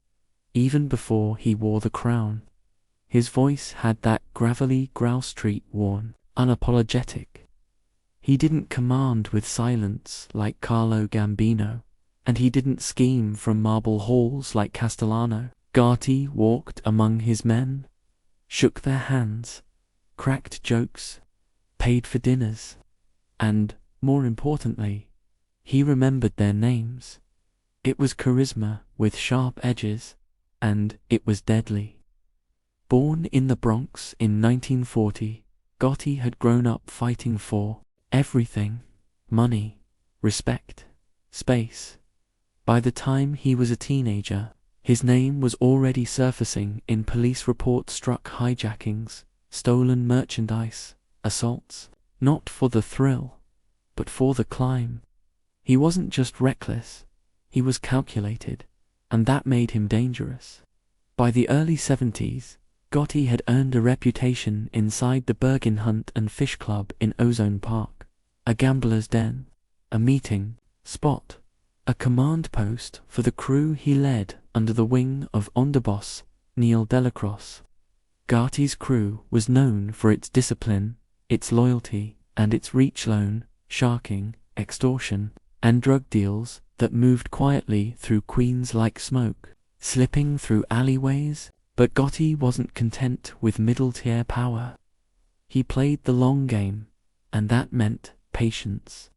even before he wore the crown. His voice had that gravelly Grouse Street worn, unapologetic. He didn't command with silence like Carlo Gambino, and he didn't scheme from marble halls like Castellano. Gotti walked among his men, shook their hands, cracked jokes, paid for dinners, and, more importantly, he remembered their names. It was charisma with sharp edges, and it was deadly. Born in the Bronx in 1940, Gotti had grown up fighting for everything: money, respect, space. By the time he was a teenager, his name was already surfacing in police reports, struck hijackings, stolen merchandise, assaults, not for the thrill, but for the climb. He wasn't just reckless, he was calculated, and that made him dangerous. By the early 70s, Gotti had earned a reputation inside the Bergin Hunt and Fish Club in Ozone Park, a gambler's den, a meeting spot, a command post for the crew he led under the wing of Underboss Neil Delacrosse. Gotti's crew was known for its discipline, its loyalty, and its reach: loan, sharking, extortion, and drug deals that moved quietly through Queens like smoke, slipping through alleyways. But Gotti wasn't content with middle-tier power. He played the long game, and that meant patience.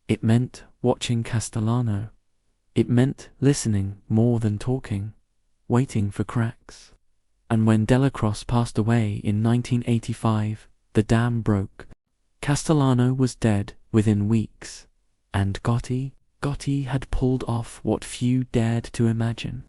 It meant watching Castellano. It meant listening more than talking, waiting for cracks. And when Delacrosse passed away in 1985, the dam broke. Castellano was dead within weeks, and Gotti had pulled off what few dared to imagine: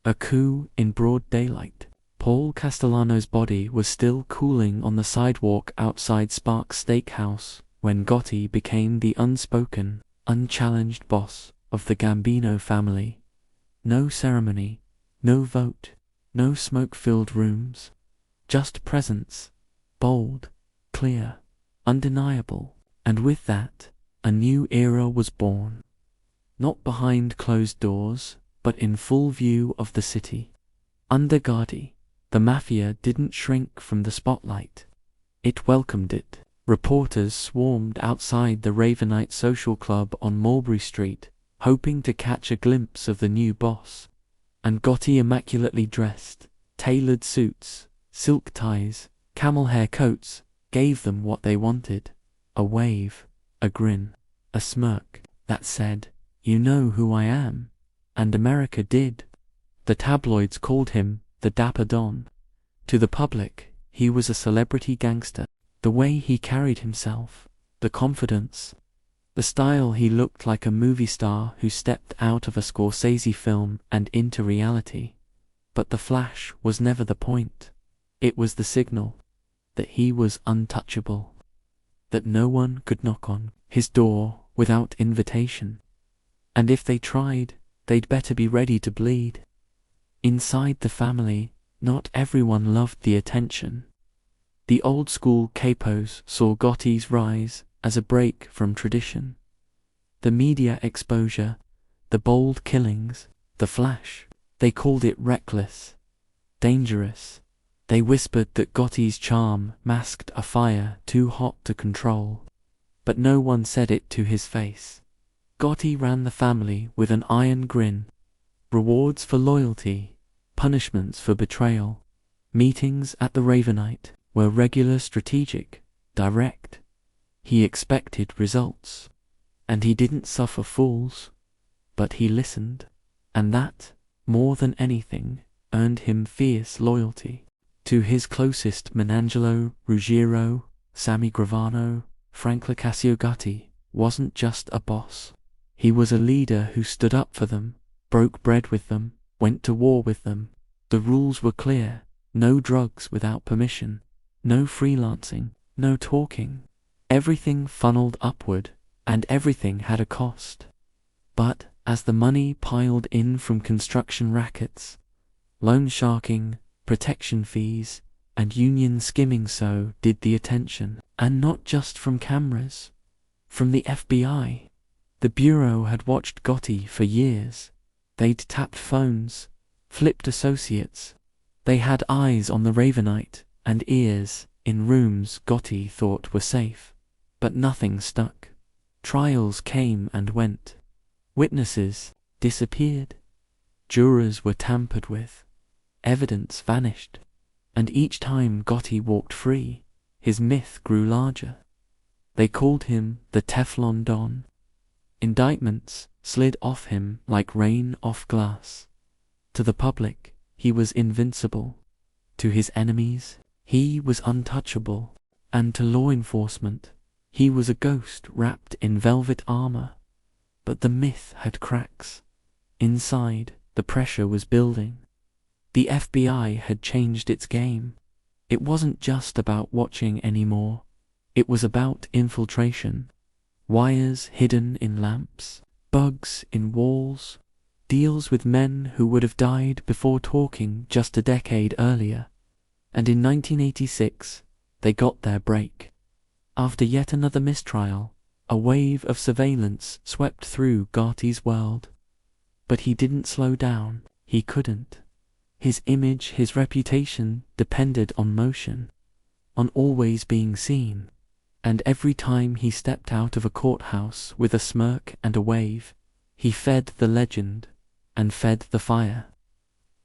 a coup in broad daylight. Paul Castellano's body was still cooling on the sidewalk outside Sparks Steakhouse when Gotti became the unspoken, unchallenged boss of the Gambino family. No ceremony, no vote, no smoke-filled rooms, just presence, bold, clear, undeniable. And with that, a new era was born. Not behind closed doors, but in full view of the city. Under Gotti, the Mafia didn't shrink from the spotlight. It welcomed it. Reporters swarmed outside the Ravenite Social Club on Mulberry Street, hoping to catch a glimpse of the new boss. And Gotti, immaculately dressed, tailored suits, silk ties, camel hair coats, gave them what they wanted: a wave, a grin, a smirk that said, "You know who I am." And America did. The tabloids called him the Dapper Don. To the public, he was a celebrity gangster. The way he carried himself, the confidence, the style, he looked like a movie star who stepped out of a Scorsese film and into reality. But the flash was never the point. It was the signal that he was untouchable, that no one could knock on his door without invitation. And if they tried, they'd better be ready to bleed. Inside the family, not everyone loved the attention. The old-school capos saw Gotti's rise as a break from tradition. The media exposure, the bold killings, the flash, they called it reckless, dangerous. They whispered that Gotti's charm masked a fire too hot to control. But no one said it to his face. Gotti ran the family with an iron grin. Rewards for loyalty, punishments for betrayal. Meetings at the Ravenite were regular, strategic, direct. He expected results, and he didn't suffer fools, but he listened, and that, more than anything, earned him fierce loyalty. To his closest Menangelo, Ruggiero, Sammy Gravano, Frank Lacasio, Gotti wasn't just a boss. He was a leader who stood up for them, broke bread with them, went to war with them. The rules were clear: no drugs without permission, no freelancing, no talking. Everything funneled upward, and everything had a cost. But as the money piled in from construction rackets, loan sharking, protection fees, and union skimming, so did the attention. And not just from cameras, from the FBI. The Bureau had watched Gotti for years. They'd tapped phones, flipped associates. They had eyes on the Ravenite and ears in rooms Gotti thought were safe. But nothing stuck. Trials came and went. Witnesses disappeared. Jurors were tampered with. Evidence vanished. And each time Gotti walked free, his myth grew larger. They called him the Teflon Don. Indictments slid off him like rain off glass. To the public, he was invincible. To his enemies, he was untouchable. And to law enforcement, he was a ghost wrapped in velvet armor. But the myth had cracks. Inside, the pressure was building. The FBI had changed its game. It wasn't just about watching anymore. It was about infiltration. Wires hidden in lamps, bugs in walls, deals with men who would have died before talking just a decade earlier. And in 1986, they got their break. After yet another mistrial, a wave of surveillance swept through Gotti's world. But he didn't slow down. He couldn't. His image, his reputation depended on motion, on always being seen. And every time he stepped out of a courthouse with a smirk and a wave, he fed the legend and fed the fire.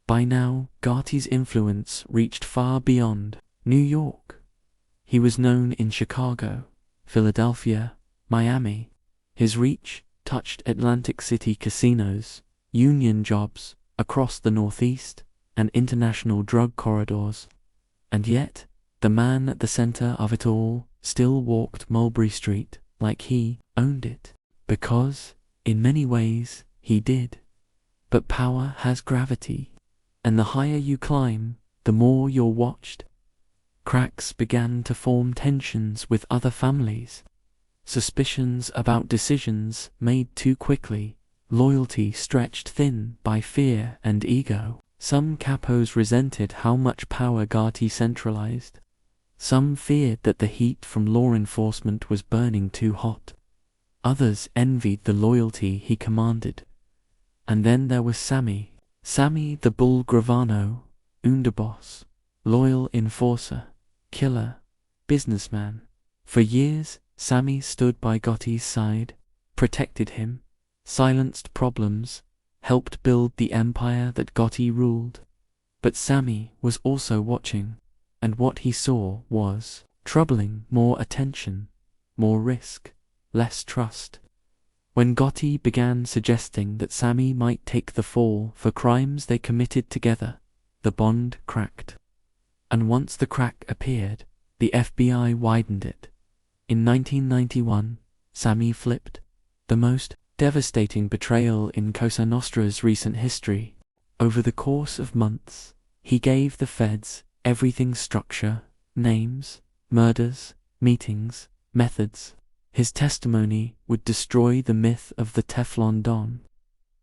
By now, Gotti's influence reached far beyond New York. He was known in Chicago, Philadelphia, Miami. His reach touched Atlantic City casinos, union jobs across the Northeast, and international drug corridors. And yet, the man at the center of it all still walked Mulberry Street like he owned it. Because, in many ways, he did. But power has gravity, and the higher you climb, the more you're watched. Cracks began to form, tensions with other families, suspicions about decisions made too quickly, loyalty stretched thin by fear and ego. Some capos resented how much power Gotti centralized. Some feared that the heat from law enforcement was burning too hot. Others envied the loyalty he commanded. And then there was Sammy. Sammy the Bull Gravano, Underboss, loyal enforcer, killer, businessman. For years, Sammy stood by Gotti's side, protected him, silenced problems, helped build the empire that Gotti ruled. But Sammy was also watching, and what he saw was troubling: more attention, more risk, less trust. When Gotti began suggesting that Sammy might take the fall for crimes they committed together, the bond cracked. And once the crack appeared, the FBI widened it. In 1991, Sammy flipped, the most devastating betrayal in Cosa Nostra's recent history. Over the course of months, he gave the feds everything: structure, names, murders, meetings, methods. His testimony would destroy the myth of the Teflon Don.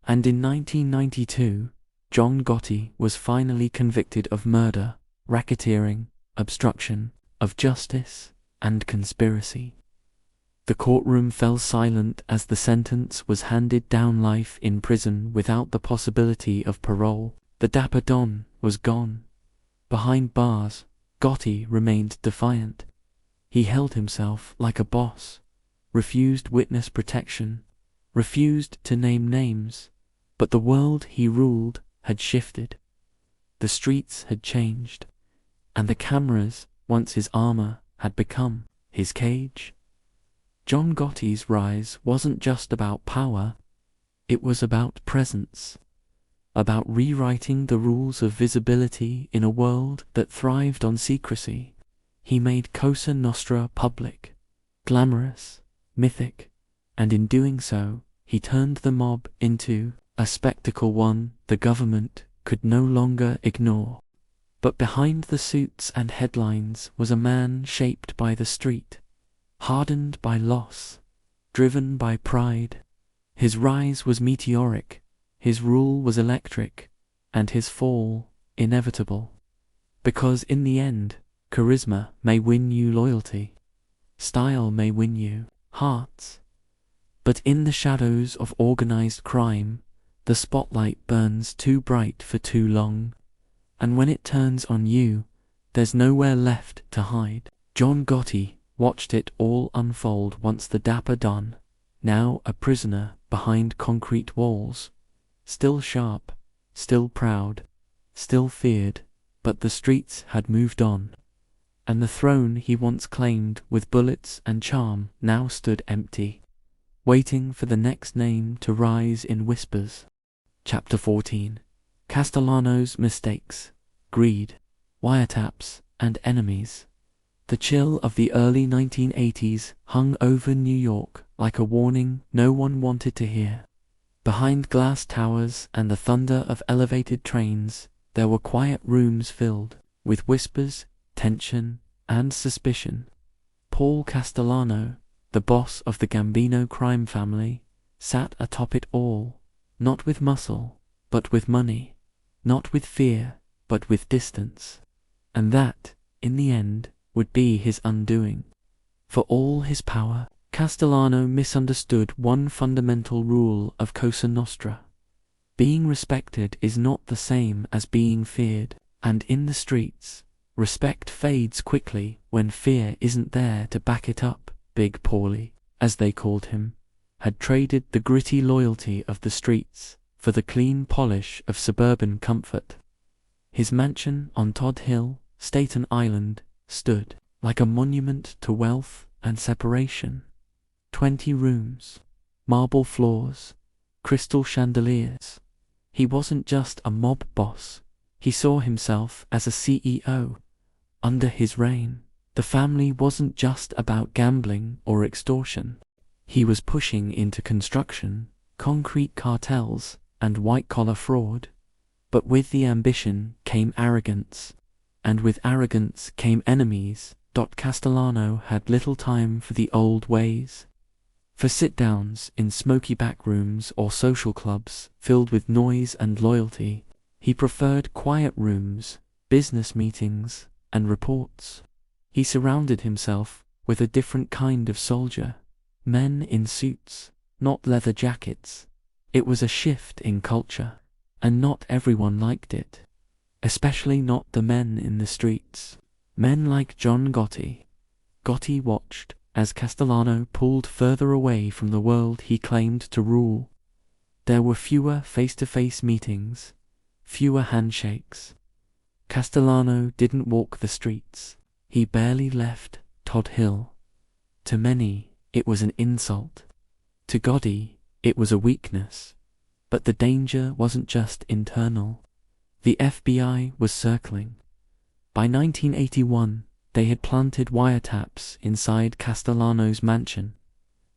And in 1992, John Gotti was finally convicted of murder, racketeering, obstruction of justice, and conspiracy. The courtroom fell silent as the sentence was handed down: life in prison without the possibility of parole. The Dapper Don was gone. Behind bars, Gotti remained defiant. He held himself like a boss, refused witness protection, refused to name names, but the world he ruled had shifted. The streets had changed, and the cameras, once his armor, had become his cage. John Gotti's rise wasn't just about power, it was about presence, about rewriting the rules of visibility in a world that thrived on secrecy. He made Cosa Nostra public, glamorous, mythic, and in doing so, he turned the mob into a spectacle one the government could no longer ignore. But behind the suits and headlines was a man shaped by the street, hardened by loss, driven by pride. His rise was meteoric, his rule was electric, and his fall inevitable. Because in the end, charisma may win you loyalty, style may win you hearts, but in the shadows of organized crime, the spotlight burns too bright for too long, and when it turns on you, there's nowhere left to hide. John Gotti watched it all unfold. Once the Dapper Don, now a prisoner behind concrete walls, still sharp, still proud, still feared, but the streets had moved on, and the throne he once claimed with bullets and charm now stood empty, waiting for the next name to rise in whispers. Chapter 14. Castellano's mistakes, greed, wiretaps, and enemies. The chill of the early 1980s hung over New York like a warning no one wanted to hear. Behind glass towers and the thunder of elevated trains, there were quiet rooms filled with whispers, tension, and suspicion. Paul Castellano, the boss of the Gambino crime family, sat atop it all, not with muscle, but with money, not with fear, but with distance. And that, in the end, would be his undoing. For all his power, Castellano misunderstood one fundamental rule of Cosa Nostra. Being respected is not the same as being feared, and in the streets, respect fades quickly when fear isn't there to back it up. Big Paulie, as they called him, had traded the gritty loyalty of the streets for the clean polish of suburban comfort. His mansion on Todd Hill, Staten Island, stood like a monument to wealth and separation. 20 rooms, marble floors, crystal chandeliers. He wasn't just a mob boss, he saw himself as a CEO. Under his reign, the family wasn't just about gambling or extortion. He was pushing into construction, concrete cartels, and white-collar fraud. But with the ambition came arrogance, and with arrogance came enemies. Castellano had little time for the old ways, for sit-downs in smoky back rooms or social clubs filled with noise and loyalty. He preferred quiet rooms, business meetings, and reports. He surrounded himself with a different kind of soldier, men in suits, not leather jackets. It was a shift in culture, and not everyone liked it, especially not the men in the streets. Men like John Gotti. Gotti watched as Castellano pulled further away from the world he claimed to rule. There were fewer face-to-face meetings, fewer handshakes. Castellano didn't walk the streets. He barely left Todd Hill. To many, it was an insult. To Gotti, it was a weakness. But the danger wasn't just internal. The FBI was circling. By 1981, they had planted wiretaps inside Castellano's mansion.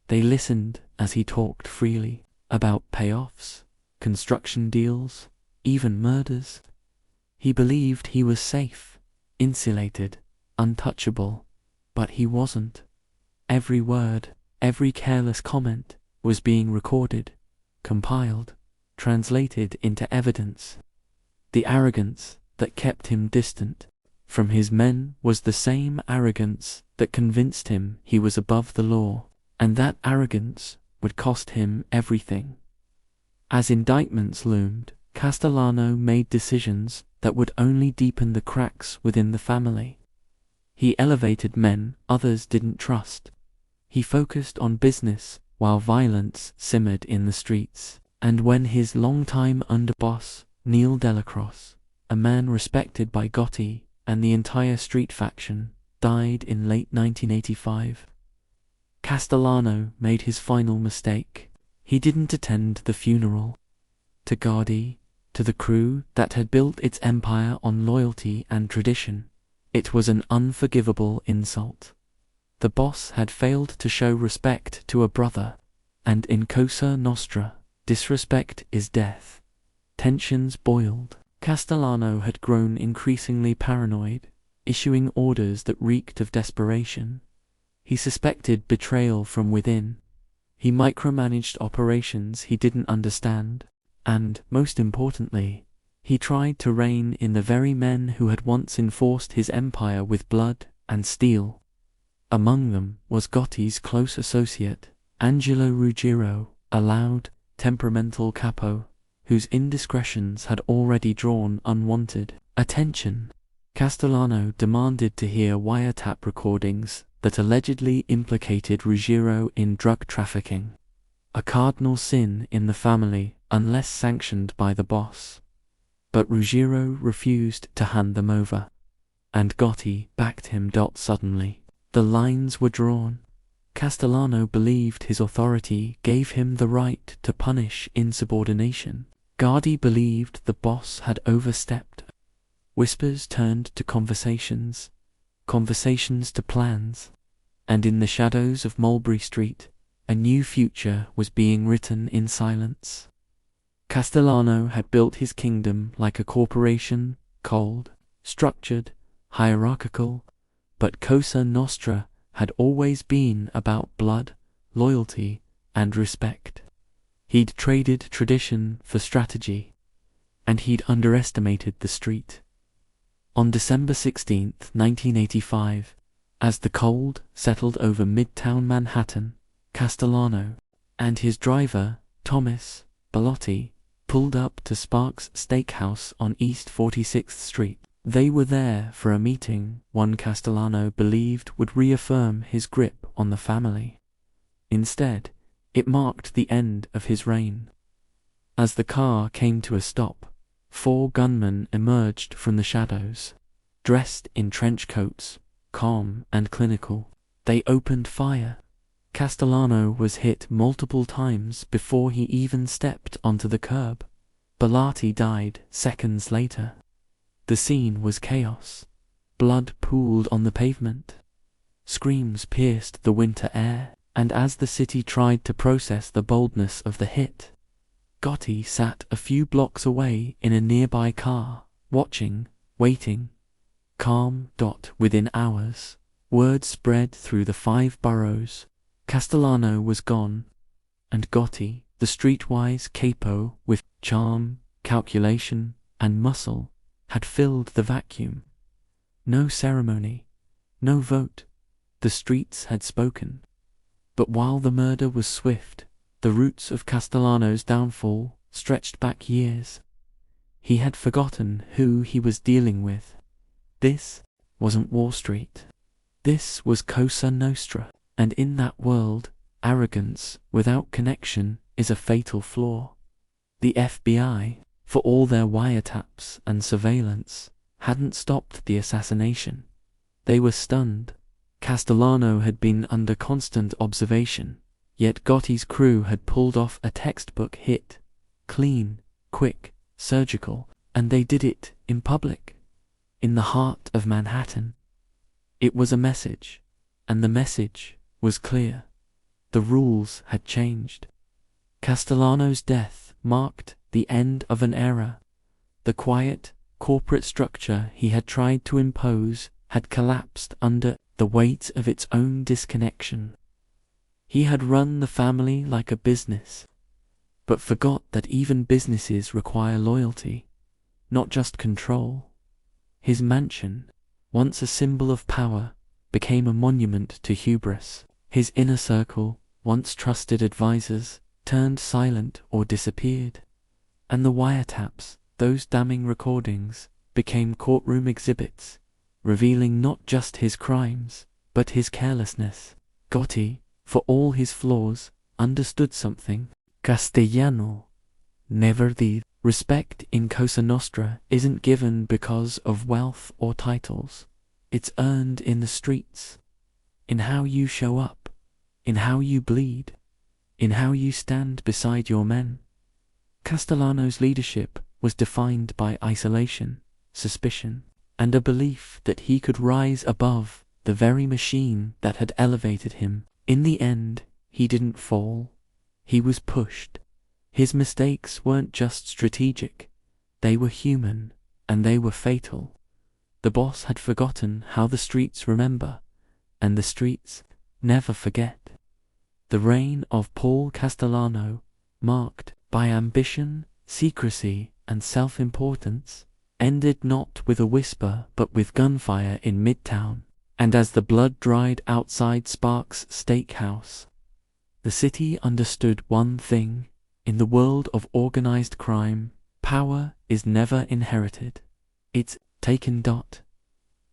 They listened as he talked freely about payoffs, construction deals, even murders. He believed he was safe, insulated, untouchable, but he wasn't. Every word, every careless comment was being recorded, compiled, translated into evidence. The arrogance that kept him distant from his men was the same arrogance that convinced him he was above the law, and that arrogance would cost him everything. As indictments loomed, Castellano made decisions that would only deepen the cracks within the family. He elevated men others didn't trust. He focused on business while violence simmered in the streets. And when his longtime underboss, Neil Delacroix, a man respected by Gotti and the entire street faction, died in late 1985, Castellano made his final mistake. He didn't attend the funeral. To Gotti, to the crew that had built its empire on loyalty and tradition, it was an unforgivable insult. The boss had failed to show respect to a brother, and in Cosa Nostra, disrespect is death. Tensions boiled. Castellano had grown increasingly paranoid, issuing orders that reeked of desperation. He suspected betrayal from within. He micromanaged operations he didn't understand, and, most importantly, he tried to rein in the very men who had once enforced his empire with blood and steel. Among them was Gotti's close associate, Angelo Ruggiero, a loud, temperamental capo, whose indiscretions had already drawn unwanted attention. Castellano demanded to hear wiretap recordings that allegedly implicated Ruggiero in drug trafficking, a cardinal sin in the family unless sanctioned by the boss. But Ruggiero refused to hand them over, and Gotti backed him. Suddenly, the lines were drawn. Castellano believed his authority gave him the right to punish insubordination. Gotti believed the boss had overstepped. Whispers turned to conversations, conversations to plans, and in the shadows of Mulberry Street, a new future was being written in silence. Castellano had built his kingdom like a corporation, cold, structured, hierarchical, but Cosa Nostra had always been about blood, loyalty, and respect. He'd traded tradition for strategy, and he'd underestimated the street. On December 16, 1985, as the cold settled over Midtown Manhattan, Castellano and his driver, Thomas Bellotti, pulled up to Sparks Steakhouse on East 46th Street. They were there for a meeting one Castellano believed would reaffirm his grip on the family. Instead, it marked the end of his reign. As the car came to a stop, 4 gunmen emerged from the shadows, dressed in trench coats, calm and clinical. They opened fire. Castellano was hit multiple times before he even stepped onto the curb. Bellotti died seconds later. The scene was chaos. Blood pooled on the pavement. Screams pierced the winter air, and as the city tried to process the boldness of the hit, Gotti sat a few blocks away in a nearby car, watching, waiting. Calm. Within hours, word spread through the 5 boroughs. Castellano was gone, and Gotti, the streetwise capo with charm, calculation, and muscle, had filled the vacuum. No ceremony, no vote. The streets had spoken. But while the murder was swift, the roots of Castellano's downfall stretched back years. He had forgotten who he was dealing with. This wasn't Wall Street. This was Cosa Nostra, and in that world, arrogance without connection is a fatal flaw. The FBI, for all their wiretaps and surveillance, hadn't stopped the assassination. They were stunned. Castellano had been under constant observation, yet Gotti's crew had pulled off a textbook hit. Clean, quick, surgical, and they did it in public. in the heart of Manhattan. It was a message, and the message was clear. The rules had changed. Castellano's death marked the end of an era. The quiet, corporate structure he had tried to impose had collapsed under the weight of its own disconnection. He had run the family like a business, but forgot that even businesses require loyalty, not just control. His mansion, once a symbol of power, became a monument to hubris. His inner circle, once trusted advisors, turned silent or disappeared. And the wiretaps, those damning recordings, became courtroom exhibits, revealing not just his crimes, but his carelessness. Gotti, for all his flaws, understood something Castellano never did. Respect in Cosa Nostra isn't given because of wealth or titles. It's earned in the streets, in how you show up, in how you bleed, in how you stand beside your men. Castellano's leadership was defined by isolation, suspicion, and a belief that he could rise above the very machine that had elevated him. In the end, he didn't fall. He was pushed. His mistakes weren't just strategic. They were human, and they were fatal. The boss had forgotten how the streets remember, and the streets never forget. The reign of Paul Castellano, marked by ambition, secrecy, and self-importance, ended not with a whisper but with gunfire in Midtown. And as the blood dried outside Sparks' steakhouse, the city understood one thing. In the world of organized crime, power is never inherited. It's taken.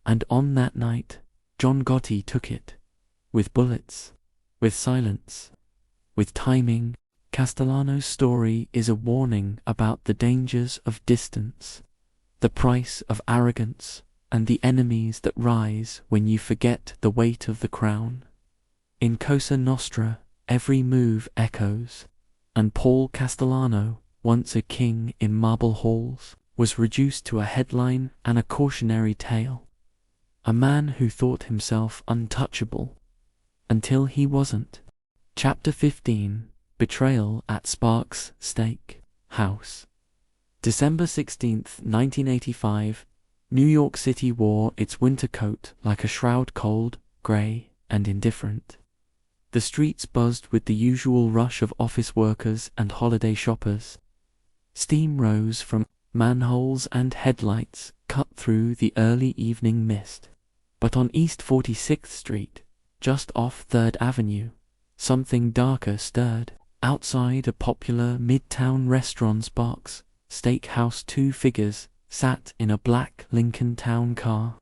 And on that night, John Gotti took it. With bullets, with silence, with timing. Castellano's story is a warning about the dangers of distance, the price of arrogance, and the enemies that rise when you forget the weight of the crown. In Cosa Nostra, every move echoes, and Paul Castellano, once a king in marble halls, was reduced to a headline and a cautionary tale. A man who thought himself untouchable, until he wasn't. Chapter 15, Betrayal at Sparks' Steak House. December 16th, 1985, New York City wore its winter coat like a shroud, cold, grey, and indifferent. The streets buzzed with the usual rush of office workers and holiday shoppers. Steam rose from manholes and headlights cut through the early evening mist. But on East 46th Street, just off 3rd Avenue, something darker stirred. Outside a popular midtown restaurant, Sparks' Steakhouse, two figures sat in a black Lincoln Town car.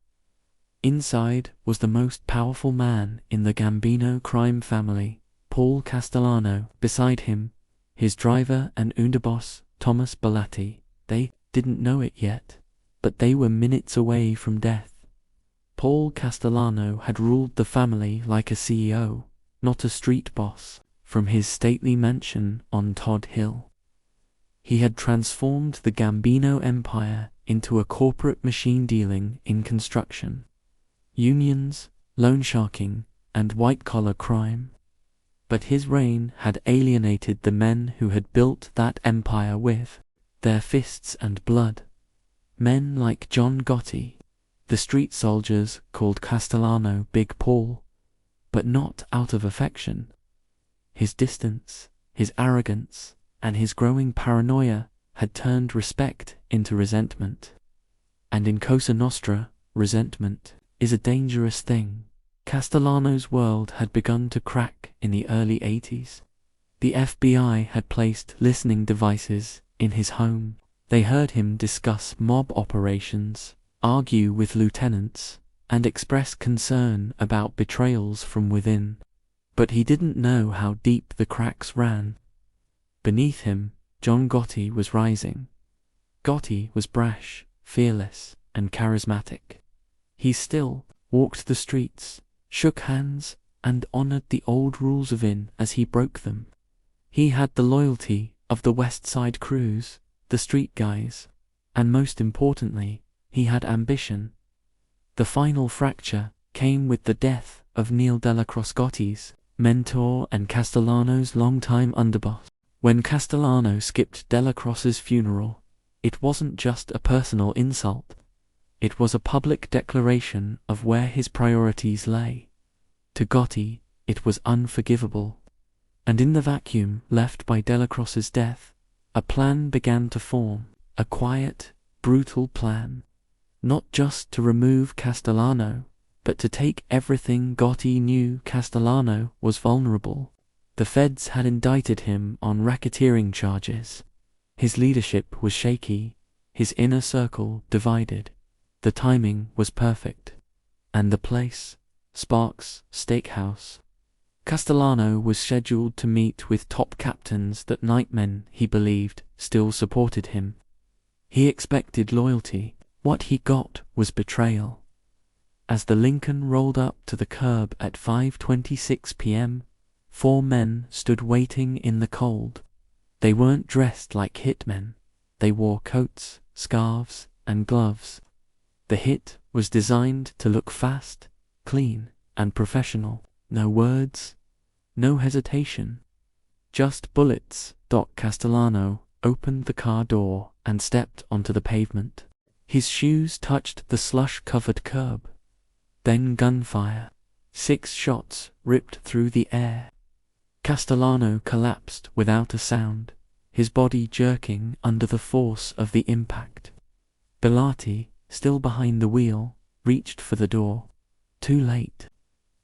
Inside was the most powerful man in the Gambino crime family, Paul Castellano. Beside him, his driver and Underboss, Thomas Belatti. They didn't know it yet, but they were minutes away from death. Paul Castellano had ruled the family like a CEO, not a street boss, from his stately mansion on Todd Hill. He had transformed the Gambino empire into a corporate machine dealing in construction, unions, loan sharking, and white-collar crime. But his reign had alienated the men who had built that empire with their fists and blood. Men like John Gotti. The street soldiers called Castellano Big Paul, but not out of affection. His distance, his arrogance, and his growing paranoia had turned respect into resentment. And in Cosa Nostra, resentment is a dangerous thing. Castellano's world had begun to crack in the early 80s. The FBI had placed listening devices in his home. They heard him discuss mob operations, argue with lieutenants, and express concern about betrayals from within. But he didn't know how deep the cracks ran. Beneath him, John Gotti was rising. Gotti was brash, fearless, and charismatic. He still walked the streets, shook hands, and honored the old rules of as he broke them. He had the loyalty of the West Side crews, the street guys, and most importantly, he had ambition, The final fracture came with the death of Neil Dellacroce-Gotti's mentor and Castellano's longtime underboss. When Castellano skipped Dellacroce's funeral, it wasn't just a personal insult. It was a public declaration of where his priorities lay. To Gotti, it was unforgivable. And in the vacuum left by Dellacroce's death, a plan began to form, a quiet, brutal plan. Not just to remove Castellano, but to take everything Gotti knew. Castellano was vulnerable. The feds had indicted him on racketeering charges. His leadership was shaky, his inner circle divided. The timing was perfect. And the place, Sparks Steakhouse. Castellano was scheduled to meet with top captains that nightmen, he believed, still supported him. He expected loyalty. What he got was betrayal. As the Lincoln rolled up to the curb at 5:26 p.m., 4 men stood waiting in the cold. They weren't dressed like hitmen. They wore coats, scarves, and gloves. The hit was designed to look fast, clean, and professional. No words, no hesitation. Just bullets. Castellano opened the car door and stepped onto the pavement. His shoes touched the slush-covered curb. Then gunfire. 6 shots ripped through the air. Castellano collapsed without a sound, his body jerking under the force of the impact. Bellotti, still behind the wheel, reached for the door. Too late.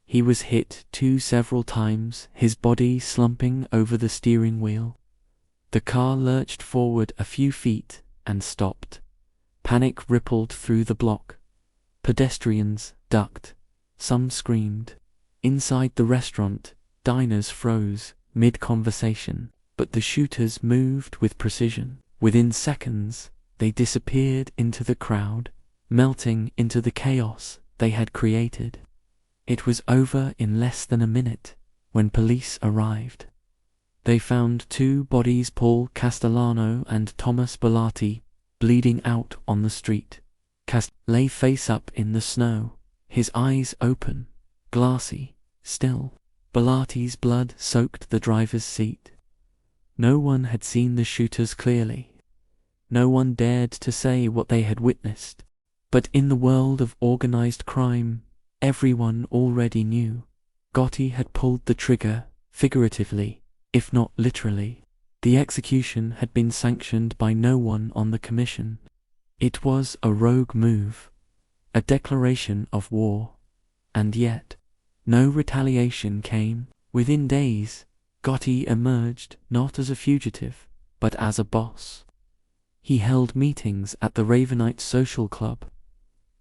He was hit several times, his body slumping over the steering wheel. The car lurched forward a few feet and stopped. Panic rippled through the block. Pedestrians ducked. Some screamed. Inside the restaurant, diners froze mid-conversation, but the shooters moved with precision. Within seconds, they disappeared into the crowd, melting into the chaos they had created. It was over in less than a minute when police arrived. They found 2 bodies, Paul Castellano and Thomas Bellotti, bleeding out on the street. Lay face up in the snow, his eyes open, glassy, still. Bellotti's blood soaked the driver's seat. No one had seen the shooters clearly. No one dared to say what they had witnessed. But in the world of organized crime, everyone already knew. Gotti had pulled the trigger, figuratively, if not literally. The execution had been sanctioned by no one on the commission. It was a rogue move, a declaration of war. And yet, no retaliation came. Within days, Gotti emerged not as a fugitive, but as a boss. He held meetings at the Ravenite Social Club.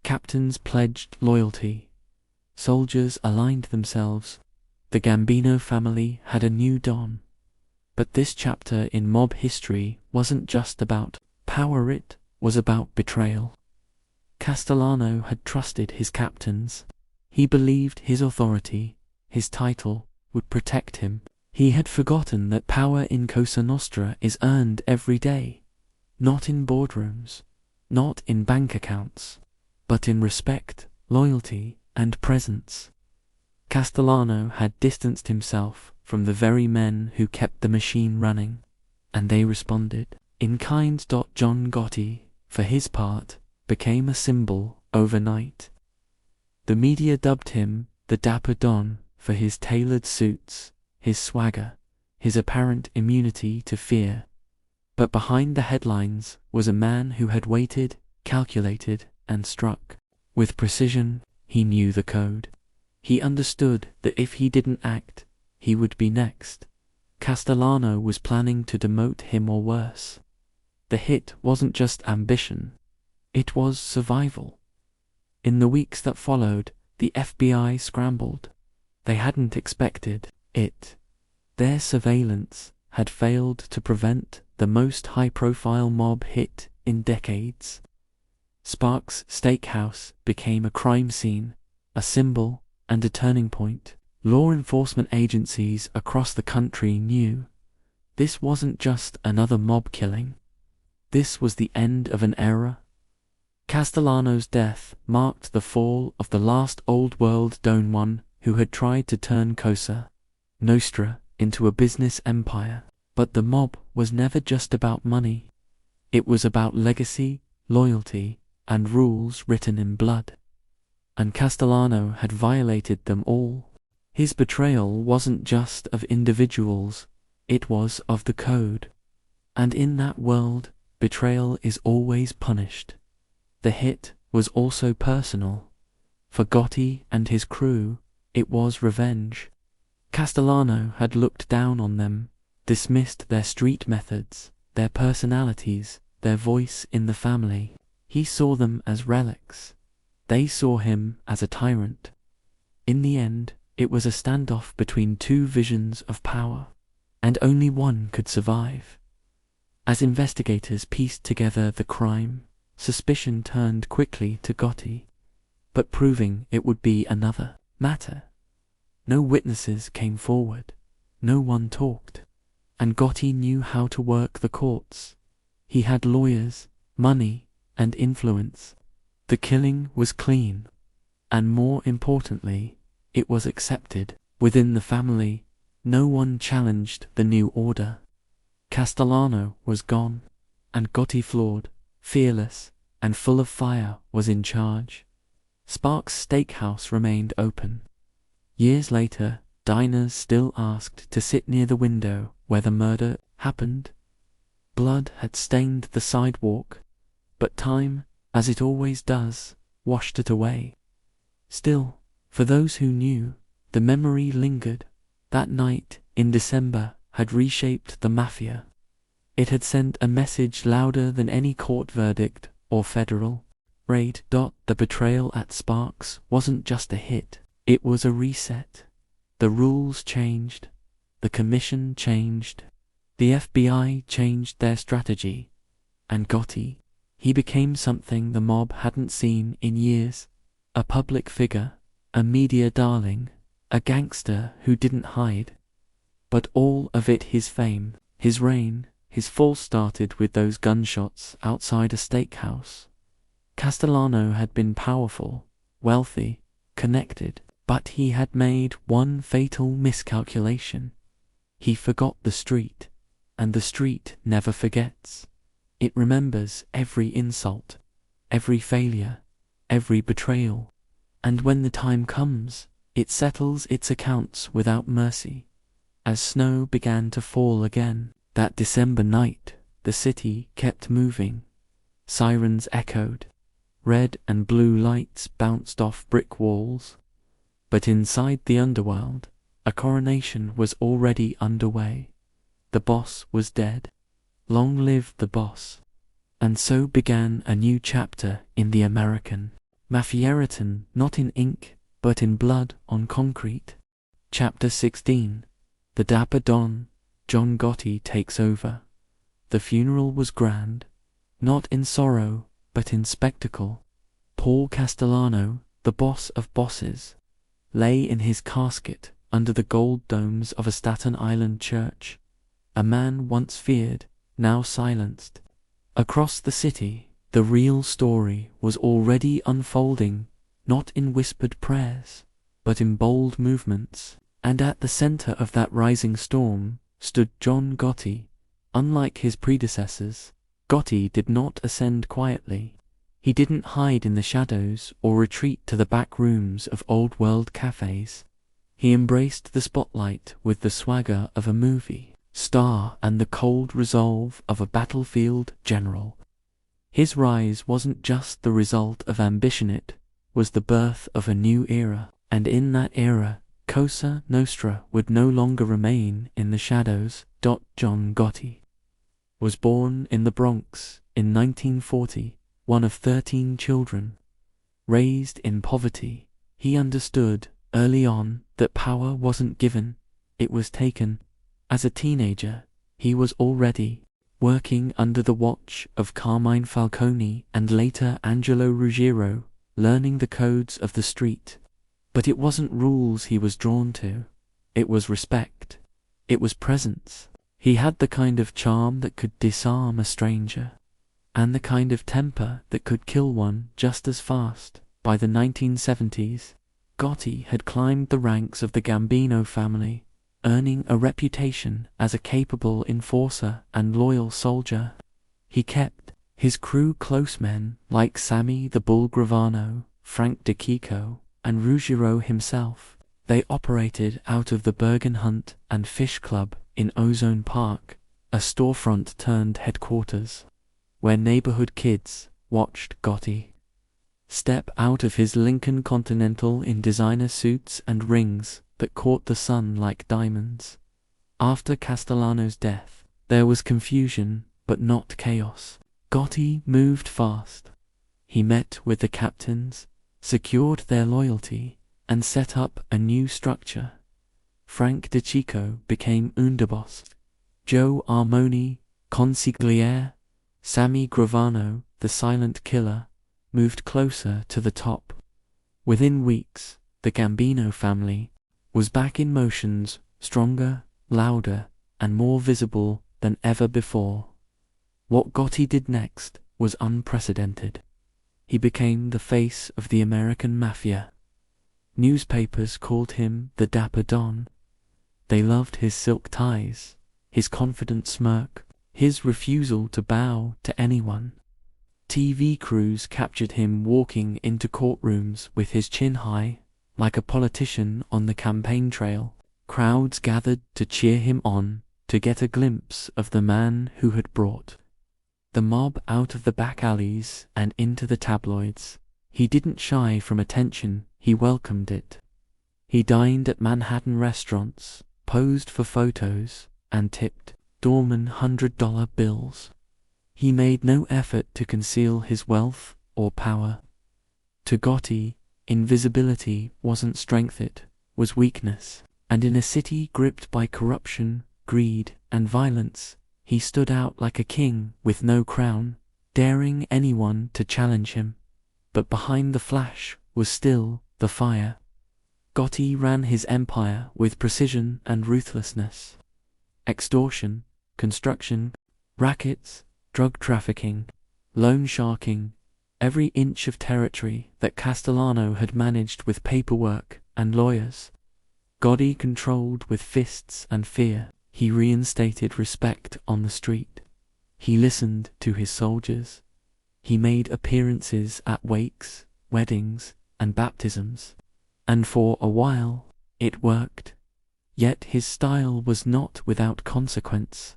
Captains pledged loyalty. Soldiers aligned themselves. The Gambino family had a new dawn. But this chapter in mob history wasn't just about power, it was about betrayal. Castellano had trusted his captains. He believed his authority, his title, would protect him. He had forgotten that power in Cosa Nostra is earned every day, not in boardrooms, not in bank accounts, but in respect, loyalty, and presence. Castellano had distanced himself from the very men who kept the machine running, and they responded in kind. John Gotti, for his part, became a symbol overnight. The media dubbed him the Dapper Don for his tailored suits, his swagger, his apparent immunity to fear. But behind the headlines was a man who had waited, calculated, and struck. With precision, he knew the code. He understood that if he didn't act, he would be next. Castellano was planning to demote him or worse. The hit wasn't just ambition, it was survival. In the weeks that followed, the FBI scrambled. They hadn't expected it. Their surveillance had failed to prevent the most high-profile mob hit in decades. Sparks Steakhouse became a crime scene, a symbol, and a turning point. Law enforcement agencies across the country knew this wasn't just another mob killing. This was the end of an era. Castellano's death marked the fall of the last old world Don Juan who had tried to turn Cosa Nostra into a business empire. But the mob was never just about money. It was about legacy, loyalty, and rules written in blood. And Castellano had violated them all. His betrayal wasn't just of individuals, it was of the code. And in that world, betrayal is always punished. The hit was also personal. For Gotti and his crew, it was revenge. Castellano had looked down on them, dismissed their street methods, their personalities, their voice in the family. He saw them as relics. They saw him as a tyrant. In the end, it was a standoff between two visions of power, and only one could survive. As investigators pieced together the crime, suspicion turned quickly to Gotti, but proving it would be another matter. No witnesses came forward, no one talked, and Gotti knew how to work the courts. He had lawyers, money, and influence. The killing was clean, and more importantly, it was accepted. Within the family, no one challenged the new order. Castellano was gone, and Gotti, flawed, fearless, and full of fire, was in charge. Sparks' steakhouse remained open. Years later, diners still asked to sit near the window where the murder happened. Blood had stained the sidewalk, but time, as it always does, washed it away. Still, for those who knew, the memory lingered. That night, in December, had reshaped the Mafia. It had sent a message louder than any court verdict or federal raid. The betrayal at Sparks wasn't just a hit, it was a reset. The rules changed, the commission changed, the FBI changed their strategy, and Gotti, he became something the mob hadn't seen in years. A public figure, a media darling, a gangster who didn't hide. But all of it, his fame, his reign, his fall, started with those gunshots outside a steakhouse. Castellano had been powerful, wealthy, connected, but he had made one fatal miscalculation. He forgot the street, and the street never forgets. It remembers every insult, every failure, every betrayal, and when the time comes, it settles its accounts without mercy. As snow began to fall again, that December night, the city kept moving. Sirens echoed. Red and blue lights bounced off brick walls. But inside the underworld, a coronation was already underway. The boss was dead. Long live the boss. And so began a new chapter in the American Mafia, written not in ink, but in blood on concrete. Chapter 16. The Dapper Don, John Gotti, takes over. The funeral was grand, not in sorrow, but in spectacle. Paul Castellano, the boss of bosses, lay in his casket under the gold domes of a Staten Island church. A man once feared, now silenced. Across the city, the real story was already unfolding, not in whispered prayers, but in bold movements. And at the center of that rising storm stood John Gotti. Unlike his predecessors, Gotti did not ascend quietly. He didn't hide in the shadows or retreat to the back rooms of old-world cafes. He embraced the spotlight with the swagger of a movie star and the cold resolve of a battlefield general. His rise wasn't just the result of ambition, it was the birth of a new era, and in that era, Cosa Nostra would no longer remain in the shadows. John Gotti was born in the Bronx in 1940, one of 13 children. Raised in poverty, he understood early on that power wasn't given, it was taken. As a teenager, he was already working under the watch of Carmine Falcone and later Angelo Ruggiero, learning the codes of the street. But it wasn't rules he was drawn to. It was respect. It was presence. He had the kind of charm that could disarm a stranger. and the kind of temper that could kill one just as fast. By the 1970s, Gotti had climbed the ranks of the Gambino family, earning a reputation as a capable enforcer and loyal soldier. He kept his crew close, men like Sammy the Bull Gravano, Frank DeCicco, and Ruggiero himself. They operated out of the Bergen Hunt and Fish Club in Ozone Park, a storefront turned headquarters, where neighborhood kids watched Gotti step out of his Lincoln Continental in designer suits and rings that caught the sun like diamonds. After Castellano's death, there was confusion, but not chaos. Gotti moved fast. He met with the captains, secured their loyalty, and set up a new structure. Frank DeCicco became Underboss, Joe Armoni, consigliere, Sammy Gravano, the silent killer, moved closer to the top. Within weeks, the Gambino family was back in motions, stronger, louder, and more visible than ever before. What Gotti did next was unprecedented. He became the face of the American Mafia. Newspapers called him the Dapper Don. They loved his silk ties, his confident smirk, his refusal to bow to anyone. TV crews captured him walking into courtrooms with his chin high, like a politician on the campaign trail. Crowds gathered to cheer him on, to get a glimpse of the man who had brought the mob out of the back alleys and into the tabloids. He didn't shy from attention, he welcomed it. He dined at Manhattan restaurants, posed for photos, and tipped doormen $100 bills. He made no effort to conceal his wealth or power. To Gotti, invisibility wasn't strength, it was weakness. And in a city gripped by corruption, greed, and violence, he stood out like a king with no crown, daring anyone to challenge him. But behind the flash was still the fire. Gotti ran his empire with precision and ruthlessness. Extortion, construction, rackets, drug trafficking, loan sharking, every inch of territory that Castellano had managed with paperwork and lawyers, Gotti controlled with fists and fear. He reinstated respect on the street. He listened to his soldiers. He made appearances at wakes, weddings, and baptisms. And for a while, it worked. Yet his style was not without consequence.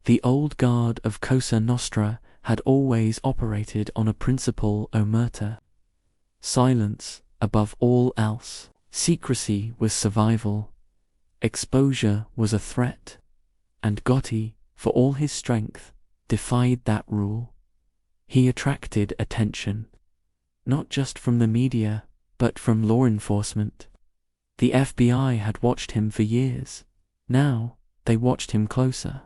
The old guard of Cosa Nostra had always operated on a principle Omertà. Silence above all else. Secrecy was survival. Exposure was a threat. And Gotti, for all his strength, defied that rule. He attracted attention, not just from the media, but from law enforcement. The FBI had watched him for years. Now, they watched him closer.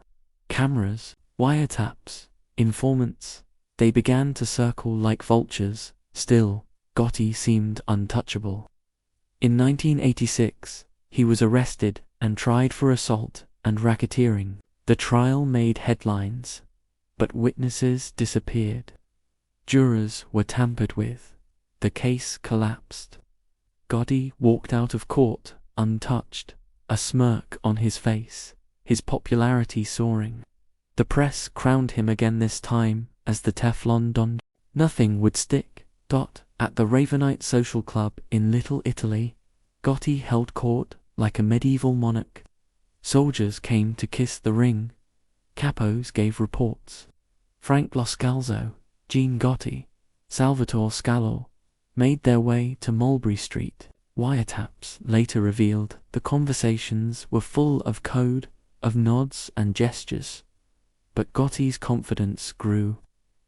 Cameras, wiretaps, informants, they began to circle like vultures. Still, Gotti seemed untouchable. In 1986, he was arrested and tried for assault and racketeering. The trial made headlines, but witnesses disappeared. Jurors were tampered with. The case collapsed. Gotti walked out of court, untouched, a smirk on his face, his popularity soaring. The press crowned him again, this time as the Teflon Don. Nothing would stick. At the Ravenite Social Club in Little Italy, Gotti held court like a medieval monarch. Soldiers came to kiss the ring. Capos gave reports. Frank Loscalzo, Gene Gotti, Salvatore Scalo made their way to Mulberry Street. Wiretaps later revealed the conversations were full of code, of nods and gestures. But Gotti's confidence grew.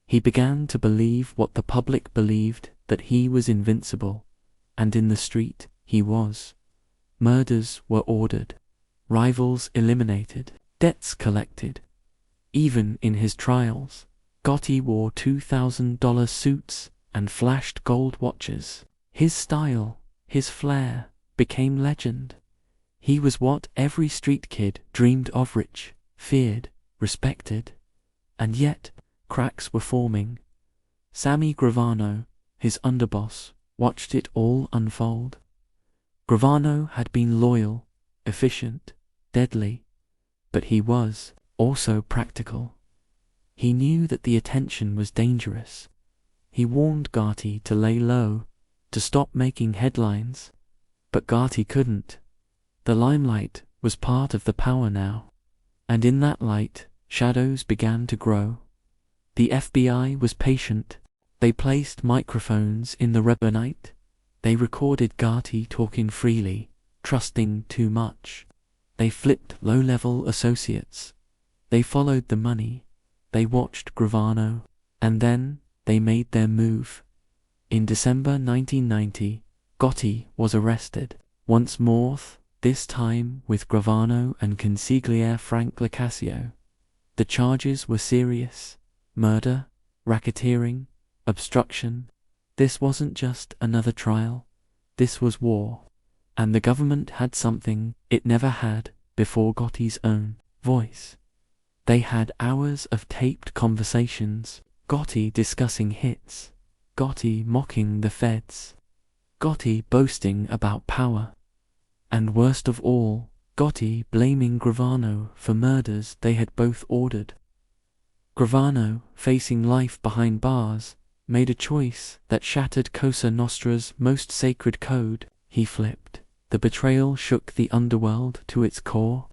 He began to believe what the public believed, that he was invincible. And in the street, he was. Murders were ordered. Rivals eliminated. Debts collected. Even in his trials, Gotti wore $2,000 suits and flashed gold watches. His style, his flair, became legend. He was what every street kid dreamed of: rich, feared, respected. And yet, cracks were forming. Sammy Gravano, his underboss, watched it all unfold. Gravano had been loyal, efficient, deadly, but he was also practical. He knew that the attention was dangerous. He warned Gotti to lay low, to stop making headlines, but Gotti couldn't. The limelight was part of the power now, and in that light, shadows began to grow. The FBI was patient. They placed microphones in the Remnants. They recorded Gotti talking freely, trusting too much. They flipped low-level associates. They followed the money. They watched Gravano, and then they made their move. In December 1990, Gotti was arrested, once more, this time with Gravano and consigliere Frank Licasio. The charges were serious: murder, racketeering, obstruction. This wasn't just another trial. This was war. And the government had something it never had before: Gotti's own voice. They had hours of taped conversations, Gotti discussing hits, Gotti mocking the feds, Gotti boasting about power, and worst of all, Gotti blaming Gravano for murders they had both ordered. Gravano, facing life behind bars, made a choice that shattered Cosa Nostra's most sacred code. He flipped. The betrayal shook the underworld to its core.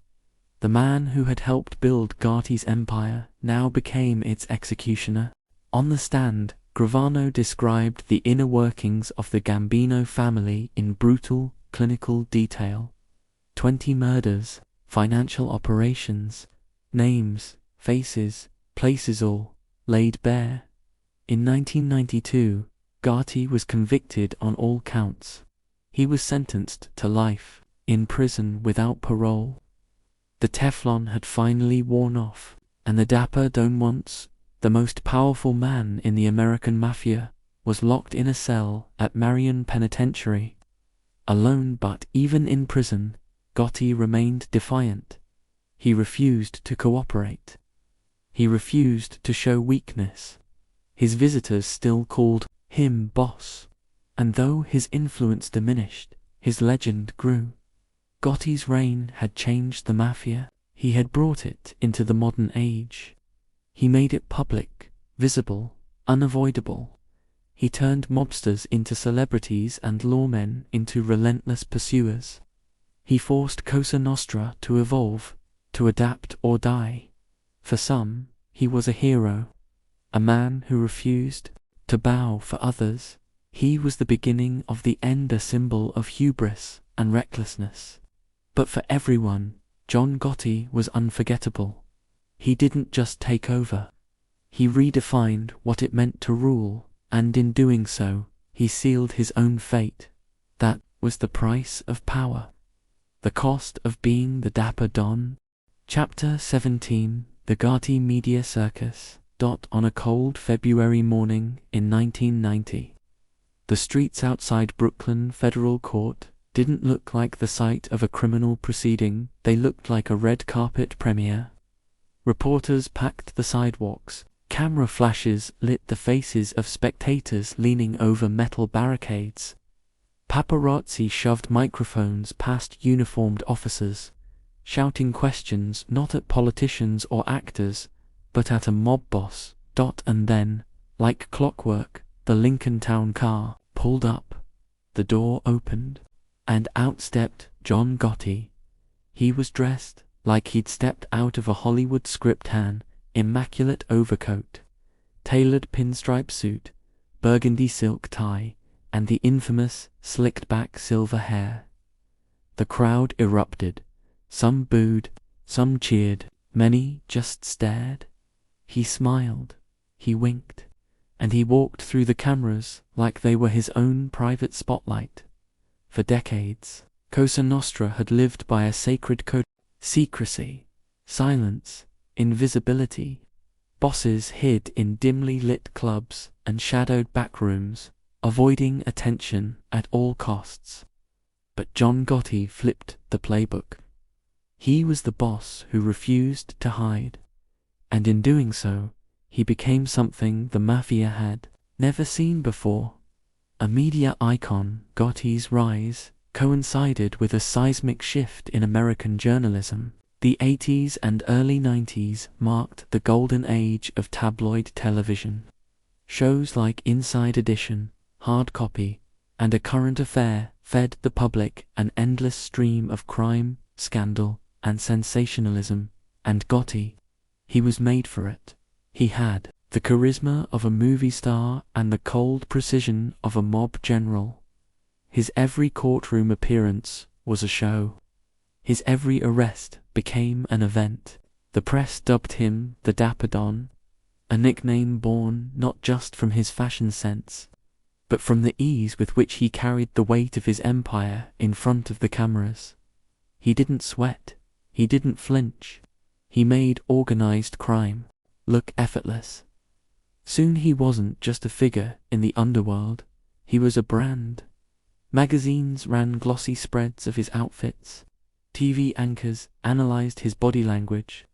The man who had helped build Gotti's empire now became its executioner. On the stand, Gravano described the inner workings of the Gambino family in brutal, clinical detail. 20 murders, financial operations, names, faces, places, all laid bare. In 1992, Gotti was convicted on all counts. He was sentenced to life in prison without parole. The Teflon had finally worn off, and the Dapper Don, once the most powerful man in the American Mafia, was locked in a cell at Marion Penitentiary. Alone, but even in prison, Gotti remained defiant. He refused to cooperate. He refused to show weakness. His visitors still called him boss, and though his influence diminished, his legend grew. Gotti's reign had changed the Mafia. He had brought it into the modern age. He made it public, visible, unavoidable. He turned mobsters into celebrities and lawmen into relentless pursuers. He forced Cosa Nostra to evolve, to adapt or die. For some, he was a hero, a man who refused to bow for others. He was the beginning of the end, a symbol of hubris and recklessness. But for everyone, John Gotti was unforgettable. He didn't just take over. He redefined what it meant to rule, and in doing so, he sealed his own fate. That was the price of power. The cost of being the Dapper Don. Chapter 17: The Gotti Media Circus. On a cold February morning in 1990, the streets outside Brooklyn Federal Court didn't look like the site of a criminal proceeding. They looked like a red carpet premiere. Reporters packed the sidewalks. Camera flashes lit the faces of spectators leaning over metal barricades. Paparazzi shoved microphones past uniformed officers, shouting questions not at politicians or actors, but at a mob boss. And then, like clockwork, the Lincoln Town car pulled up. The door opened, and out stepped John Gotti. He was dressed like he'd stepped out of a Hollywood script: an immaculate overcoat, tailored pinstripe suit, burgundy silk tie, and the infamous slicked-back silver hair. The crowd erupted. Some booed, some cheered, many just stared. He smiled, he winked, and he walked through the cameras like they were his own private spotlight. For decades, Cosa Nostra had lived by a sacred code: secrecy, silence, invisibility. Bosses hid in dimly lit clubs and shadowed backrooms, avoiding attention at all costs. But John Gotti flipped the playbook. He was the boss who refused to hide, and in doing so, he became something the Mafia had never seen before. A media icon, Gotti's rise coincided with a seismic shift in American journalism. The 80s and early 90s marked the golden age of tabloid television. Shows like Inside Edition, Hard Copy, and A Current Affair fed the public an endless stream of crime, scandal, and sensationalism, and Gotti, he was made for it. He had the charisma of a movie star and the cold precision of a mob general. His every courtroom appearance was a show. His every arrest became an event. The press dubbed him the Dapper Don, a nickname born not just from his fashion sense, but from the ease with which he carried the weight of his empire in front of the cameras. He didn't sweat. He didn't flinch. He made organized crime look effortless. Soon he wasn't just a figure in the underworld. He was a brand. Magazines ran glossy spreads of his outfits. TV anchors analyzed his body language.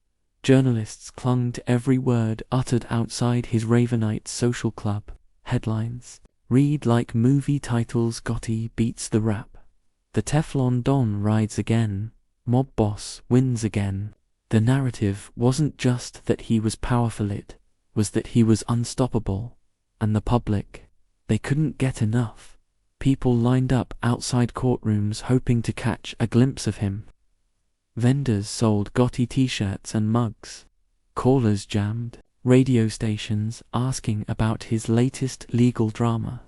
Journalists clung to every word uttered outside his Ravenite social club. Headlines read like movie titles: Gotti beats the rap. The Teflon Don rides again. Mob boss wins again. The narrative wasn't just that he was powerful, it was that he was unstoppable. And the public, they couldn't get enough. People lined up outside courtrooms hoping to catch a glimpse of him. Vendors sold Gotti t-shirts and mugs. Callers jammed. Radio stations asking about his latest legal drama.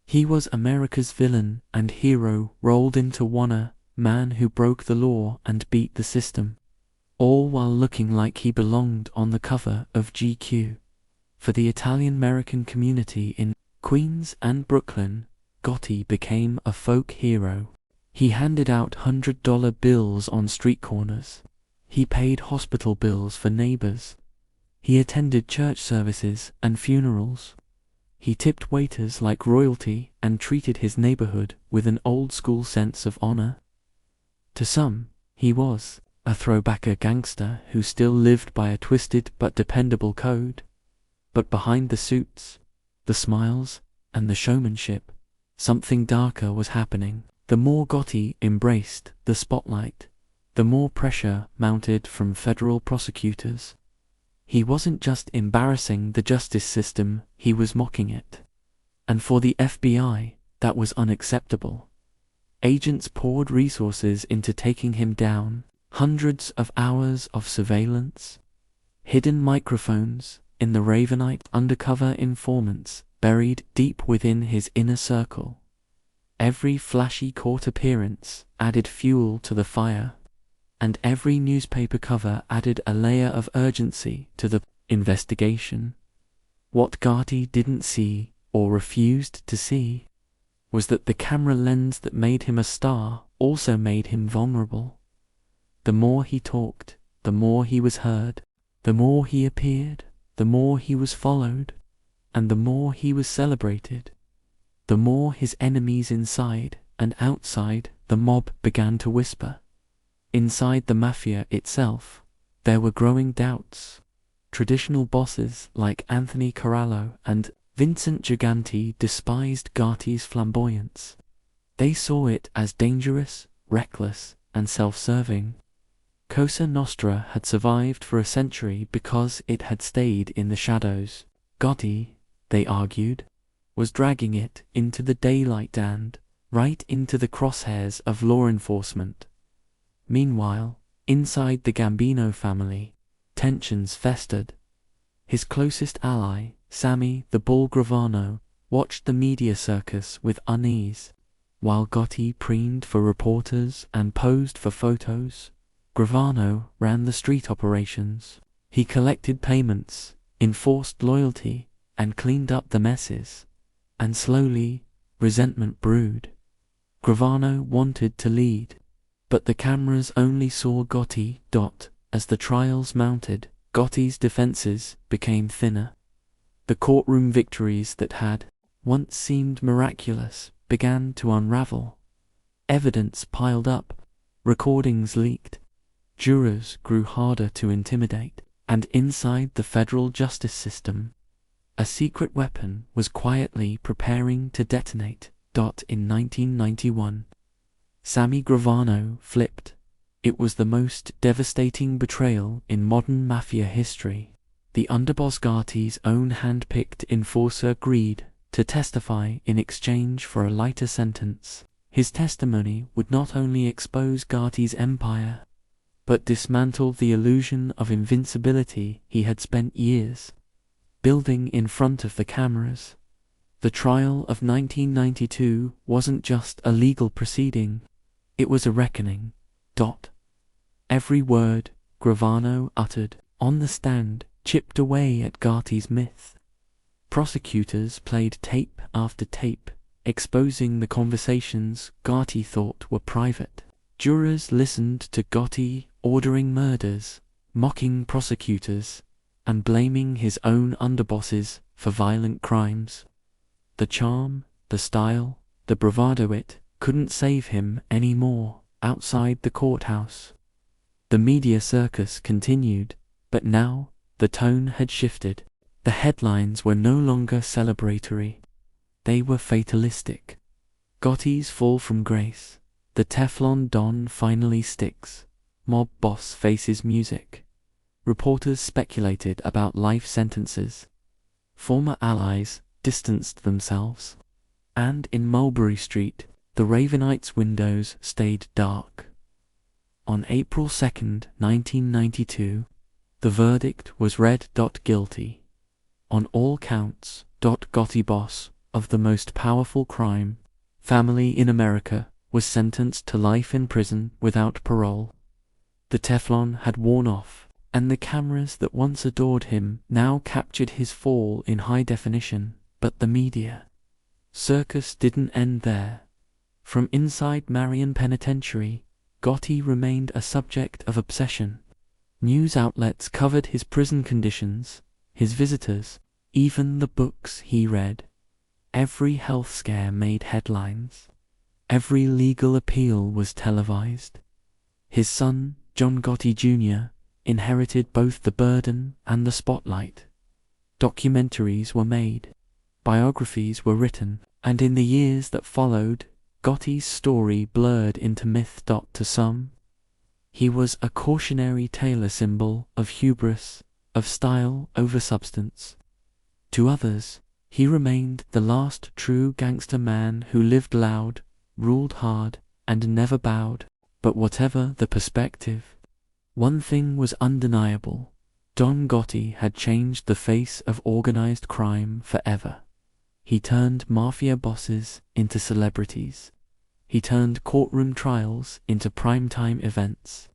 He was America's villain and hero rolled into one, a man who broke the law and beat the system, all while looking like he belonged on the cover of GQ. For the Italian-American community in Queens and Brooklyn, Gotti became a folk hero. He handed out $100 bills on street corners. He paid hospital bills for neighbors. He attended church services and funerals. He tipped waiters like royalty and treated his neighborhood with an old-school sense of honor. To some, he was a throwbacker gangster who still lived by a twisted but dependable code. But behind the suits, the smiles, and the showmanship, something darker was happening. The more Gotti embraced the spotlight, the more pressure mounted from federal prosecutors. He wasn't just embarrassing the justice system, he was mocking it. And for the FBI, that was unacceptable. Agents poured resources into taking him down, hundreds of hours of surveillance, hidden microphones in the Ravenite, undercover informants buried deep within his inner circle. Every flashy court appearance added fuel to the fire, and every newspaper cover added a layer of urgency to the investigation. What Gotti didn't see, or refused to see, was that the camera lens that made him a star also made him vulnerable. The more he talked, the more he was heard. The more he appeared, the more he was followed. And the more he was celebrated, the more his enemies inside and outside the mob began to whisper. Inside the Mafia itself, there were growing doubts. Traditional bosses like Anthony Corallo and Vincent Gigante despised Gotti's flamboyance. They saw it as dangerous, reckless, and self-serving. Cosa Nostra had survived for a century because it had stayed in the shadows. Gotti, they argued, was dragging it into the daylight and right into the crosshairs of law enforcement. Meanwhile, inside the Gambino family, tensions festered. His closest ally, Sammy the Bull Gravano, watched the media circus with unease. While Gotti preened for reporters and posed for photos, Gravano ran the street operations. He collected payments, enforced loyalty, and cleaned up the messes. And slowly, resentment brewed. Gravano wanted to lead, but the cameras only saw Gotti. As the trials mounted, Gotti's defenses became thinner. The courtroom victories that had once seemed miraculous began to unravel. Evidence piled up, recordings leaked, jurors grew harder to intimidate. And inside the federal justice system, a secret weapon was quietly preparing to detonate. In 1991, Sammy Gravano flipped. It was the most devastating betrayal in modern Mafia history. The Underboss Gotti's own hand-picked enforcer agreed to testify in exchange for a lighter sentence. His testimony would not only expose Gotti's empire, but dismantle the illusion of invincibility he had spent years building in front of the cameras. The trial of 1992 wasn't just a legal proceeding, it was a reckoning. Every word Gravano uttered on the stand chipped away at Gotti's myth. Prosecutors played tape after tape, exposing the conversations Gotti thought were private. Jurors listened to Gotti ordering murders, mocking prosecutors, and blaming his own underbosses for violent crimes. The charm, the style, the bravado, it couldn't save him anymore. Outside the courthouse, the media circus continued, but now the tone had shifted. The headlines were no longer celebratory. They were fatalistic. Gotti's fall from grace. The Teflon Don finally sticks. Mob boss faces music. Reporters speculated about life sentences. Former allies distanced themselves. And in Mulberry Street, the Ravenites' windows stayed dark. On April 2nd, 1992, the verdict was read. Guilty. On all counts. Gotti, boss of the most powerful crime family in America, was sentenced to life in prison without parole. The Teflon had worn off, and the cameras that once adored him now captured his fall in high definition. But the media circus didn't end there. From inside Marion Penitentiary, Gotti remained a subject of obsession. News outlets covered his prison conditions, his visitors, even the books he read. Every health scare made headlines. Every legal appeal was televised. His son, John Gotti Jr., inherited both the burden and the spotlight. Documentaries were made. Biographies were written, and in the years that followed, Gotti's story blurred into myth. To some, he was a cautionary tale, a symbol of hubris, of style over substance. To others, he remained the last true gangster man who lived loud, ruled hard, and never bowed. But whatever the perspective, one thing was undeniable. Don Gotti had changed the face of organized crime forever. He turned mafia bosses into celebrities. He turned courtroom trials into primetime events.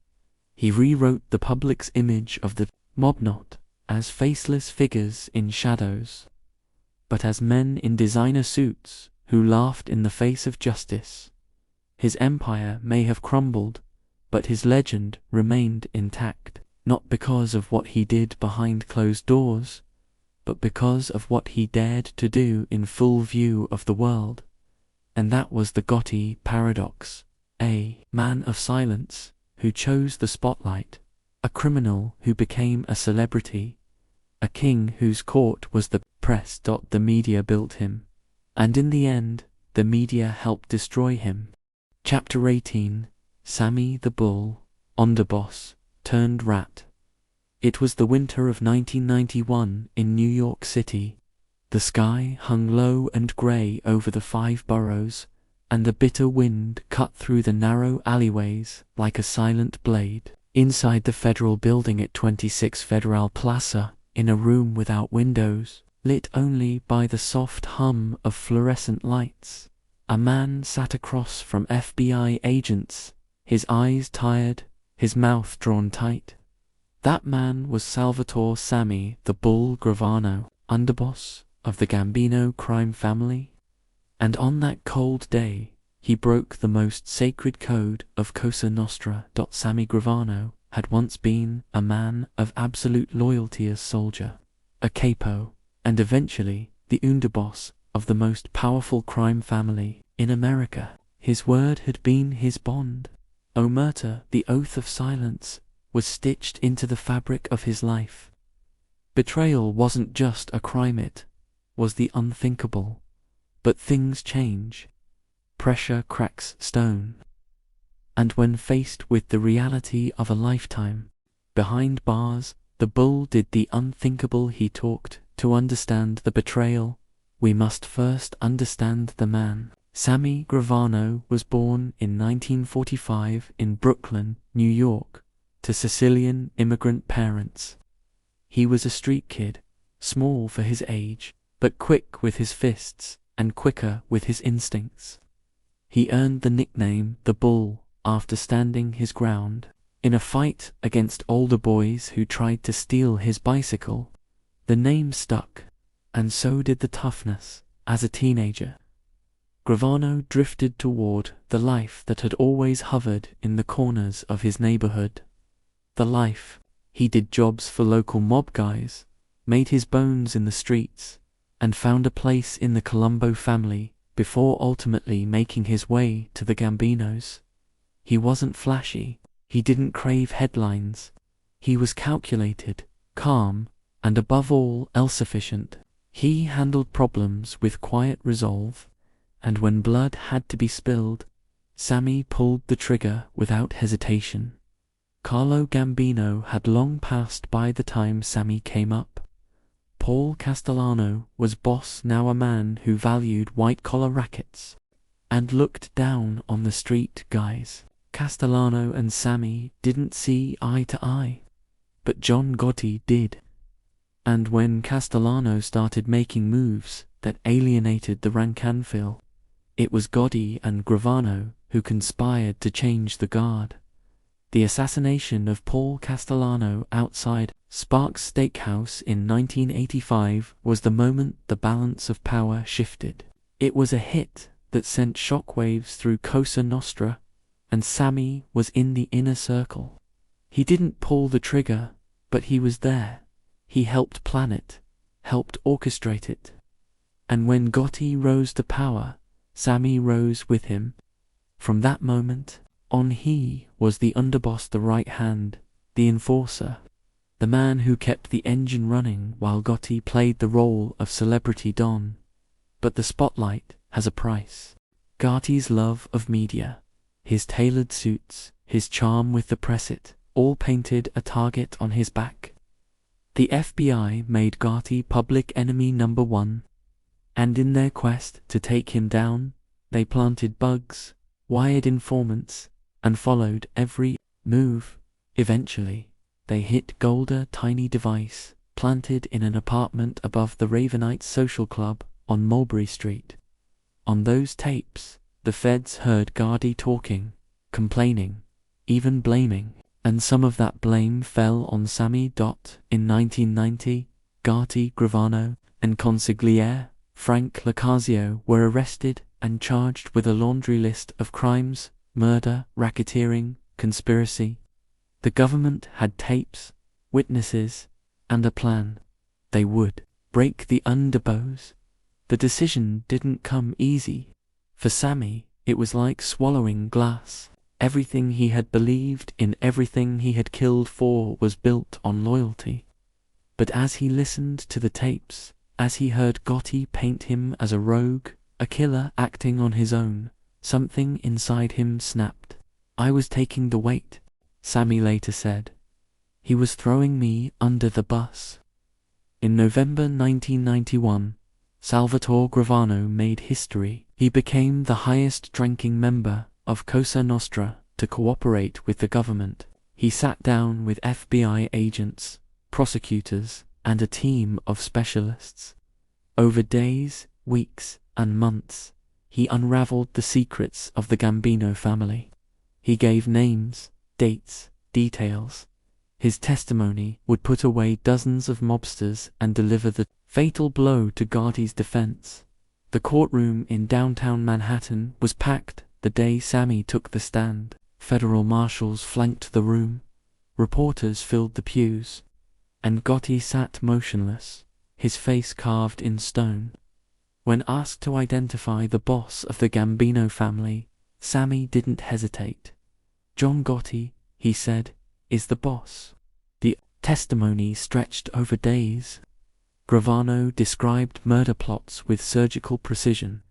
He rewrote the public's image of the mob not as faceless figures in shadows, but as men in designer suits who laughed in the face of justice. His empire may have crumbled, but his legend remained intact, not because of what he did behind closed doors, but because of what he dared to do in full view of the world. And that was the Gotti paradox: a man of silence who chose the spotlight, a criminal who became a celebrity, a king whose court was the press. The media built him, and in the end, the media helped destroy him. Chapter 18: Sammy the Bull, Underboss, turned rat. It was the winter of 1991 in New York City. The sky hung low and grey over the 5 boroughs, and the bitter wind cut through the narrow alleyways like a silent blade. Inside the federal building at 26 Federal Plaza, in a room without windows, lit only by the soft hum of fluorescent lights, a man sat across from FBI agents, his eyes tired, his mouth drawn tight. That man was Salvatore Sammy the Bull Gravano, underboss of the Gambino crime family. And on that cold day, he broke the most sacred code of Cosa Nostra. Sammy Gravano had once been a man of absolute loyalty, a soldier, a capo, and eventually the underboss of the most powerful crime family in America. His word had been his bond. Omertà, the oath of silence, was stitched into the fabric of his life. Betrayal wasn't just a crime, it was the unthinkable. But things change. Pressure cracks stone. And when faced with the reality of a lifetime behind bars, the bull did the unthinkable. He talked. To understand the betrayal, we must first understand the man. Sammy Gravano was born in 1945 in Brooklyn, New York, to Sicilian immigrant parents. He was a street kid, small for his age, but quick with his fists and quicker with his instincts. He earned the nickname the Bull after standing his ground in a fight against older boys who tried to steal his bicycle. The name stuck, and so did the toughness. As a teenager, Gravano drifted toward the life that had always hovered in the corners of his neighborhood. The life. He did jobs for local mob guys, made his bones in the streets, and found a place in the Colombo family before ultimately making his way to the Gambinos. He wasn't flashy, he didn't crave headlines. He was calculated, calm, and above all else efficient. He handled problems with quiet resolve, and when blood had to be spilled, Sammy pulled the trigger without hesitation. Carlo Gambino had long passed by the time Sammy came up. Paul Castellano was boss, now a man who valued white-collar rackets and looked down on the street guys. Castellano and Sammy didn't see eye to eye, but John Gotti did. And when Castellano started making moves that alienated the Rancanfil, it was Gotti and Gravano who conspired to change the guard. The assassination of Paul Castellano outside Sparks Steakhouse in 1985 was the moment the balance of power shifted. It was a hit that sent shockwaves through Cosa Nostra, and Sammy was in the inner circle. He didn't pull the trigger, but he was there. He helped plan it, helped orchestrate it. And when Gotti rose to power, Sammy rose with him. From that moment on, he was the underboss, the right hand, the enforcer, the man who kept the engine running while Gotti played the role of celebrity don. But the spotlight has a price. Gotti's love of media, his tailored suits, his charm with the press, it all painted a target on his back. The FBI made Gotti public enemy number one, and in their quest to take him down, they planted bugs, wired informants, and followed every move. Eventually, they hit Golda, tiny device planted in an apartment above the Ravenites Social Club on Mulberry Street. On those tapes, the feds heard Gotti talking, complaining, even blaming, and some of that blame fell on Sammy. In 1990, Gotti, Gravano, and consigliere Frank Lacazio were arrested and charged with a laundry list of crimes: murder, racketeering, conspiracy. The government had tapes, witnesses, and a plan. They would break the Underboss. The decision didn't come easy. For Sammy, it was like swallowing glass. Everything he had believed in, everything he had killed for, was built on loyalty. But as he listened to the tapes, as he heard Gotti paint him as a rogue, a killer acting on his own, something inside him snapped. "I was taking the weight," Sammy later said. "He was throwing me under the bus." In November 1991, Salvatore Gravano made history. He became the highest-ranking member of Cosa Nostra to cooperate with the government. He sat down with FBI agents, prosecutors, and a team of specialists. Over days, weeks, and months, he unraveled the secrets of the Gambino family. He gave names, dates, details. His testimony would put away dozens of mobsters and deliver the fatal blow to Gotti's defense. The courtroom in downtown Manhattan was packed the day Sammy took the stand. Federal marshals flanked the room, reporters filled the pews, and Gotti sat motionless, his face carved in stone. When asked to identify the boss of the Gambino family, Sammy didn't hesitate. "John Gotti," he said, is the boss. The testimony stretched over days. Gravano described murder plots with surgical precision.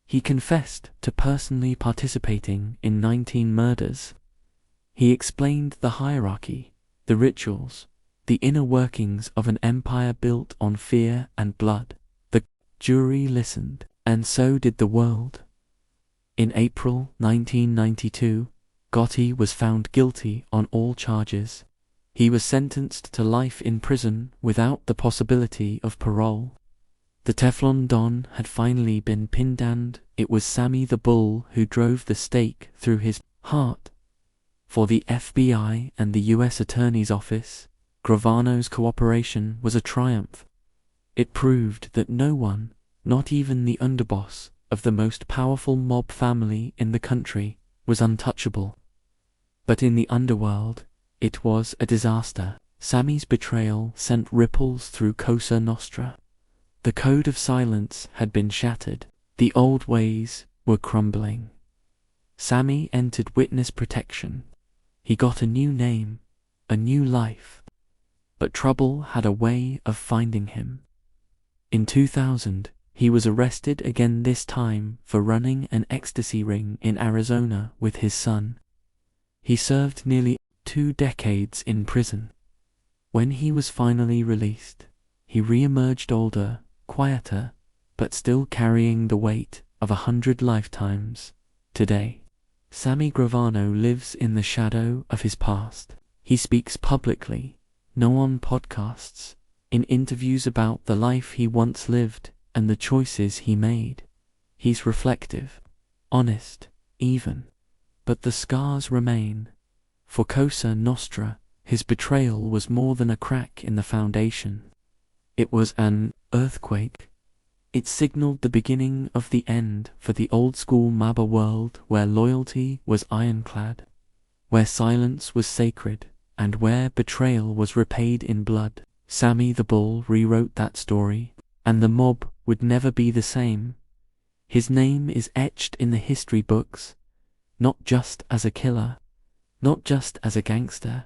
He confessed to personally participating in 19 murders. He explained the hierarchy, the rituals, the inner workings of an empire built on fear and blood. The jury listened, and so did the world. In April 1992, Gotti was found guilty on all charges. He was sentenced to life in prison without the possibility of parole. The Teflon Don had finally been pinned, and it was Sammy the Bull who drove the stake through his heart. For the FBI and the U.S. Attorney's Office, Gravano's cooperation was a triumph. It proved that no one, not even the underboss of the most powerful mob family in the country, was untouchable. But in the underworld, it was a disaster. Sammy's betrayal sent ripples through Cosa Nostra. The code of silence had been shattered. The old ways were crumbling. Sammy entered witness protection. He got a new name, a new life. But trouble had a way of finding him. In 2000, he was arrested again, this time for running an ecstasy ring in Arizona with his son. He served nearly 2 decades in prison. When he was finally released, he re-emerged older, quieter, but still carrying the weight of 100 lifetimes. Today, Sammy Gravano lives in the shadow of his past. He speaks publicly, no on podcasts, in interviews about the life he once lived and the choices he made. He's reflective, honest, even. But the scars remain. For Cosa Nostra, his betrayal was more than a crack in the foundation. It was an earthquake. It signaled the beginning of the end for the old-school Maba world, where loyalty was ironclad, where silence was sacred, and where betrayal was repaid in blood. Sammy the Bull rewrote that story, and the mob would never be the same. His name is etched in the history books, not just as a killer, not just as a gangster,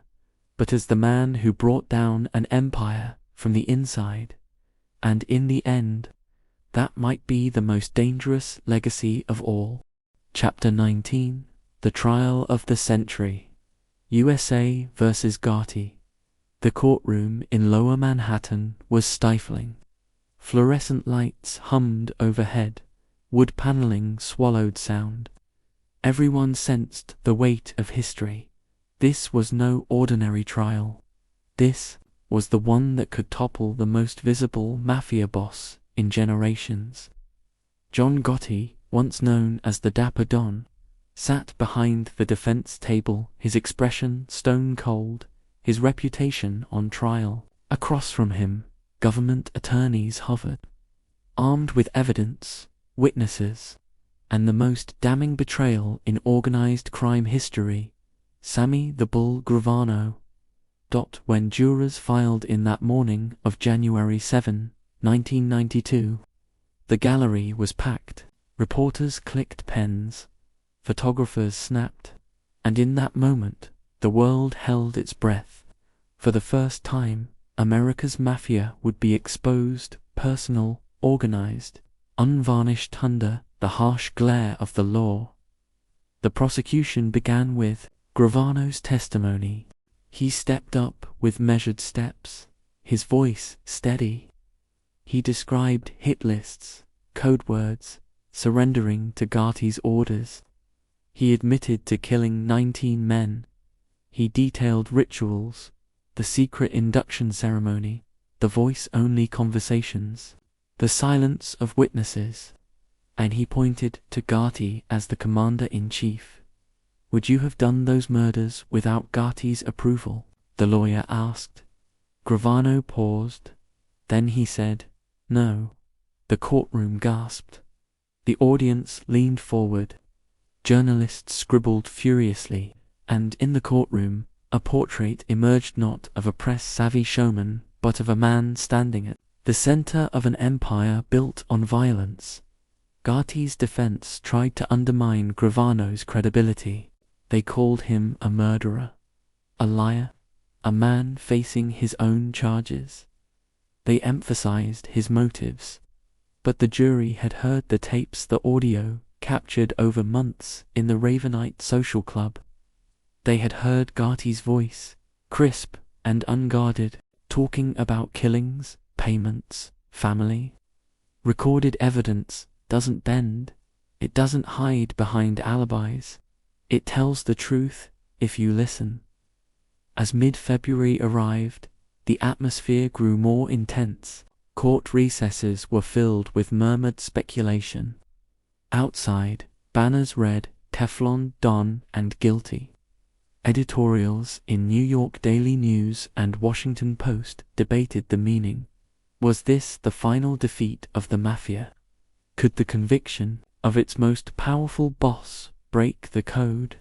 but as the man who brought down an empire from the inside. And in the end, that might be the most dangerous legacy of all. Chapter 19, The Trial of the Century. USA versus Gotti. The courtroom in Lower Manhattan was stifling. Fluorescent lights hummed overhead, wood paneling swallowed sound. Everyone sensed the weight of history. This was no ordinary trial. This was the one that could topple the most visible Mafia boss in generations. John Gotti, once known as the Dapper Don, sat behind the defense table, his expression stone cold, his reputation on trial. Across from him, government attorneys hovered, armed with evidence, witnesses, and the most damning betrayal in organized crime history, Sammy the Bull Gravano. When jurors filed in that morning of January 7, 1992, the gallery was packed. Reporters clicked pens, photographers snapped, and in that moment, the world held its breath. For the first time, America's Mafia would be exposed, personal, organized, unvarnished under the harsh glare of the law. The prosecution began with Gravano's testimony. He stepped up with measured steps, his voice steady. He described hit lists, code words, surrendering to Gotti's orders. He admitted to killing 19 men. He detailed rituals, the secret induction ceremony, the voice-only conversations, the silence of witnesses, and he pointed to Gotti as the commander-in-chief. Would you have done those murders without Gotti's approval? The lawyer asked. Gravano paused. Then he said, no. The courtroom gasped. The audience leaned forward. Journalists scribbled furiously, and in the courtroom, a portrait emerged not of a press-savvy showman, but of a man standing at the center of an empire built on violence. Gotti's defense tried to undermine Gravano's credibility. They called him a murderer. a liar, a man facing his own charges. They emphasized his motives, but the jury had heard the tapes, the audio captured over months in the Ravenite social club. They had heard Gotti's voice, crisp and unguarded, talking about killings, payments, family. Recorded evidence doesn't bend. It doesn't hide behind alibis. It tells the truth if you listen. As mid-February arrived, the atmosphere grew more intense. Court recesses were filled with murmured speculation. Outside, banners read Teflon Don and Guilty. Editorials in New York Daily News and Washington Post debated the meaning. Was this the final defeat of the Mafia? Could the conviction of its most powerful boss break the code?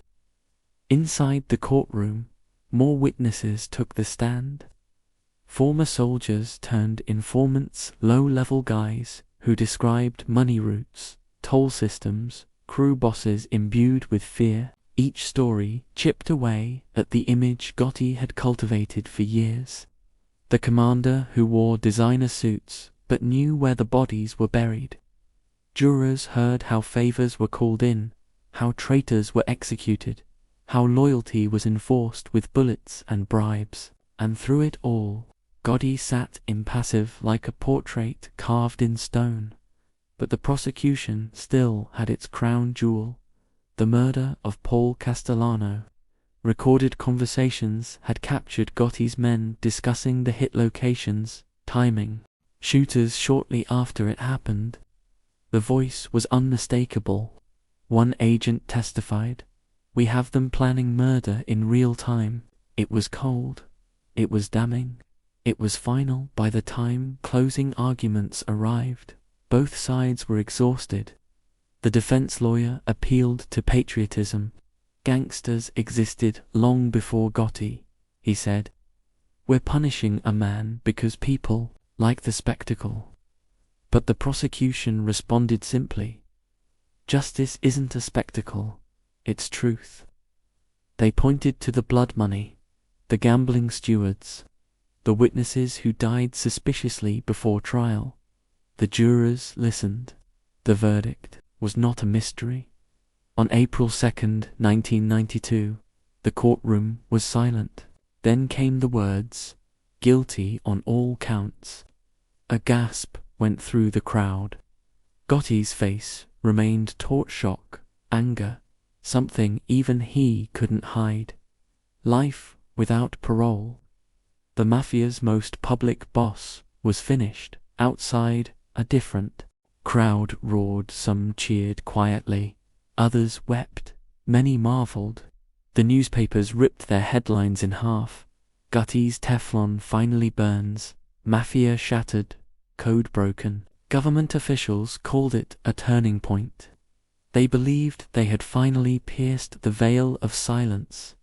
Inside the courtroom, more witnesses took the stand. Former soldiers turned informants, low-level guys who described money routes, toll systems, crew bosses imbued with fear. Each story chipped away at the image Gotti had cultivated for years. The commander who wore designer suits but knew where the bodies were buried. Jurors heard how favors were called in, how traitors were executed, how loyalty was enforced with bullets and bribes. And through it all, Gotti sat impassive like a portrait carved in stone. But the prosecution still had its crown jewel, the murder of Paul Castellano. Recorded conversations had captured Gotti's men discussing the hit locations, timing, shooters shortly after it happened. The voice was unmistakable. One agent testified, "We have them planning murder in real time." It was cold. It was damning. It was final by the time closing arguments arrived. Both sides were exhausted. The defense lawyer appealed to patriotism. Gangsters existed long before Gotti, he said. We're punishing a man because people like the spectacle. But the prosecution responded simply. Justice isn't a spectacle, it's truth. They pointed to the blood money, the gambling stewards, the witnesses who died suspiciously before trial. The jurors listened. The verdict was not a mystery. On April 2nd, 1992, the courtroom was silent. Then came the words, "Guilty on all counts." A gasp went through the crowd. Gotti's face remained taut shock, anger, something even he couldn't hide. Life without parole. The Mafia's most public boss was finished. Outside, a different crowd roared. Some cheered quietly. Others wept. Many marveled. The newspapers ripped their headlines in half. Gotti's Teflon finally burns. Mafia shattered. Code broken. Government officials called it a turning point. They believed they had finally pierced the veil of silence.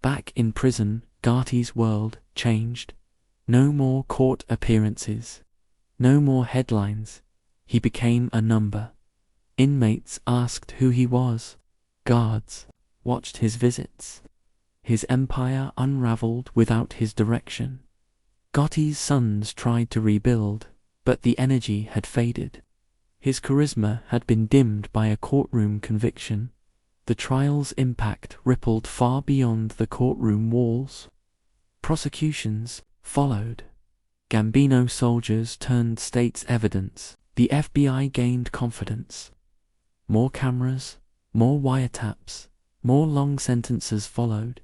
Back in prison, Gotti's world changed. No more court appearances. No more headlines. He became a number. Inmates asked who he was. Guards watched his visits. His empire unraveled without his direction. Gotti's sons tried to rebuild, but the energy had faded. His charisma had been dimmed by a courtroom conviction. The trial's impact rippled far beyond the courtroom walls. Prosecutions followed. Gambino soldiers turned state's evidence. The FBI gained confidence. More cameras, more wiretaps, more long sentences followed.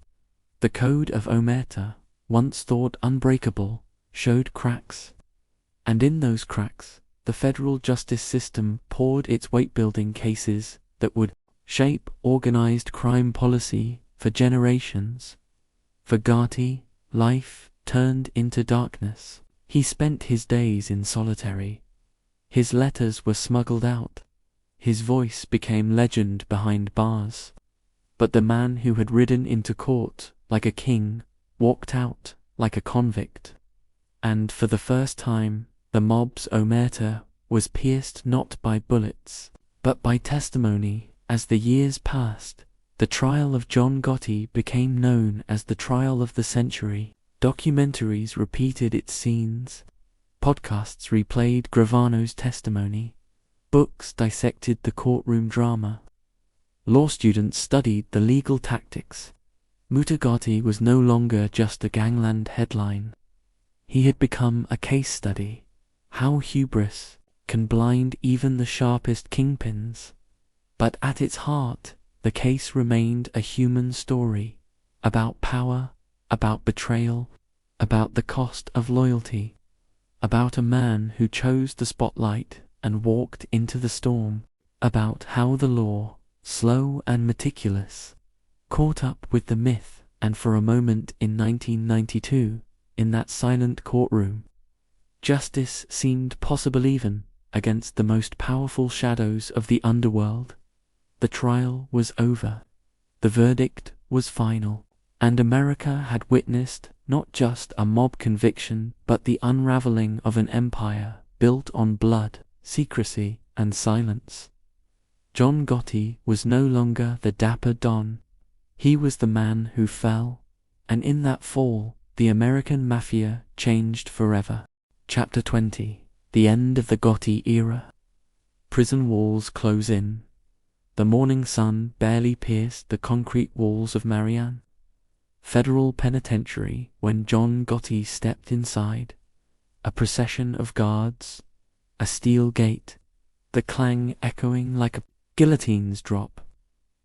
The code of Omertà, once thought unbreakable, showed cracks. And in those cracks, the federal justice system poured its weight-building cases that would shape organized crime policy for generations. For Gotti, life turned into darkness. He spent his days in solitary. His letters were smuggled out. His voice became legend behind bars. But the man who had ridden into court like a king walked out like a convict. And for the first time, the mob's Omertà was pierced not by bullets, but by testimony. As the years passed, The trial of John Gotti became known as the trial of the century. Documentaries repeated its scenes. Podcasts replayed Gravano's testimony. Books dissected the courtroom drama. Law students studied the legal tactics. Gotti was no longer just a gangland headline. He had become a case study. How hubris can blind even the sharpest kingpins. But at its heart, the case remained a human story, about power, about betrayal, about the cost of loyalty, about a man who chose the spotlight and walked into the storm, about how the law, slow and meticulous, caught up with the myth, and for a moment in 1992, in that silent courtroom, justice seemed possible even against the most powerful shadows of the underworld. The trial was over. The verdict was final. And America had witnessed not just a mob conviction, but the unraveling of an empire built on blood, secrecy, and silence. John Gotti was no longer the dapper Don. He was the man who fell, and in that fall, the American Mafia changed forever. Chapter 20. The End of the Gotti Era. Prison walls close in. The morning sun barely pierced the concrete walls of Marianne. Federal Penitentiary when John Gotti stepped inside. A procession of guards, a steel gate, the clang echoing like a guillotine's drop.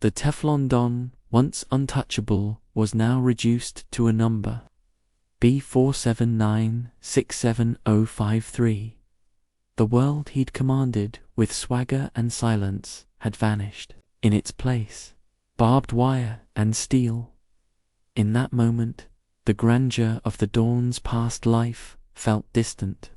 The Teflon Don, once untouchable, was now reduced to a number. B479-67053. The world he'd commanded with swagger and silence had vanished. In its place, barbed wire and steel. In that moment, the grandeur of the Dawn's past life felt distant.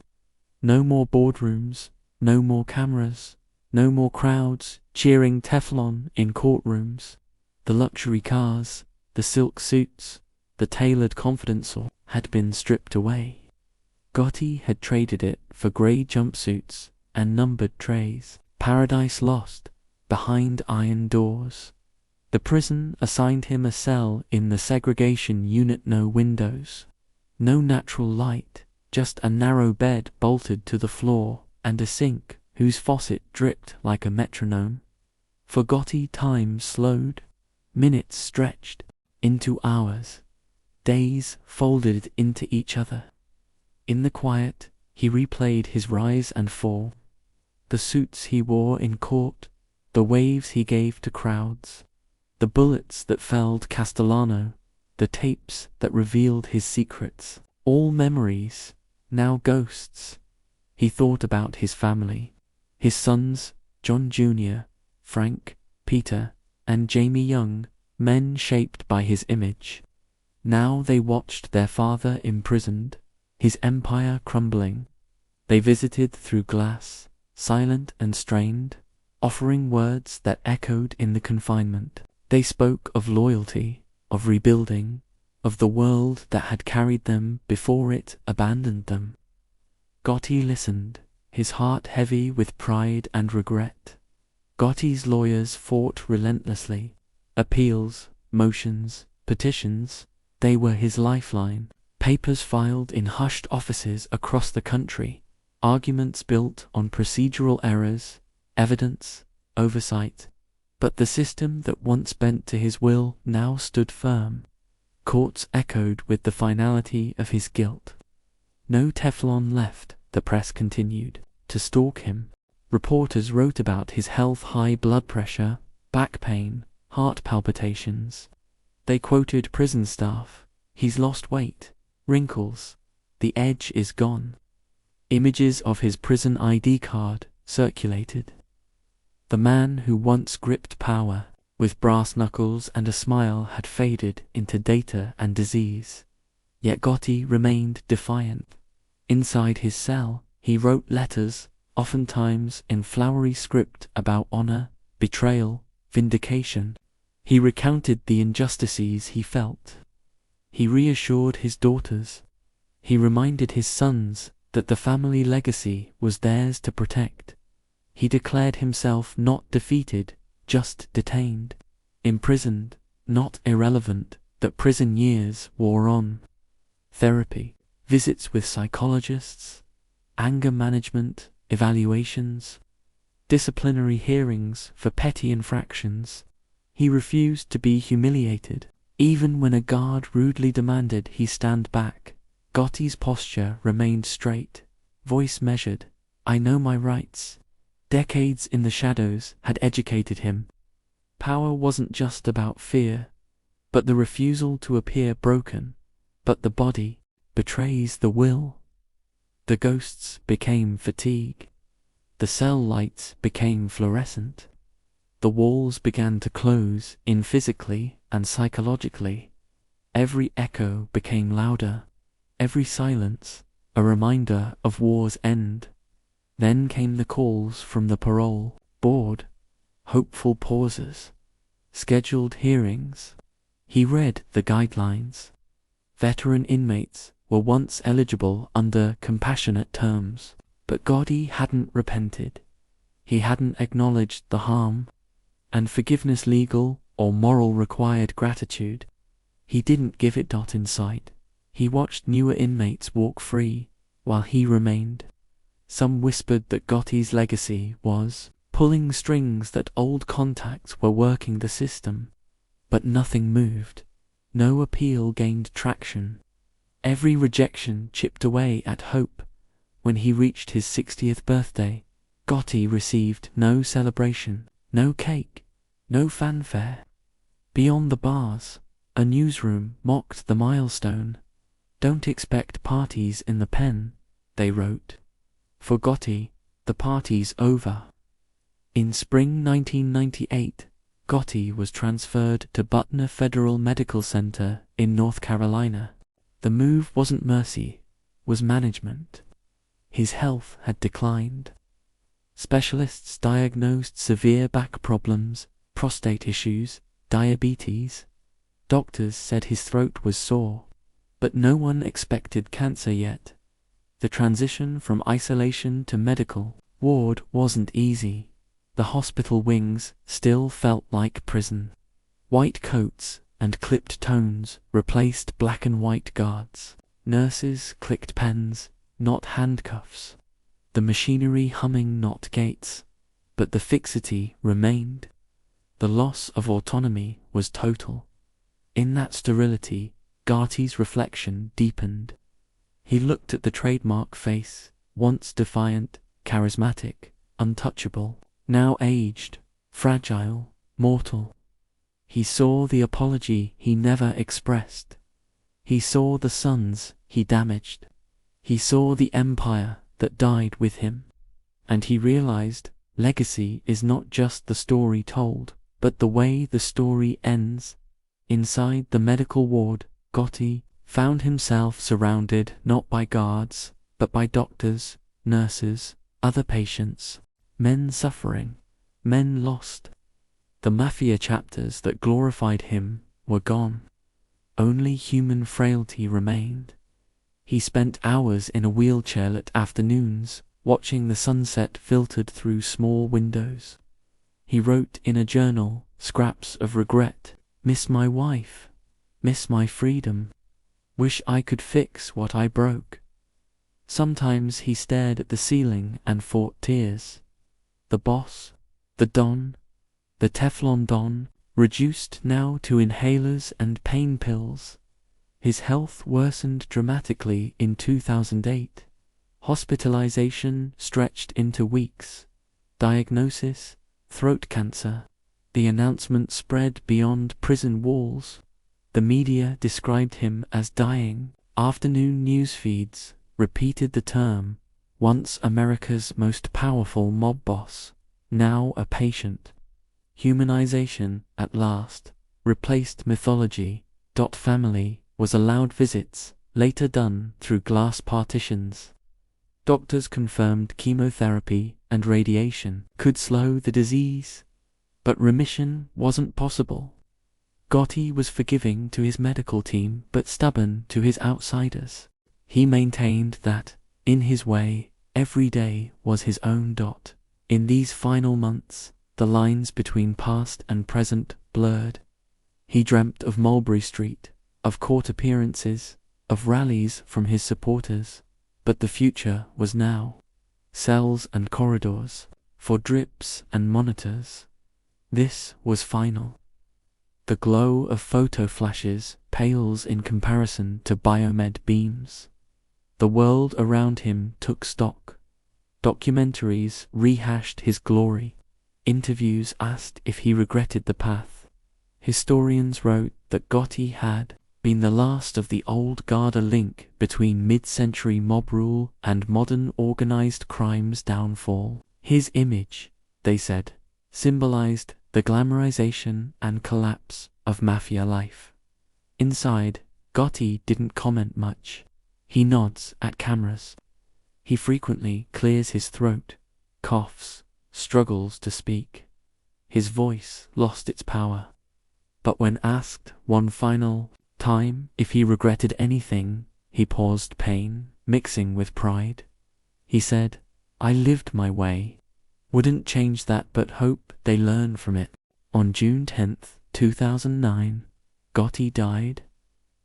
No more boardrooms, no more cameras, no more crowds cheering Teflon in courtrooms. The luxury cars, the silk suits, the tailored confidence had been stripped away. Gotti had traded it for grey jumpsuits and numbered trays. Paradise lost, behind iron doors. The prison assigned him a cell in the segregation unit. No windows, no natural light, just a narrow bed bolted to the floor and a sink whose faucet dripped like a metronome. For Gotti, time slowed. Minutes stretched into hours. Days folded into each other. In the quiet, he replayed his rise and fall. The suits he wore in court, the waves he gave to crowds, the bullets that felled Castellano, the tapes that revealed his secrets. All memories, now ghosts. He thought about his family, his sons, John Jr., Frank, Peter, and Jamie Young, men shaped by his image. Now they watched their father imprisoned, his empire crumbling. They visited through glass, silent and strained, offering words that echoed in the confinement. They spoke of loyalty, of rebuilding, of the world that had carried them before it abandoned them. Gotti listened, his heart heavy with pride and regret. Gotti's lawyers fought relentlessly. Appeals, motions, petitions, they were his lifeline. Papers filed in hushed offices across the country. Arguments built on procedural errors, evidence, oversight. But the system that once bent to his will now stood firm. Courts echoed with the finality of his guilt. No Teflon left, the press continued to stalk him. Reporters wrote about his health: high blood pressure, back pain, heart palpitations. They quoted prison staff: he's lost weight, wrinkles, the edge is gone. Images of his prison ID card circulated. The man who once gripped power with brass knuckles and a smile had faded into data and disease. Yet Gotti remained defiant. Inside his cell, he wrote letters, oftentimes in flowery script, about honor, betrayal, vindication. He recounted the injustices he felt. He reassured his daughters. He reminded his sons that the family legacy was theirs to protect. He declared himself not defeated, just detained. imprisoned, not irrelevant, that prison years wore on. Therapy, visits with psychologists, anger management, evaluations, disciplinary hearings for petty infractions. He refused to be humiliated. Even when a guard rudely demanded he stand back, Gotti's posture remained straight, voice measured. I know my rights. Decades in the shadows had educated him. Power wasn't just about fear, but the refusal to appear broken. But the body betrays the will. The ghosts became fatigue. The cell lights became fluorescent. The walls began to close in physically and psychologically. Every echo became louder, every silence a reminder of war's end. Then came the calls from the parole board, hopeful pauses, scheduled hearings. He read the guidelines. Veteran inmates were once eligible under compassionate terms, but Gotti hadn't repented. He hadn't acknowledged the harm, and forgiveness, legal or moral, required gratitude. He didn't give it. In sight, he watched newer inmates walk free while he remained. Some whispered that Gotti's legacy was pulling strings, that old contacts were working the system. But nothing moved. No appeal gained traction. Every rejection chipped away at hope. When he reached his 60th birthday, Gotti received no celebration, no cake, no fanfare. Beyond the bars, a newsroom mocked the milestone. Don't expect parties in the pen, they wrote. For Gotti, the party's over. In spring 1998, Gotti was transferred to Butner Federal Medical Center in North Carolina. The move wasn't mercy, was management. His health had declined. Specialists diagnosed severe back problems, prostate issues, diabetes. Doctors said his throat was sore, but no one expected cancer yet. The transition from isolation to medical ward wasn't easy. The hospital wings still felt like prison. White coats and clipped tones replaced black and white guards. Nurses clicked pens, not handcuffs. The machinery humming, not gates. But the fixity remained. The loss of autonomy was total. In that sterility, Gotti's reflection deepened. He looked at the trademark face, once defiant, charismatic, untouchable, now aged, fragile, mortal. He saw the apology he never expressed. He saw the sons he damaged. He saw the empire that died with him. And he realized legacy is not just the story told, but the way the story ends. Inside the medical ward, Gotti found himself surrounded not by guards, but by doctors, nurses, other patients, men suffering, men lost. The Mafia chapters that glorified him were gone. Only human frailty remained. He spent hours in a wheelchair at afternoons, watching the sunset filtered through small windows. He wrote in a journal scraps of regret. Miss my wife. Miss my freedom. Wish I could fix what I broke. Sometimes he stared at the ceiling and fought tears. The boss, the Don, the Teflon Don, reduced now to inhalers and pain pills. His health worsened dramatically in 2008. Hospitalization stretched into weeks. Diagnosis, throat cancer. The announcement spread beyond prison walls. The media described him as dying. Afternoon news feeds repeated the term, once America's most powerful mob boss, now a patient. Humanization, at last, replaced mythology. Family was allowed visits, later done through glass partitions. Doctors confirmed chemotherapy and radiation could slow the disease, but remission wasn't possible. Gotti was forgiving to his medical team but stubborn to his outsiders. He maintained that, in his way, every day was his own. In these final months, the lines between past and present blurred. He dreamt of Mulberry Street, of court appearances, of rallies from his supporters, but the future was now. Cells and corridors, for drips and monitors. This was final. The glow of photo flashes pales in comparison to biomed beams. The world around him took stock. Documentaries rehashed his glory. Interviews asked if he regretted the path. Historians wrote that Gotti had been the last of the old guard, a link between mid-century mob rule and modern organized crime's downfall. His image, they said, symbolized the glamorization and collapse of Mafia life. Inside, Gotti didn't comment much. He nods at cameras. He frequently clears his throat, coughs, struggles to speak. His voice lost its power. But when asked one final time if he regretted anything, he paused, pain mixing with pride. He said, "I lived my way. Wouldn't change that, but hope they learn from it." On June 10th, 2009, Gotti died,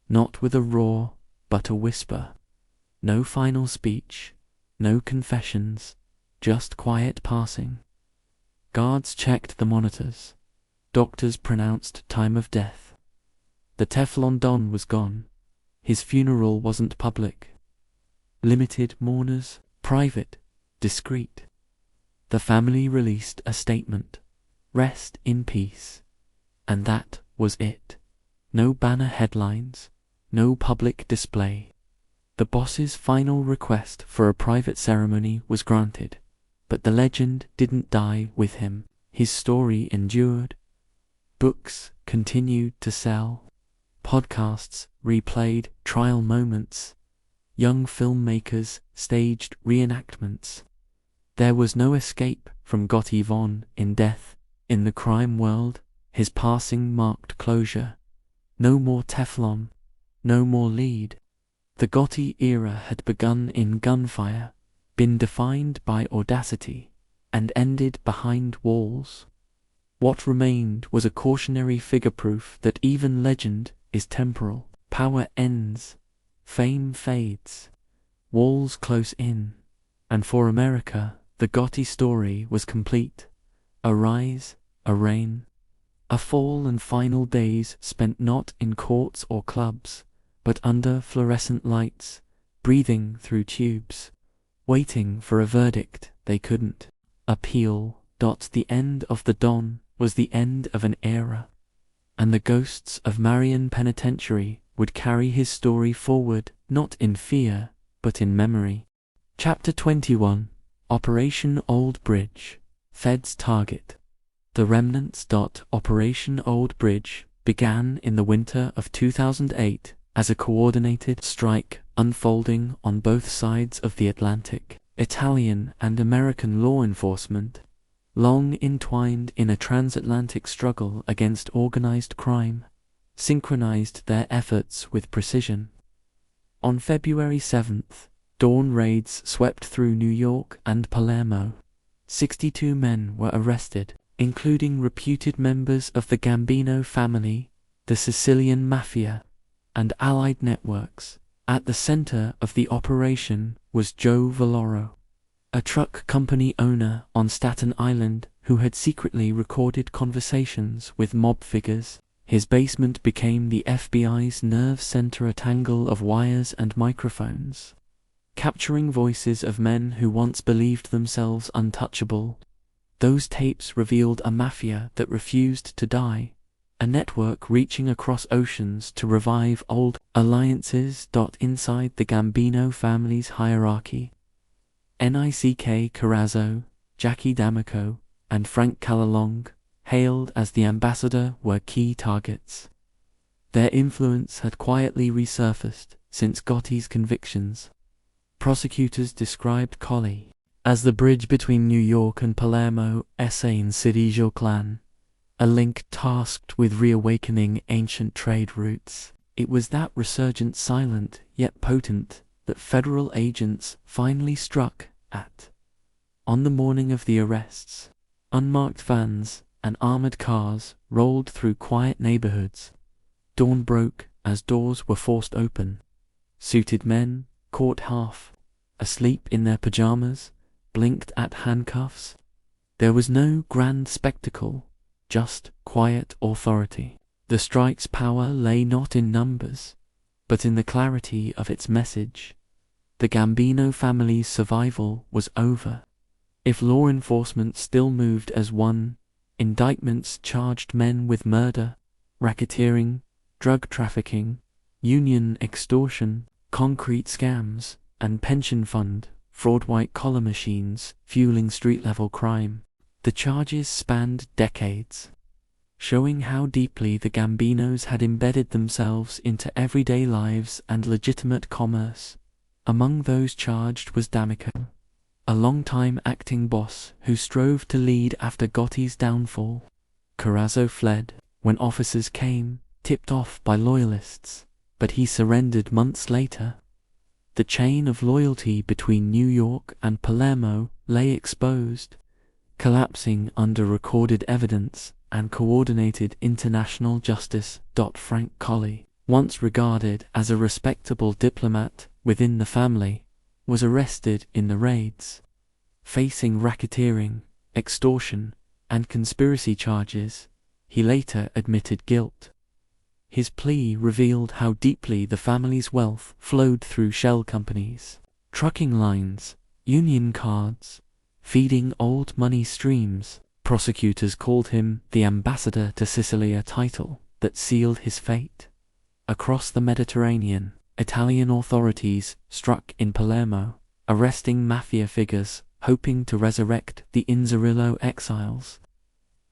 not with a roar, but a whisper. No final speech, no confessions, just quiet passing. Guards checked the monitors. Doctors pronounced time of death. The Teflon Don was gone. His funeral wasn't public. Limited mourners, private, discreet. The family released a statement. Rest in peace. And that was it. No banner headlines, no public display. The boss's final request for a private ceremony was granted, but the legend didn't die with him. His story endured. Books continued to sell. Podcasts replayed trial moments. Young filmmakers staged reenactments. There was no escape from Gotti Von in death. In the crime world, his passing marked closure. No more Teflon, no more lead. The Gotti era had begun in gunfire, been defined by audacity, and ended behind walls. What remained was a cautionary figure, proof that even legend is temporal. Power ends, fame fades, walls close in, and for America, the Gotti story was complete. A rise, a reign, a fall, and final days spent not in courts or clubs, but under fluorescent lights, breathing through tubes, waiting for a verdict they couldn't appeal. The end of the Don was the end of an era, and the ghosts of Marion Penitentiary would carry his story forward, not in fear, but in memory. Chapter 21, Operation Old Bridge, Fed's Target. The Remnants. Operation Old Bridge began in the winter of 2008 as a coordinated strike unfolding on both sides of the Atlantic. Italian and American law enforcement, long entwined in a transatlantic struggle against organized crime, synchronized their efforts with precision. On February 7th, dawn raids swept through New York and Palermo. 62 men were arrested, including reputed members of the Gambino family, the Sicilian Mafia, and allied networks. At the center of the operation was Joe Valoro, a truck company owner on Staten Island who had secretly recorded conversations with mob figures. His basement became the FBI's nerve center, a tangle of wires and microphones, capturing voices of men who once believed themselves untouchable. Those tapes revealed a mafia that refused to die, a network reaching across oceans to revive old alliances. Inside the Gambino family's hierarchy, Nick Carrazzo, Jackie D'Amico, and Frank Calalong, hailed as the ambassador, were key targets. Their influence had quietly resurfaced since Gotti's convictions. Prosecutors described Colli as the bridge between New York and Palermo, in Sirijo clan, a link tasked with reawakening ancient trade routes. It was that resurgence, silent yet potent, that federal agents finally struck at. On the morning of the arrests, unmarked vans, and armored cars rolled through quiet neighborhoods. Dawn broke as doors were forced open. Suited men, caught half asleep in their pajamas, blinked at handcuffs. There was no grand spectacle, just quiet authority. The strike's power lay not in numbers, but in the clarity of its message. The Gambino family's survival was over. If law enforcement still moved as one, indictments charged men with murder, racketeering, drug trafficking, union extortion, concrete scams, and pension fund fraud, white-collar machines fueling street-level crime. The charges spanned decades, showing how deeply the Gambinos had embedded themselves into everyday lives and legitimate commerce. Among those charged was D'Amico, a long-time acting boss who strove to lead after Gotti's downfall. Corazzo fled when officers came, tipped off by loyalists, but he surrendered months later. The chain of loyalty between New York and Palermo lay exposed, collapsing under recorded evidence and coordinated international justice. Frank Colli, once regarded as a respectable diplomat within the family, was arrested in the raids. Facing racketeering, extortion, and conspiracy charges, he later admitted guilt. His plea revealed how deeply the family's wealth flowed through shell companies, trucking lines, union cards, feeding old money streams. Prosecutors called him the ambassador to Sicily, a title that sealed his fate. Across the Mediterranean, Italian authorities struck in Palermo, arresting Mafia figures hoping to resurrect the Inzerillo exiles.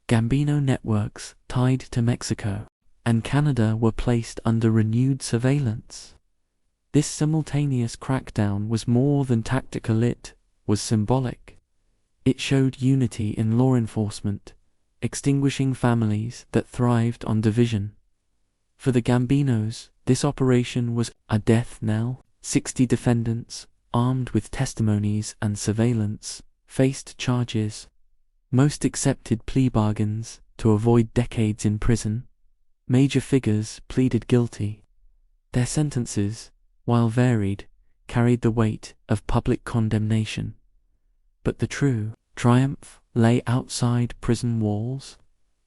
Gambino networks tied to Mexico and Canada were placed under renewed surveillance. This simultaneous crackdown was more than tactical, it was symbolic. It showed unity in law enforcement, extinguishing families that thrived on division. For the Gambinos, this operation was a death knell. 60 defendants, armed with testimonies and surveillance, faced charges. Most accepted plea bargains to avoid decades in prison. Major figures pleaded guilty. Their sentences, while varied, carried the weight of public condemnation. But the true triumph lay outside prison walls.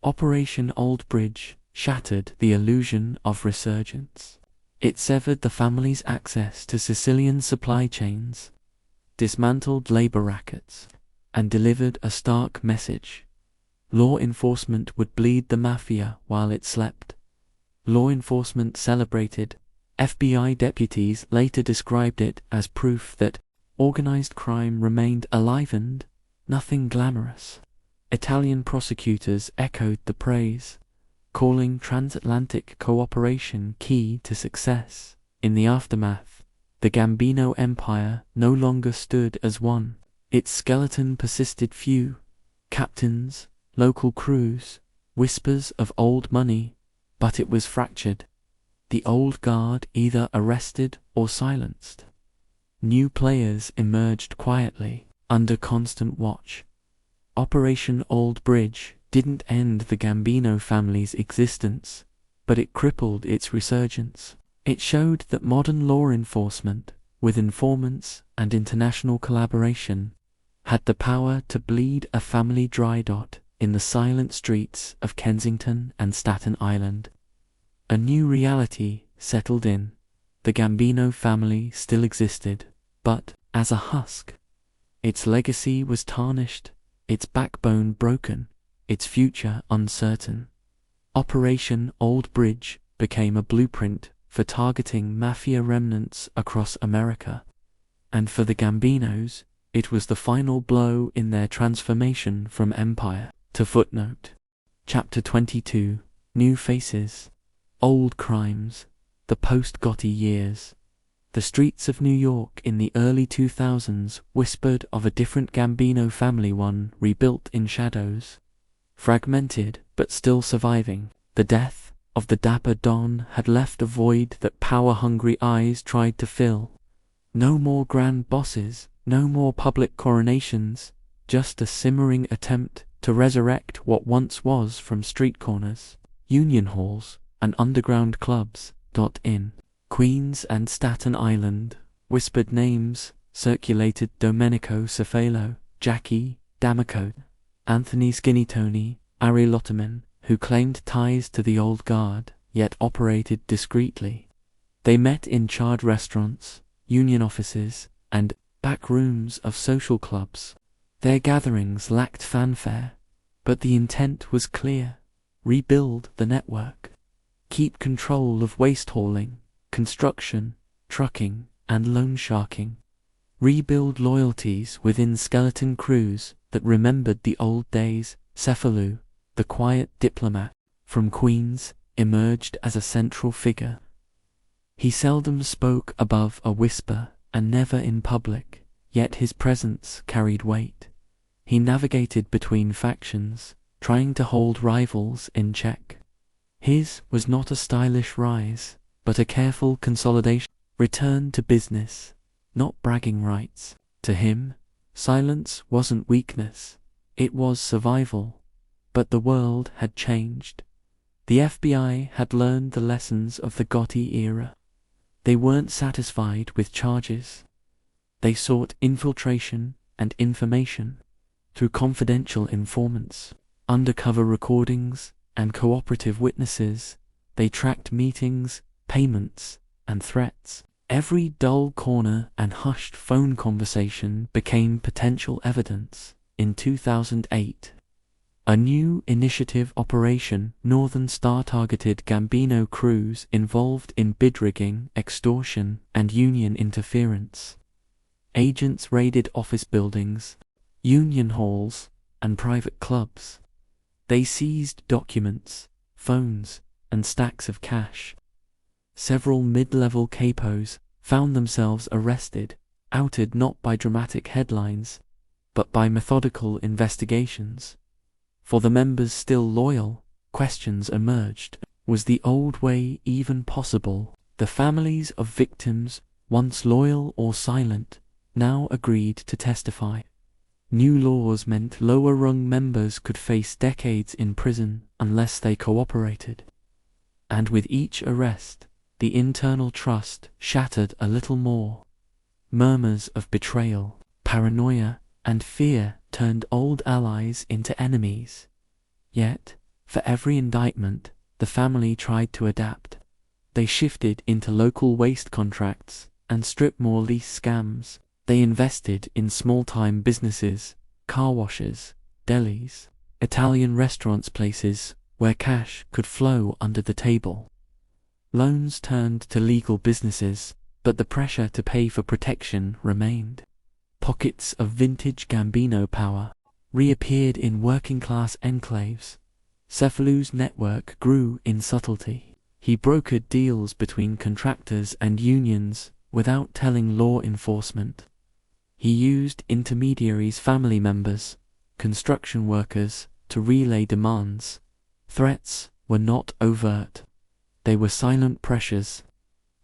Operation Old Bridge shattered the illusion of resurgence. It severed the family's access to Sicilian supply chains, dismantled labor rackets, and delivered a stark message. Law enforcement would bleed the Mafia while it slept. Law enforcement celebrated. FBI deputies later described it as proof that organized crime remained alive and nothing glamorous. Italian prosecutors echoed the praise, calling transatlantic cooperation key to success. In the aftermath, the Gambino empire no longer stood as one. Its skeleton persisted: few captains, local crews, whispers of old money, but it was fractured. The old guard either arrested or silenced. New players emerged quietly, under constant watch. Operation Old Bridge didn't end the Gambino family's existence, but it crippled its resurgence. It showed that modern law enforcement, with informants and international collaboration, had the power to bleed a family dry. In the silent streets of Kensington and Staten Island, a new reality settled in. The Gambino family still existed, but as a husk. Its legacy was tarnished, its backbone broken, its future uncertain. Operation Old Bridge became a blueprint for targeting Mafia remnants across America. And for the Gambinos, it was the final blow in their transformation from empire to footnote. Chapter 22, New Faces. Old Crimes, the Post-Gotti years. The streets of New York in the early 2000s whispered of a different Gambino family, one rebuilt in shadows. Fragmented but still surviving, the death of the Dapper Don had left a void that power-hungry eyes tried to fill. No more grand bosses, no more public coronations, just a simmering attempt to resurrect what once was from street corners, union halls, and underground clubs. In Queens and Staten Island, whispered names circulated: Domenico Cefalo, Jackie D'Amico, Anthony Skinny Tony, Ari Lotterman, who claimed ties to the old guard, yet operated discreetly. They met in charred restaurants, union offices, and back rooms of social clubs. Their gatherings lacked fanfare, but the intent was clear: rebuild the network, keep control of waste hauling, construction, trucking, and loan sharking, rebuild loyalties within skeleton crews that remembered the old days. Cefalù, the quiet diplomat from Queens, emerged as a central figure. He seldom spoke above a whisper and never in public, yet his presence carried weight. He navigated between factions, trying to hold rivals in check. His was not a stylish rise, but a careful consolidation. Return to business, not bragging rights. To him, silence wasn't weakness, it was survival. But the world had changed. The FBI had learned the lessons of the Gotti era. They weren't satisfied with charges. They sought infiltration and information through confidential informants, undercover recordings, and cooperative witnesses. They tracked meetings, payments, and threats. Every dull corner and hushed phone conversation became potential evidence. In 2008, a new initiative, Operation Northern Star, targeted Gambino crews involved in bid rigging, extortion, and union interference. Agents raided office buildings, union halls, and private clubs. They seized documents, phones, and stacks of cash. Several mid-level capos found themselves arrested, outed not by dramatic headlines, but by methodical investigations. For the members still loyal, questions emerged. Was the old way even possible? The families of victims, once loyal or silent, now agreed to testify. New laws meant lower-rung members could face decades in prison unless they cooperated. And with each arrest, the internal trust shattered a little more. Murmurs of betrayal, paranoia, and fear turned old allies into enemies. Yet, for every indictment, the family tried to adapt. They shifted into local waste contracts and strip mall lease scams. They invested in small-time businesses, car washes, delis, Italian restaurants, places where cash could flow under the table. Loans turned to legal businesses, but the pressure to pay for protection remained. Pockets of vintage Gambino power reappeared in working-class enclaves. Cefalu's network grew in subtlety. He brokered deals between contractors and unions without telling law enforcement. He used intermediaries, family members, construction workers, to relay demands. Threats were not overt. They were silent pressures.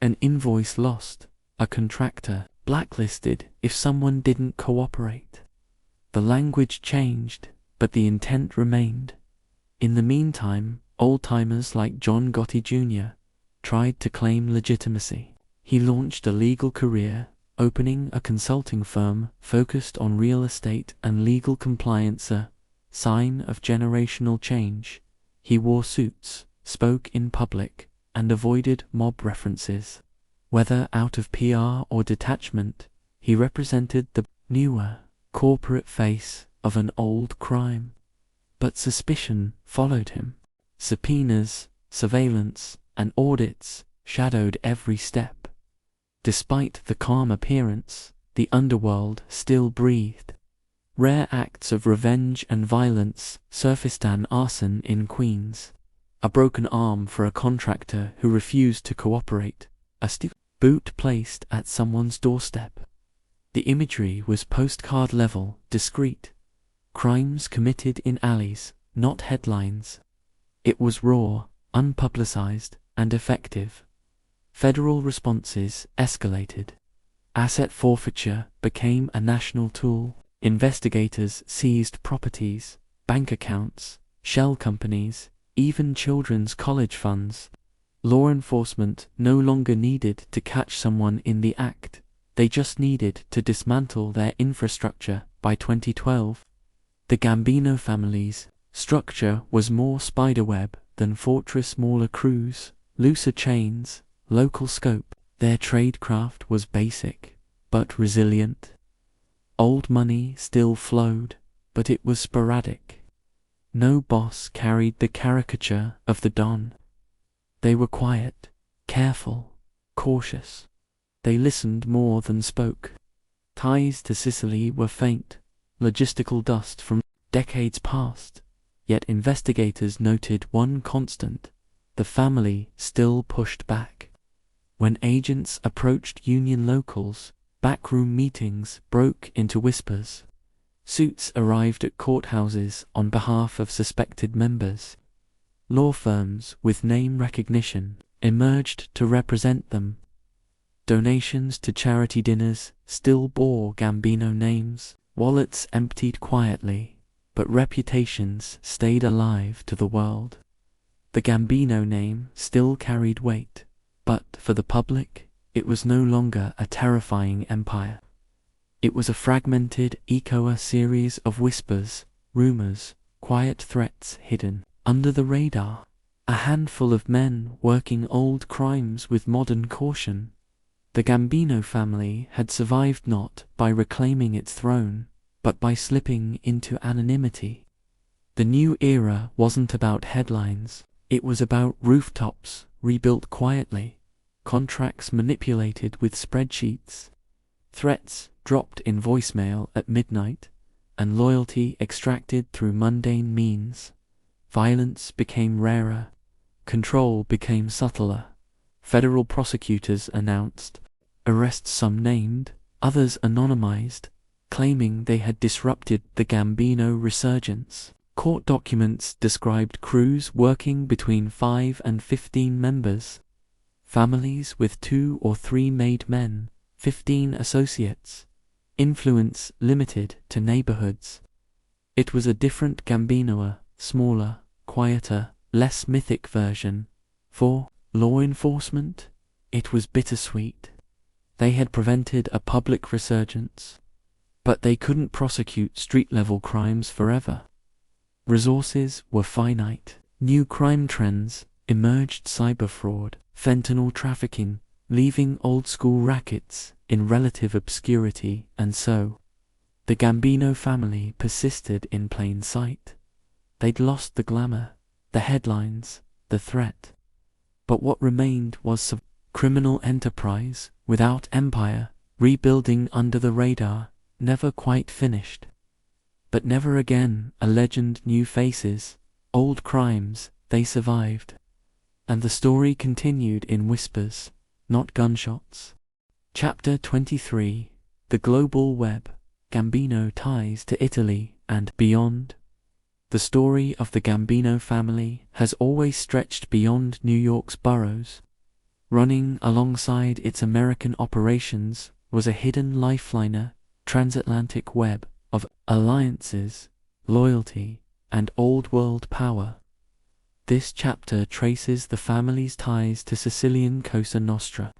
An invoice lost, a contractor blacklisted if someone didn't cooperate. The language changed, but the intent remained. In the meantime, old-timers like John Gotti Jr. tried to claim legitimacy. He launched a legal career, opening a consulting firm focused on real estate and legal compliance, a sign of generational change. He wore suits, spoke in public, and avoided mob references. Whether out of PR or detachment, he represented the newer, corporate face of an old crime. But suspicion followed him. Subpoenas, surveillance, and audits shadowed every step. Despite the calm appearance, the underworld still breathed. Rare acts of revenge and violence surfaced: an arson in Queens, a broken arm for a contractor who refused to cooperate, a boot placed at someone's doorstep. The imagery was postcard level, discreet. Crimes committed in alleys, not headlines. It was raw, unpublicized, and effective. Federal responses escalated. Asset forfeiture became a national tool. Investigators seized properties, bank accounts, shell companies, even children's college funds. Law enforcement no longer needed to catch someone in the act, they just needed to dismantle their infrastructure. By 2012, the Gambino family's structure was more spiderweb than fortress, smaller crews, looser chains, local scope. Their tradecraft was basic, but resilient. Old money still flowed, but it was sporadic. No boss carried the caricature of the Don. They were quiet, careful, cautious. They listened more than spoke. Ties to Sicily were faint, logistical dust from decades past, yet investigators noted one constant: the family still pushed back. When agents approached union locals, backroom meetings broke into whispers. Suits arrived at courthouses on behalf of suspected members. Law firms with name recognition emerged to represent them. Donations to charity dinners still bore Gambino names. Wallets emptied quietly, but reputations stayed alive to the world. The Gambino name still carried weight, but for the public, it was no longer a terrifying empire. It was a fragmented, echoic series of whispers, rumors, quiet threats hidden under the radar. A handful of men working old crimes with modern caution. The Gambino family had survived not by reclaiming its throne, but by slipping into anonymity. The new era wasn't about headlines, it was about rooftops rebuilt quietly, contracts manipulated with spreadsheets, threats dropped in voicemail at midnight, and loyalty extracted through mundane means. Violence became rarer, control became subtler. Federal prosecutors announced arrests, some named, others anonymized, claiming they had disrupted the Gambino resurgence. Court documents described crews working between 5 and 15 members, families with 2 or 3 made men, 15 associates, influence limited to neighborhoods. It was a different Gambino, smaller, quieter, less mythic version. For law enforcement, it was bittersweet. They had prevented a public resurgence, but they couldn't prosecute street-level crimes forever. Resources were finite. New crime trends emerged: cyber fraud, fentanyl trafficking, leaving old-school rackets in relative obscurity, and so the Gambino family persisted in plain sight. They'd lost the glamour, the headlines, the threat. But what remained was criminal enterprise without empire, rebuilding under the radar, never quite finished. But never again a legend. New faces, old crimes, they survived. And the story continued in whispers, not gunshots. Chapter 23: The Global Web, Gambino Ties to Italy and Beyond. The story of the Gambino family has always stretched beyond New York's boroughs. Running alongside its American operations was a hidden lifeliner, transatlantic web of alliances, loyalty, and old-world power. This chapter traces the family's ties to Sicilian Cosa Nostra,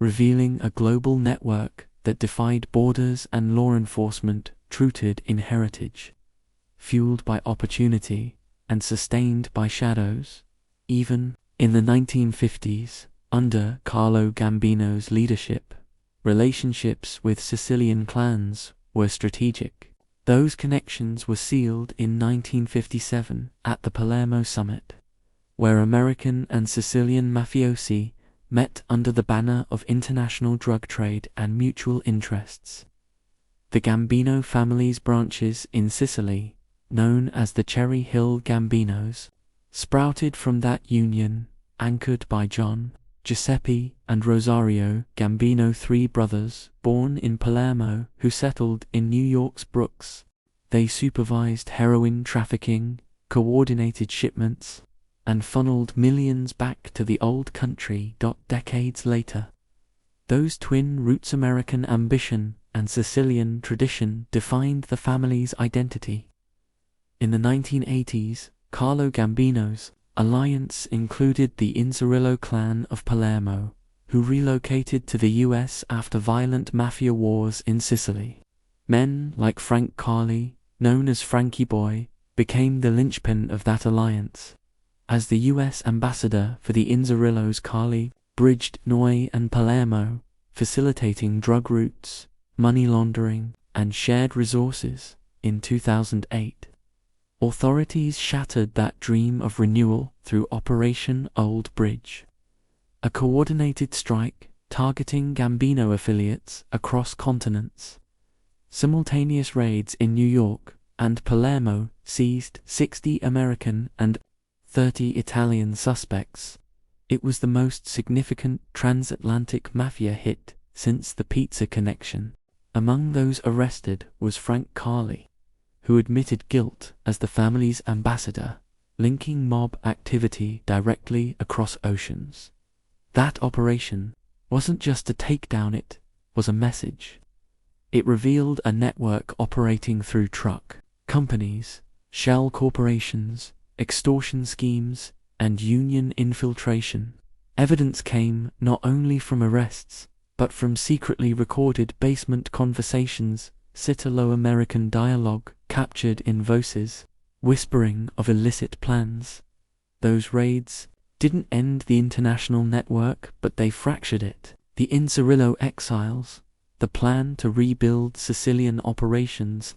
revealing a global network that defied borders and law enforcement rooted in heritage, fueled by opportunity and sustained by shadows. Even in the 1950s, under Carlo Gambino's leadership, relationships with Sicilian clans were strategic. Those connections were sealed in 1957 at the Palermo Summit, where American and Sicilian mafiosi met under the banner of international drug trade and mutual interests. The Gambino family's branches in Sicily, known as the Cherry Hill Gambinos, sprouted from that union, anchored by John, Giuseppe, and Rosario Gambino, 3 brothers born in Palermo who settled in New York's Brooks. They supervised heroin trafficking, coordinated shipments, and funneled millions back to the old country. Decades later, those twin roots, American ambition and Sicilian tradition, defined the family's identity. In the 1980s, Carlo Gambino's alliance included the Inzerillo clan of Palermo, who relocated to the US after violent mafia wars in Sicily. Men like Frank Carli, known as Frankie Boy, became the linchpin of that alliance. As the US ambassador for the Inzerillos, Carli bridged Noi and Palermo, facilitating drug routes, money laundering, and shared resources. In 2008, authorities shattered that dream of renewal through Operation Old Bridge, a coordinated strike targeting Gambino affiliates across continents. Simultaneous raids in New York and Palermo seized 60 American and 30 Italian suspects. It was the most significant transatlantic mafia hit since the Pizza Connection. Among those arrested was Frank Carli, who admitted guilt as the family's ambassador, linking mob activity directly across oceans. That operation wasn't just a takedown, it was a message. It revealed a network operating through truck companies, shell corporations, extortion schemes, and union infiltration. Evidence came not only from arrests, but from secretly recorded basement conversations, Italo-American dialogue captured in voices, whispering of illicit plans. Those raids didn't end the international network, but they fractured it. The Inzerillo exiles, the plan to rebuild Sicilian operations,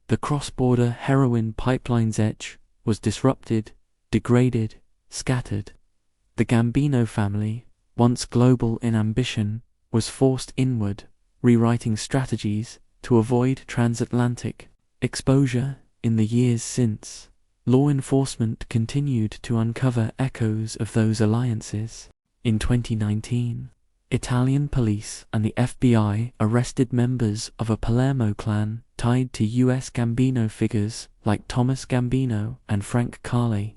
the cross-border heroin pipeline's edge was disrupted, degraded, scattered. The Gambino family, once global in ambition, was forced inward, rewriting strategies to avoid transatlantic exposure. In the years since, law enforcement continued to uncover echoes of those alliances. In 2019, Italian police and the FBI arrested members of a Palermo clan tied to US Gambino figures like Thomas Gambino and Frank Carli.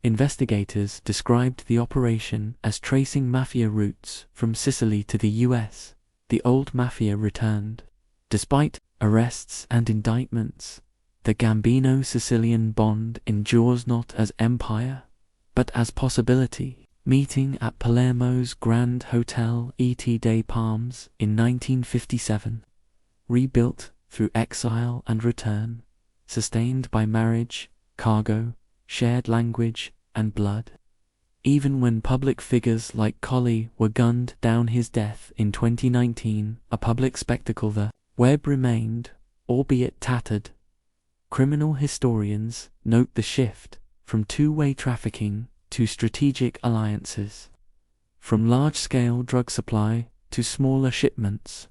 Investigators described the operation as tracing mafia roots from Sicily to the US. The old mafia returned. Despite arrests and indictments, the Gambino-Sicilian bond endures not as empire, but as possibility. Meeting at Palermo's Grand Hotel Et des Palms in 1957, rebuilt through exile and return, sustained by marriage, cargo, shared language, and blood. Even when public figures like Colli were gunned down, his death in 2019, a public spectacle, the web remained, albeit tattered. Criminal historians note the shift from two-way trafficking to strategic alliances, from large-scale drug supply to smaller shipments,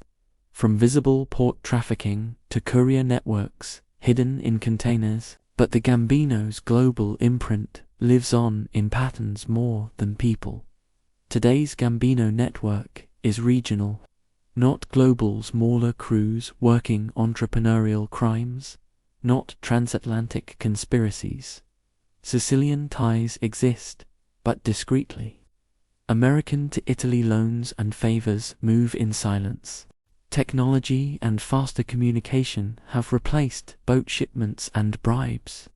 from visible port trafficking to courier networks hidden in containers. But the Gambino's global imprint lives on in patterns more than people. Today's Gambino network is regional, not global. Smaller crews working entrepreneurial crimes, not transatlantic conspiracies. Sicilian ties exist, but discreetly. American to Italy loans and favors move in silence. Technology and faster communication have replaced boat shipments and bribes.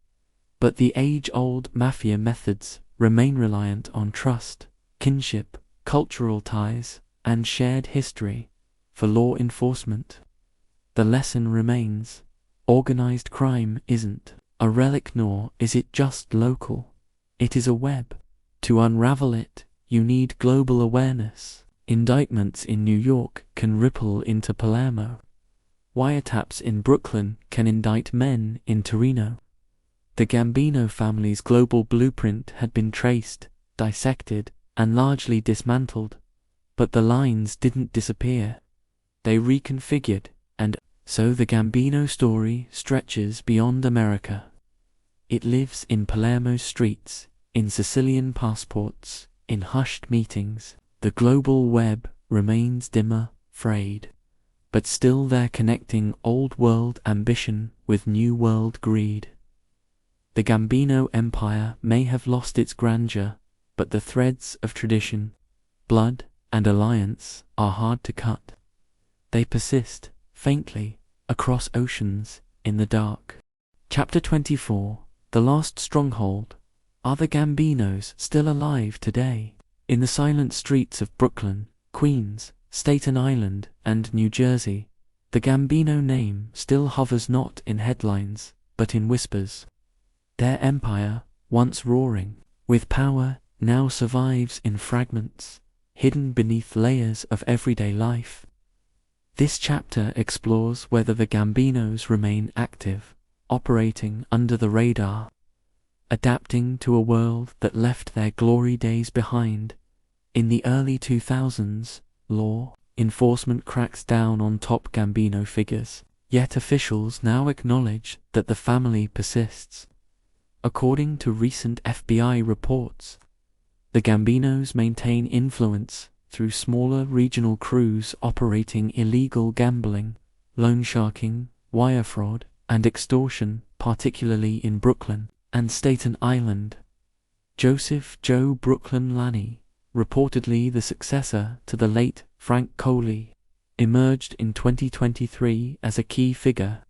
But the age-old mafia methods remain reliant on trust, kinship, cultural ties, and shared history. For law enforcement, the lesson remains: organized crime isn't a relic, nor is it just local. It is a web. To unravel it, you need global awareness. Indictments in New York can ripple into Palermo. Wiretaps in Brooklyn can indict men in Torino. The Gambino family's global blueprint had been traced, dissected, and largely dismantled. But the lines didn't disappear. They reconfigured, and so the Gambino story stretches beyond America. It lives in Palermo's streets, in Sicilian passports, in hushed meetings. The global web remains dimmer, frayed, but still there, connecting old world ambition with new world greed. The Gambino empire may have lost its grandeur, but the threads of tradition, blood, and alliance are hard to cut. They persist, faintly, across oceans, in the dark. Chapter 24: The last stronghold. Are the Gambinos still alive today? In the silent streets of Brooklyn, Queens, Staten Island, and New Jersey, the Gambino name still hovers not in headlines, but in whispers. Their empire, once roaring with power, now survives in fragments, hidden beneath layers of everyday life. This chapter explores whether the Gambinos remain active, operating under the radar, adapting to a world that left their glory days behind. In the early 2000s, law enforcement cracks down on top Gambino figures, yet officials now acknowledge that the family persists. According to recent FBI reports, the Gambinos maintain influence through smaller regional crews operating illegal gambling, loan sharking, wire fraud, and extortion, particularly in Brooklyn and Staten Island. Joseph Joe Brooklyn Lanny, reportedly the successor to the late Frank Coley, emerged in 2023 as a key figure.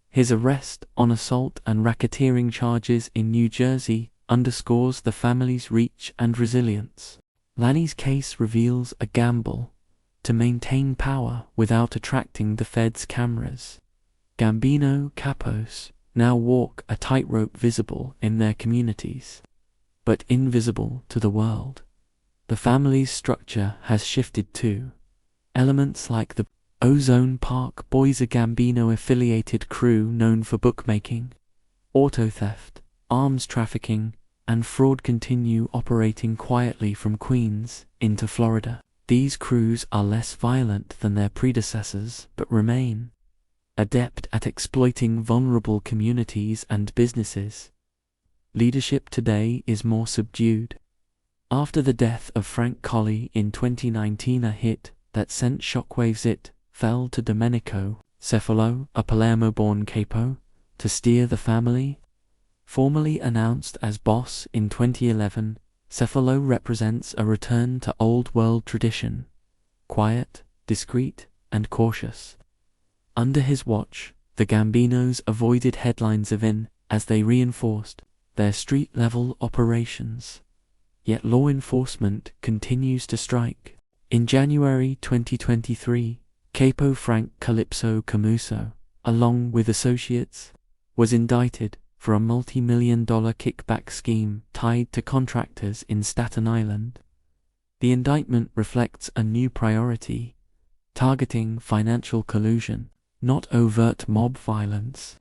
His arrest on assault and racketeering charges in New Jersey underscores the family's reach and resilience. Lanny's case reveals a gamble to maintain power without attracting the Fed's cameras. Gambino capos now walk a tightrope visible in their communities, but invisible to the world. The family's structure has shifted too. Elements like the Ozone Park Boys, a Gambino-affiliated crew known for bookmaking, auto theft, arms trafficking, and fraud, continue operating quietly from Queens into Florida. These crews are less violent than their predecessors, but remain adept at exploiting vulnerable communities and businesses. Leadership today is more subdued. After the death of Frank Coley in 2019, a hit that sent shockwaves, it fell to Domenico Cefalo, a Palermo-born capo, to steer the family. Formally announced as boss in 2011, Cefalo represents a return to old-world tradition, quiet, discreet, and cautious. Under his watch, the Gambinos avoided headlines as they reinforced their street-level operations. Yet law enforcement continues to strike. In January 2023, Capo Frank Calypso Camuso, along with associates, was indicted for a multi-million-dollar kickback scheme tied to contractors in Staten Island. The indictment reflects a new priority, targeting financial collusion, not overt mob violence.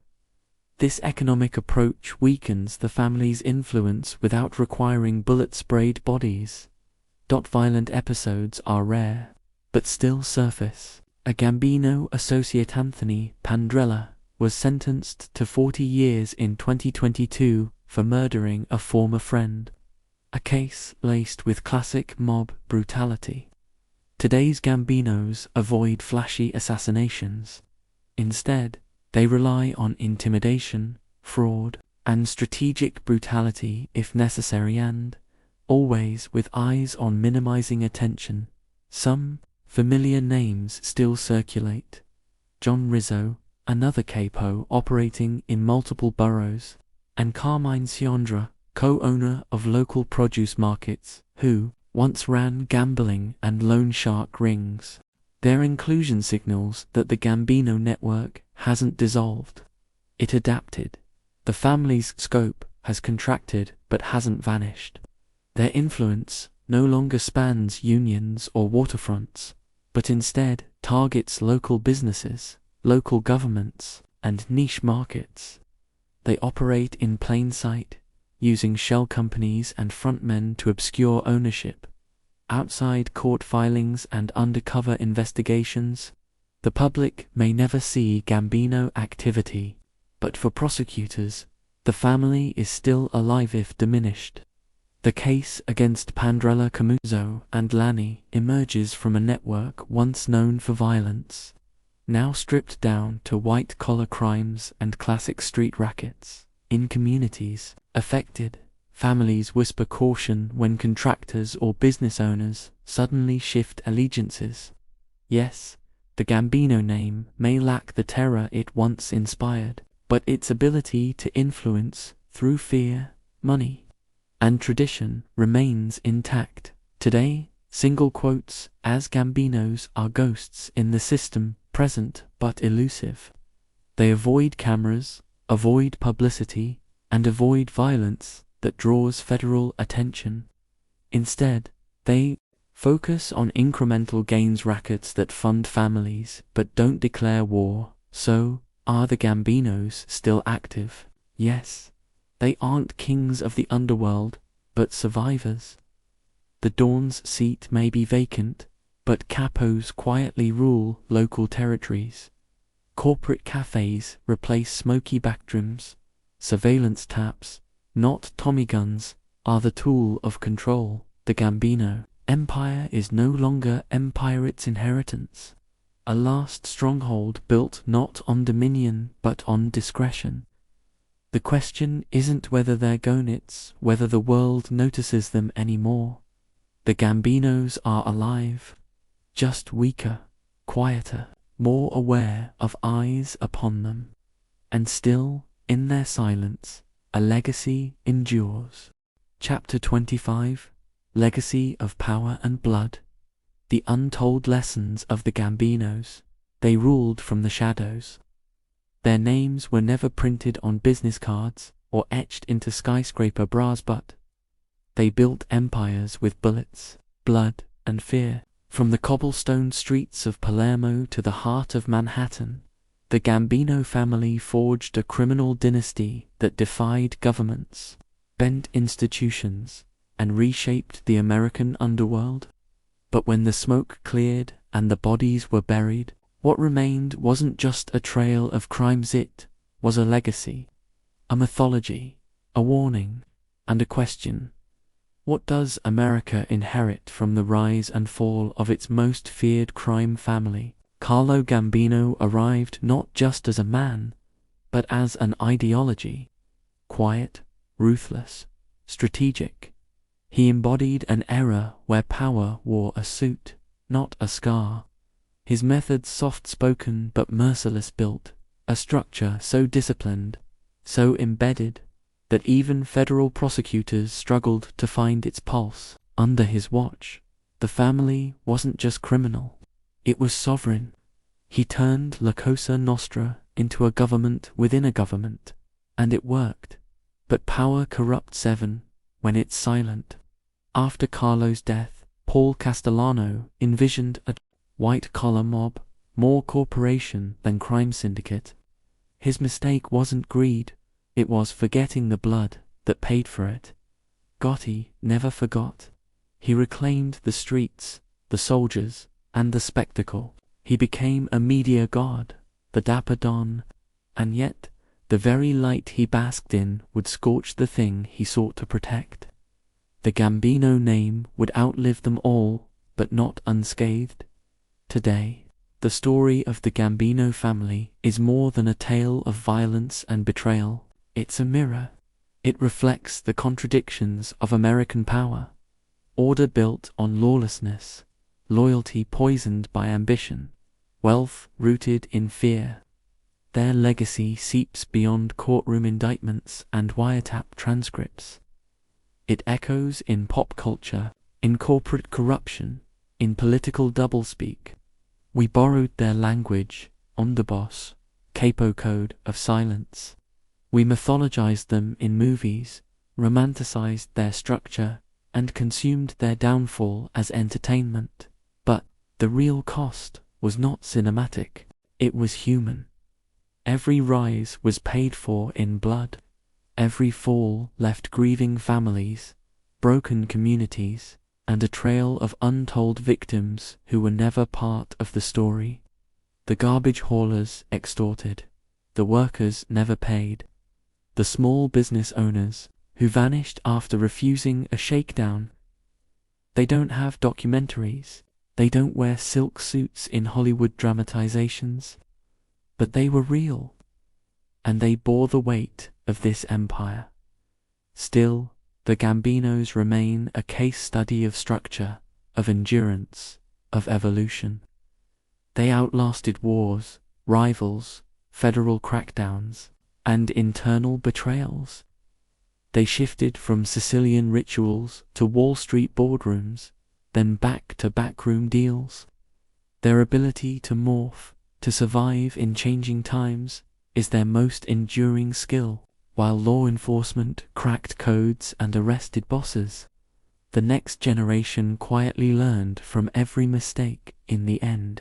This economic approach weakens the family's influence without requiring bullet-sprayed bodies. Violent episodes are rare, but still surface. A Gambino associate, Anthony Pandrella, was sentenced to 40 years in 2022 for murdering a former friend, a case laced with classic mob brutality. Today's Gambinos avoid flashy assassinations. Instead, they rely on intimidation, fraud, and strategic brutality if necessary, and always with eyes on minimizing attention. Some familiar names still circulate. John Rizzo, another capo operating in multiple boroughs, and Carmine Ciondra, co-owner of local produce markets, who once ran gambling and loan shark rings. Their inclusion signals that the Gambino network hasn't dissolved. It adapted. The family's scope has contracted but hasn't vanished. Their influence no longer spans unions or waterfronts, but instead targets local businesses, local governments, and niche markets. They operate in plain sight, using shell companies and frontmen to obscure ownership. Outside court filings and undercover investigations, the public may never see Gambino activity, but for prosecutors, the family is still alive if diminished. The case against Pandrella, Camuso, and Lanny emerges from a network once known for violence, now stripped down to white-collar crimes and classic street rackets. In communities affected, families whisper caution when contractors or business owners suddenly shift allegiances. Yes, the Gambino name may lack the terror it once inspired, but its ability to influence through fear, money, and tradition remains intact. Today, single quotes, as Gambinos are ghosts in the system, present but elusive. They avoid cameras, avoid publicity, and avoid violence that draws federal attention. Instead, they focus on incremental gains rackets that fund families but don't declare war. So, are the Gambinos still active? Yes. They aren't kings of the underworld, but survivors. The Dawn's seat may be vacant, but capos quietly rule local territories. Corporate cafes replace smoky backdrooms. Surveillance taps, not Tommy guns, are the tool of control. The Gambino empire is no longer empire's inheritance. A last stronghold built not on dominion but on discretion. The question isn't whether they're gonits, whether the world notices them anymore. The Gambinos are alive, just weaker, quieter, more aware of eyes upon them. And still, in their silence, a legacy endures. Chapter 25, Legacy of Power and Blood. The untold lessons of the Gambinos. They ruled from the shadows. Their names were never printed on business cards or etched into skyscraper brass, but they built empires with bullets, blood, and fear. From the cobblestone streets of Palermo to the heart of Manhattan, the Gambino family forged a criminal dynasty that defied governments, bent institutions, and reshaped the American underworld. But when the smoke cleared and the bodies were buried, what remained wasn't just a trail of crimes, it was a legacy, a mythology, a warning, and a question. What does America inherit from the rise and fall of its most feared crime family? Carlo Gambino arrived not just as a man, but as an ideology. Quiet, ruthless, strategic. He embodied an era where power wore a suit, not a scar. His methods soft-spoken but merciless, built a structure so disciplined, so embedded, that even federal prosecutors struggled to find its pulse. Under his watch, the family wasn't just criminal, it was sovereign. He turned La Cosa Nostra into a government within a government, and it worked. But power corrupts when it's silent. After Carlo's death, Paul Castellano envisioned a white-collar mob, more corporation than crime syndicate. His mistake wasn't greed, it was forgetting the blood that paid for it. Gotti never forgot. He reclaimed the streets, the soldiers, and the spectacle. He became a media god, the Dapper Don, and yet the very light he basked in would scorch the thing he sought to protect. The Gambino name would outlive them all, but not unscathed. Today, the story of the Gambino family is more than a tale of violence and betrayal. It's a mirror. It reflects the contradictions of American power. Order built on lawlessness, loyalty poisoned by ambition, wealth rooted in fear. Their legacy seeps beyond courtroom indictments and wiretap transcripts. It echoes in pop culture, in corporate corruption, in political doublespeak. We borrowed their language, Underboss, capo code of silence. We mythologized them in movies, romanticized their structure, and consumed their downfall as entertainment. But the real cost was not cinematic, it was human. Every rise was paid for in blood. Every fall left grieving families, broken communities, and a trail of untold victims who were never part of the story. The garbage haulers extorted, the workers never paid, the small business owners who vanished after refusing a shakedown. They don't have documentaries, they don't wear silk suits in Hollywood dramatizations, but they were real, and they bore the weight of this empire. Still, the Gambinos remain a case study of structure, of endurance, of evolution. They outlasted wars, rivals, federal crackdowns, and internal betrayals. They shifted from Sicilian rituals to Wall Street boardrooms, then back to backroom deals. Their ability to morph, to survive in changing times, is their most enduring skill. While law enforcement cracked codes and arrested bosses, the next generation quietly learned from every mistake in the end.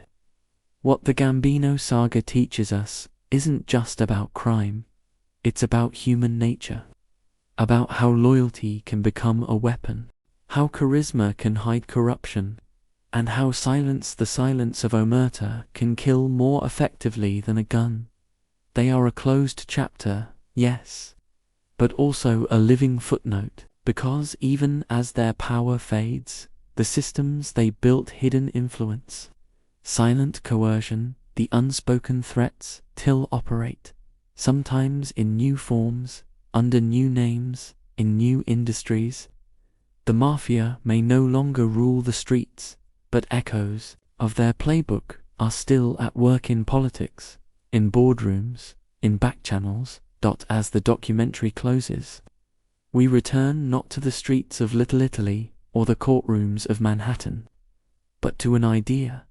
What the Gambino saga teaches us isn't just about crime, it's about human nature. About how loyalty can become a weapon, how charisma can hide corruption, and how the silence of Omertà can kill more effectively than a gun. They are a closed chapter, yes, but also a living footnote, because even as their power fades, the systems they built, hidden influence, silent coercion, the unspoken threats, still operate, sometimes in new forms, under new names, in new industries. The Mafia may no longer rule the streets, but echoes of their playbook are still at work in politics, in boardrooms, in backchannels. As the documentary closes, we return not to the streets of Little Italy or the courtrooms of Manhattan, but to an idea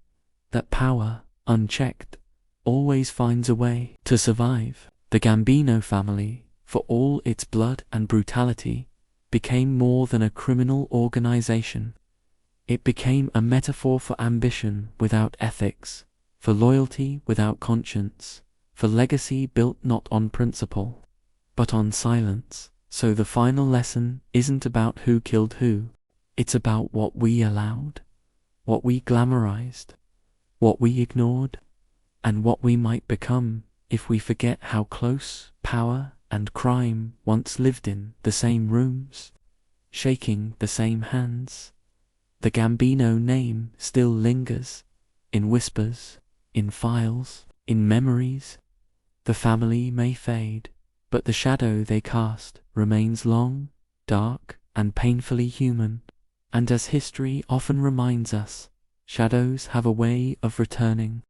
that power, unchecked, always finds a way to survive. The Gambino family, for all its blood and brutality, became more than a criminal organization. It became a metaphor for ambition without ethics, for loyalty without conscience, for legacy built not on principle, but on silence. So the final lesson isn't about who killed who, it's about what we allowed, what we glamorized, what we ignored, and what we might become if we forget how close power and crime once lived in the same rooms, shaking the same hands. The Gambino name still lingers, in whispers, in files, in memories. The family may fade, but the shadow they cast remains long, dark, and painfully human. And as history often reminds us, shadows have a way of returning.